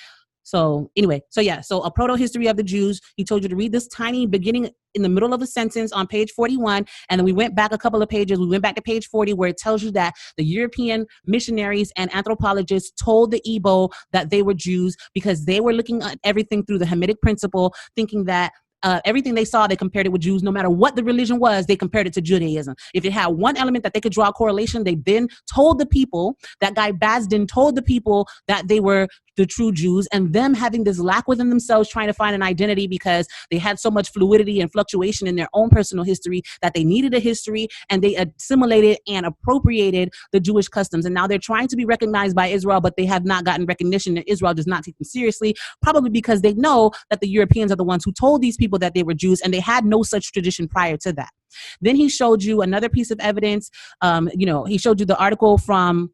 So anyway, so a Proto history of the Jews. He told you to read this tiny beginning in the middle of a sentence on page 41. And then we went back a couple of pages. We went back to page 40, where it tells you that the European missionaries and anthropologists told the Igbo that they were Jews because they were looking at everything through the Hamitic principle, thinking that everything they saw, they compared it with Jews. No matter what the religion was, they compared it to Judaism. If it had one element that they could draw a correlation, they then told the people, that guy Basden told the people that they were the true Jews, and them having this lack within themselves, trying to find an identity because they had so much fluidity and fluctuation in their own personal history that they needed a history, and they assimilated and appropriated the Jewish customs. And now they're trying to be recognized by Israel, but they have not gotten recognition, and Israel does not take them seriously, probably because they know that the Europeans are the ones who told these people that they were Jews, and they had no such tradition prior to that. Then he showed you another piece of evidence. He showed you the article from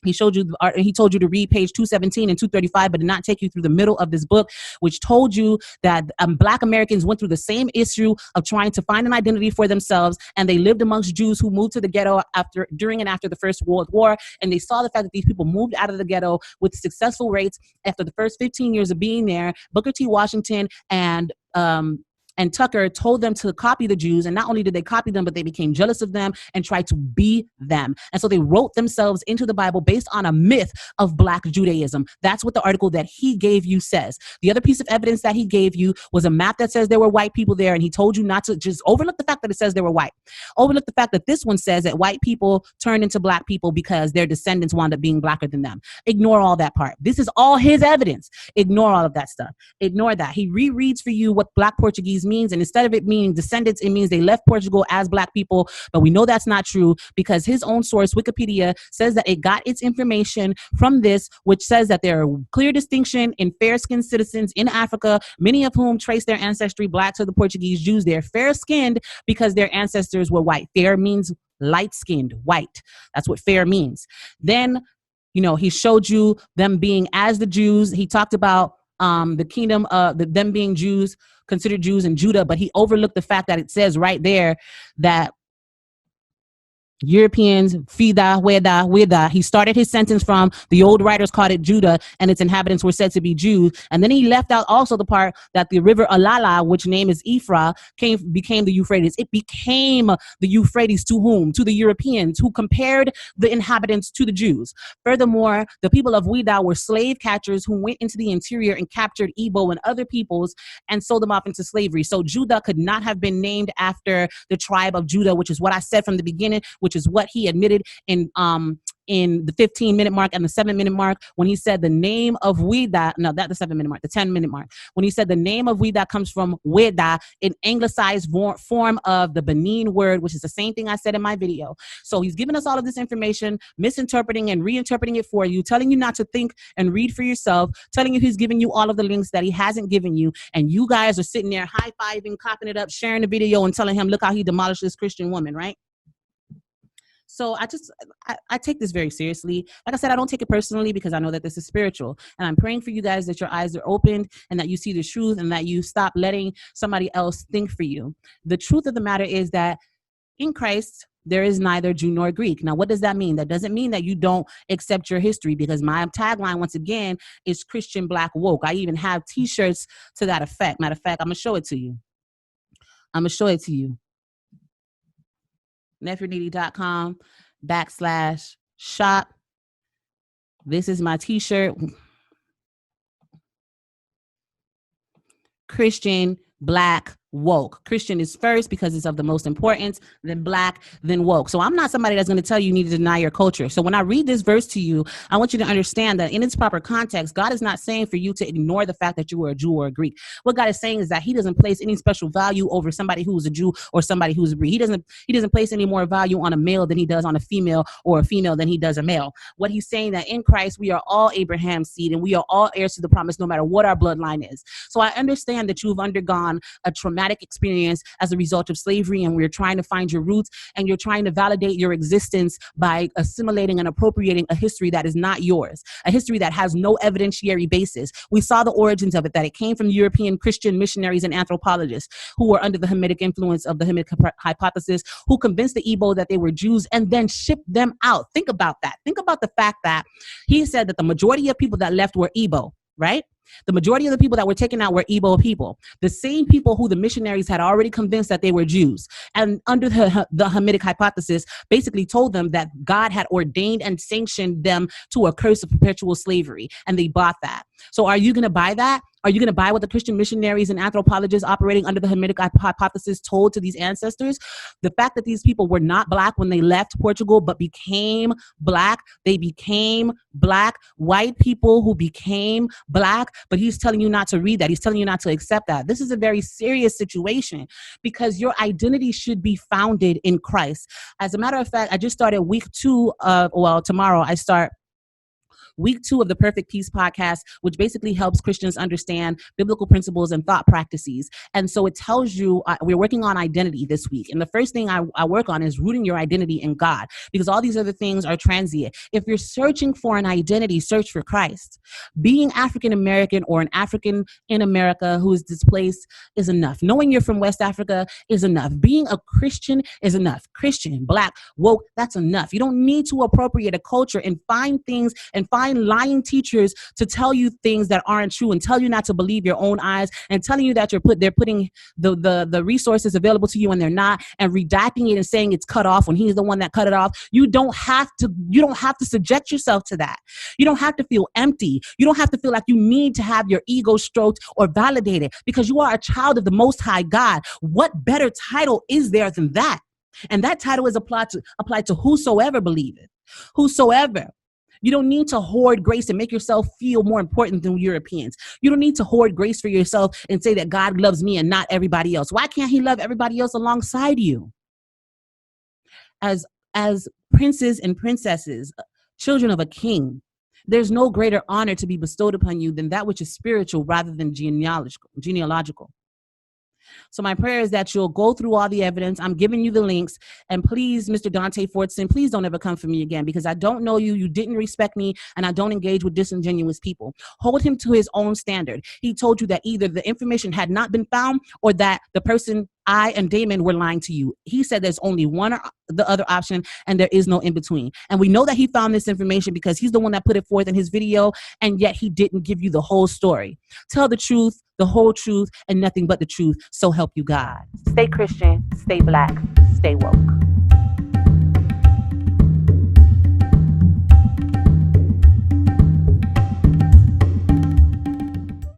he told you to read page 217 and 235, but did not take you through the middle of this book, which told you that Black Americans went through the same issue of trying to find an identity for themselves, and they lived amongst Jews who moved to the ghetto during and after the First World War, and they saw the fact that these people moved out of the ghetto with successful rates after the first 15 years of being there. Booker T. Washington and and Tucker told them to copy the Jews. And not only did they copy them, but they became jealous of them and tried to be them. And so they wrote themselves into the Bible based on a myth of Black Judaism. That's what the article that he gave you says. The other piece of evidence that he gave you was a map that says there were white people there. And he told you not to just overlook the fact that it says they were white. Overlook the fact that this one says that white people turned into Black people because their descendants wound up being blacker than them. Ignore all that part. This is all his evidence. Ignore all of that stuff. Ignore that. He rereads for you what Black Portuguese means. And instead of it meaning descendants, it means they left Portugal as Black people. But we know that's not true because his own source, Wikipedia, says that it got its information from this, which says that there are clear distinction in fair-skinned citizens in Africa, many of whom trace their ancestry Black to the Portuguese Jews. They're fair-skinned because their ancestors were white. Fair means light-skinned, white. That's what fair means. Then, he showed you them being as the Jews. He talked about the kingdom of them being Jews, considered Jews in Judah, but he overlooked the fact that it says right there that Europeans, Fida, Weda. He started his sentence from the old writers called it Judah and its inhabitants were said to be Jews. And then he left out also the part that the river Alala, which name is Ephra, became the Euphrates. It became the Euphrates to whom? To the Europeans who compared the inhabitants to the Jews. Furthermore, the people of Weda were slave catchers who went into the interior and captured Igbo and other peoples and sold them off into slavery. So Judah could not have been named after the tribe of Judah, which is what I said from the beginning, which is what he admitted in the 15-minute mark and the 7-minute mark when he said the name of Weda, no, not the 7-minute mark, the 10-minute mark, when he said the name of Weda comes from Weda, an anglicized form of the Benin word, which is the same thing I said in my video. So he's giving us all of this information, misinterpreting and reinterpreting it for you, telling you not to think and read for yourself, telling you he's giving you all of the links that he hasn't given you, and you guys are sitting there high-fiving, copping it up, sharing the video and telling him, look how he demolished this Christian woman, right? So I take this very seriously. Like I said, I don't take it personally because I know that this is spiritual. And I'm praying for you guys that your eyes are opened and that you see the truth and that you stop letting somebody else think for you. The truth of the matter is that in Christ, there is neither Jew nor Greek. Now, what does that mean? That doesn't mean that you don't accept your history because my tagline, once again, is Christian Black Woke. I even have t-shirts to that effect. Matter of fact, I'm going to show it to you. NeferNitty.com/shop. This is my t-shirt. Christian Black Woke. Christian is first because it's of the most importance, then Black, then woke. So I'm not somebody that's going to tell you need to deny your culture. So when I read this verse to you, I want you to understand that in its proper context, God is not saying for you to ignore the fact that you were a Jew or a Greek. What God is saying is that he doesn't place any special value over somebody who's a Jew or somebody who's a Greek. He doesn't place any more value on a male than he does on a female or a female than he does a male. What he's saying that in Christ, we are all Abraham's seed and we are all heirs to the promise no matter what our bloodline is. So I understand that you've undergone a traumatic experience as a result of slavery and we're trying to find your roots and you're trying to validate your existence by assimilating and appropriating a history that is not yours, a history that has no evidentiary basis. We saw the origins of it, that it came from European Christian missionaries and anthropologists who were under the Hamitic influence of the Hamitic Hypothesis, who convinced the Igbo that they were Jews and then shipped them out. Think about that. Think about the fact that he said that the majority of people that left were Igbo, right? The majority of the people that were taken out were Igbo people, the same people who the missionaries had already convinced that they were Jews. And under the Hamitic Hypothesis, basically told them that God had ordained and sanctioned them to a curse of perpetual slavery. And they bought that. So are you going to buy that? Are you going to buy what the Christian missionaries and anthropologists operating under the Hamitic Hypothesis told to these ancestors? The fact that these people were not Black when they left Portugal, but became Black. They became Black, white people who became Black, but he's telling you not to read that. He's telling you not to accept that. This is a very serious situation because your identity should be founded in Christ. As a matter of fact, I just started week 2 of, tomorrow I start week 2 of the Perfect Peace podcast, which basically helps Christians understand biblical principles and thought practices. And so it tells you, we're working on identity this week. And the first thing I work on is rooting your identity in God, because all these other things are transient. If you're searching for an identity, search for Christ. Being African-American or an African in America who is displaced is enough. Knowing you're from West Africa is enough. Being a Christian is enough. Christian, Black, woke, that's enough. You don't need to appropriate a culture and find things and find find lying teachers to tell you things that aren't true and tell you not to believe your own eyes and telling you that they're putting the resources available to you and they're not, and redacting it and saying it's cut off when he's the one that cut it off. You don't have to subject yourself to that. You don't have to feel empty. You don't have to feel like you need to have your ego stroked or validated, because you are a child of the Most High God. What better title is there than that? And that title is applied to whosoever believeth. Whosoever. You don't need to hoard grace and make yourself feel more important than Europeans. You don't need to hoard grace for yourself and say that God loves me and not everybody else. Why can't he love everybody else alongside you? As princes and princesses, children of a king, there's no greater honor to be bestowed upon you than that which is spiritual rather than genealogical. So my prayer is that you'll go through all the evidence. I'm giving you the links. And please, Mr. Dante Fortson, please don't ever come for me again, because I don't know you. You didn't respect me, and I don't engage with disingenuous people. Hold him to his own standard. He told you that either the information had not been found or that the person, I and Damon, were lying to you. He said there's only one or the other option, and there is no in between. And we know that he found this information because he's the one that put it forth in his video, and yet he didn't give you the whole story. Tell the truth, the whole truth, and nothing but the truth. So help you God. Stay Christian, stay Black, stay woke.